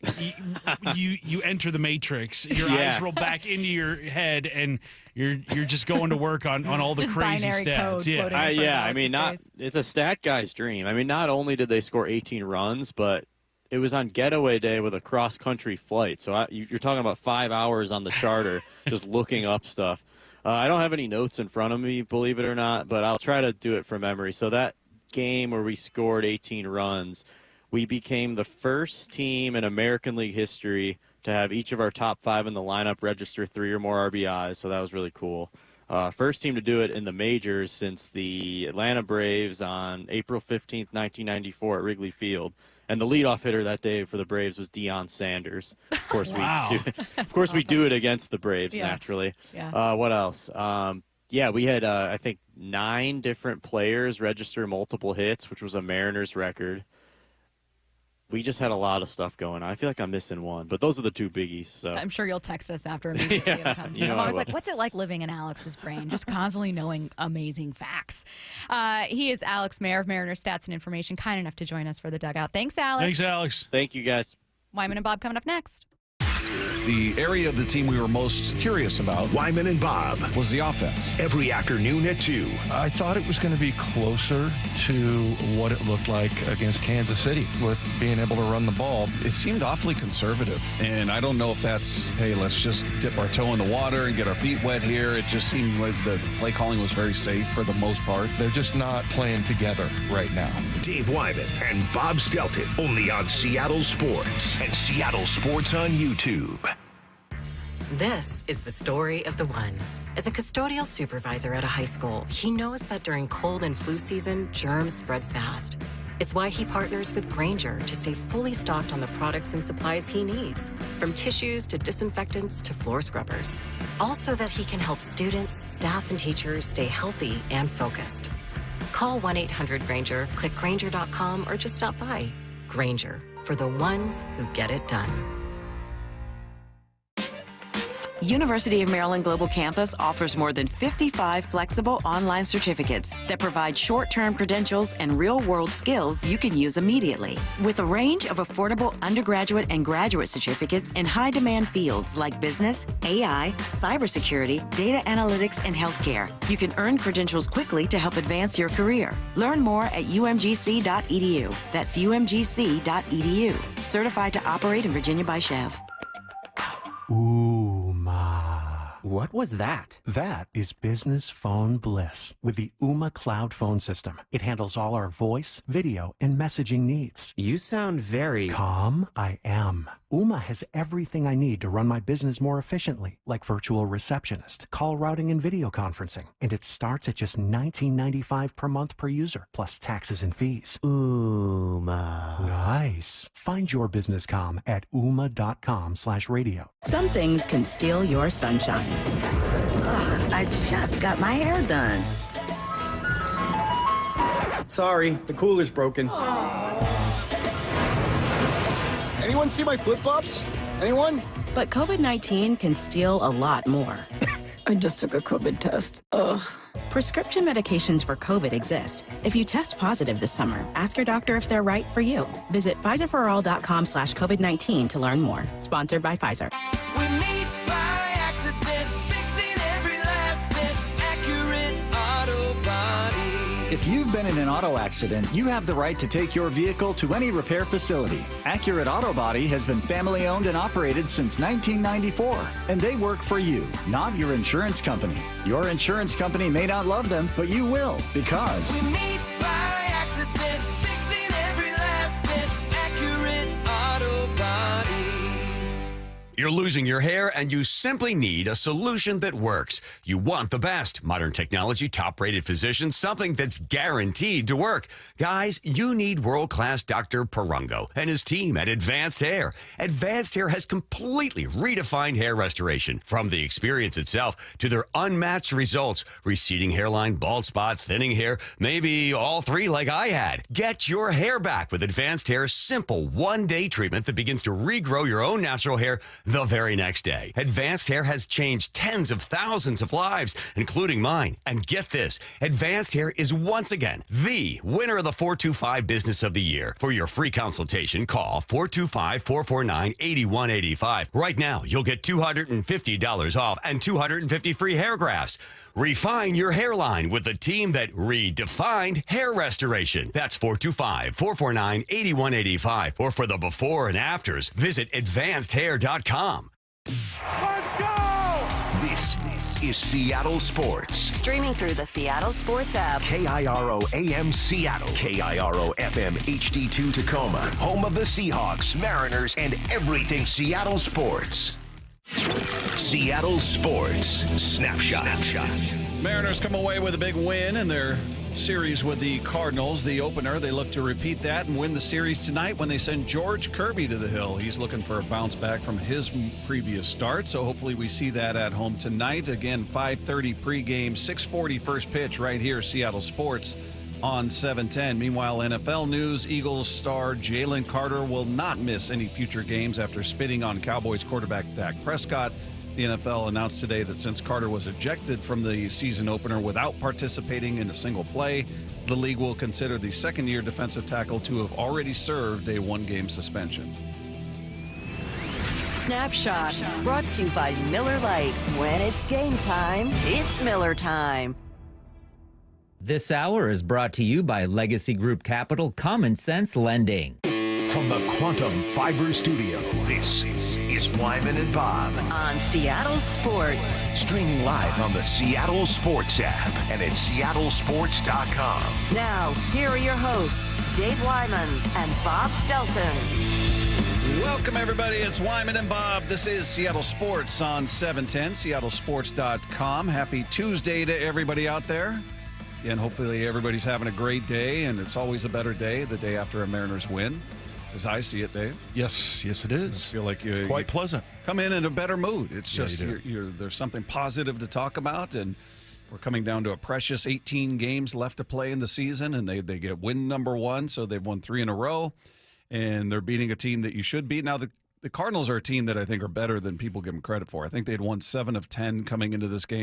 you enter the matrix, your eyes roll back into your head, and you're just going to work on all the just crazy stats. I mean, it's a stat guy's dream. I mean, not only did they score 18 runs, but it was on getaway day with a cross-country flight. So you're talking about 5 hours on the charter just looking up stuff. I don't have any notes in front of me, believe it or not, but I'll try to do it from memory. So that game where we scored 18 runs, we became the first team in American League history to have each of our top 5 in the lineup register 3 or more RBIs, so that was really cool. First team to do it in the majors since the Atlanta Braves on April 15th, 1994 at Wrigley Field. And the leadoff hitter that day for the Braves was Deion Sanders. Of course, we do it against the Braves, naturally. Yeah. What else? We had, I think, 9 different players register multiple hits, which was a Mariners record. we just had a lot of stuff going on. I feel like I'm missing one, but those are the two biggies. So I'm sure you'll text us after immediately. I'm always like, what's it like living in Alex's brain? Just constantly knowing amazing facts. He is Alex Mayer of Mariner Stats and Information, kind enough to join us for the Dugout. Thanks, Alex. Thanks, Alex. Thank you, guys. Wyman and Bob coming up next. The area of the team we were most curious about, Wyman and Bob, was the offense. Every afternoon at 2. I thought it was going to be closer to what it looked like against Kansas City with being able to run the ball. It seemed awfully conservative, and I don't know if that's, hey, let's just dip our toe in the water and get our feet wet here. It just seemed like the play calling was very safe for the most part. They're just not playing together right now. Dave Wyman and Bob Stelton, only on Seattle Sports and Seattle Sports on YouTube. This is the story of the one. As a custodial supervisor at a high school, he knows that during cold and flu season, germs spread fast. It's why he partners with Grainger to stay fully stocked on the products and supplies he needs, from tissues to disinfectants to floor scrubbers. All so that he can help students, staff, and teachers stay healthy and focused. Call 1-800-GRAINGER, click Grainger.com, or just stop by. Grainger, for the ones who get it done. University of Maryland Global Campus offers more than 55 flexible online certificates that provide short-term credentials and real-world skills you can use immediately. With a range of affordable undergraduate and graduate certificates in high-demand fields like business, AI, cybersecurity, data analytics, and healthcare, you can earn credentials quickly to help advance your career. Learn more at umgc.edu. That's umgc.edu. Certified to operate in Virginia by Chev. What was that? That is business phone bliss with the Ooma Cloud Phone System. It handles all our voice, video, and messaging needs. You sound very... Calm? I am. Ooma has everything I need to run my business more efficiently, like virtual receptionist, call routing, and video conferencing. And it starts at just $19.95 per month per user, plus taxes and fees. Ooma. Nice. Find your business calm at ooma.com/radio. Some things can steal your sunshine. Ugh, I just got my hair done. Sorry, the cooler's broken. Anyone see my flip-flops? Anyone? But COVID-19 can steal a lot more. I just took a COVID test. Ugh. Prescription medications for COVID exist. If you test positive this summer, ask your doctor if they're right for you. Visit PfizerForAll.com/COVID-19 to learn more. Sponsored by Pfizer. We meet by accident, fixing every last bit, accurate auto body. If you've been in an auto accident, you have the right to take your vehicle to any repair facility. Accurate Auto Body has been family owned and operated since 1994, and they work for you, not your insurance company. Your insurance company may not love them, but you will, because We meet by accident, fixing every last bit, accurate auto body. You're losing your hair and you simply need a solution that works. You want the best. Modern technology, top-rated physicians, something that's guaranteed to work. Guys, you need world-class Dr. Perungo and his team at Advanced Hair. Advanced Hair has completely redefined hair restoration. From the experience itself to their unmatched results. Receding hairline, bald spot, thinning hair, maybe all three like I had. Get your hair back with Advanced Hair's simple one-day treatment that begins to regrow your own natural hair the very next day. Advanced Hair has changed tens of thousands of lives, including mine. And get this, Advanced Hair is once again the winner of the 425 Business of the Year. For your free consultation, call 425-449-8185. Right now, you'll get $250 off and 250 free hair grafts. Refine your hairline with the team that redefined hair restoration. That's 425-449-8185. Or for the before and afters, visit advancedhair.com. Let's go! This is Seattle Sports. Streaming through the Seattle Sports app. KIRO AM Seattle. KIRO FM HD2 Tacoma. Home of the Seahawks, Mariners, and everything Seattle sports. Seattle Sports Snapshot. Mariners come away with a big win in their series with the Cardinals. The opener, they look to repeat that and win the series tonight when they send George Kirby to the hill. He's looking for a bounce back from his previous start, so hopefully we see that at home tonight. Again, 5:30 pregame, 6:40 first pitch right here, Seattle Sports on 710. Meanwhile, NFL news, Eagles star Jalen Carter will not miss any future games after spitting on Cowboys quarterback Dak Prescott. The NFL announced today that since Carter was ejected from the season opener without participating in a single play, the league will consider the second-year defensive tackle to have already served a one-game suspension. Snapshot, brought to you by Miller Lite. When it's game time, it's Miller time. This hour is brought to you by Legacy Group Capital Common Sense Lending. From the Quantum Fiber Studio, this is Wyman and Bob On Seattle Sports. Streaming live on the Seattle Sports app and at seattlesports.com. Now, here are your hosts, Dave Wyman and Bob Stelton. Welcome, everybody. It's Wyman and Bob. This is Seattle Sports on 710, seattlesports.com. Happy Tuesday to everybody out there. And hopefully everybody's having a great day, and it's always a better day the day after a Mariners win, as I see it, Dave. Yes, it is. I feel like you quite pleasant. Come in a better mood. It's Yeah, just you there's something positive to talk about, and we're coming down to a precious 18 games left to play in the season, and they get win number 1, so they've won 3 in a row, and they're beating a team that you should beat. Now, the Cardinals are a team that I think are better than people give them credit for. I think they'd won 7 of 10 coming into this game.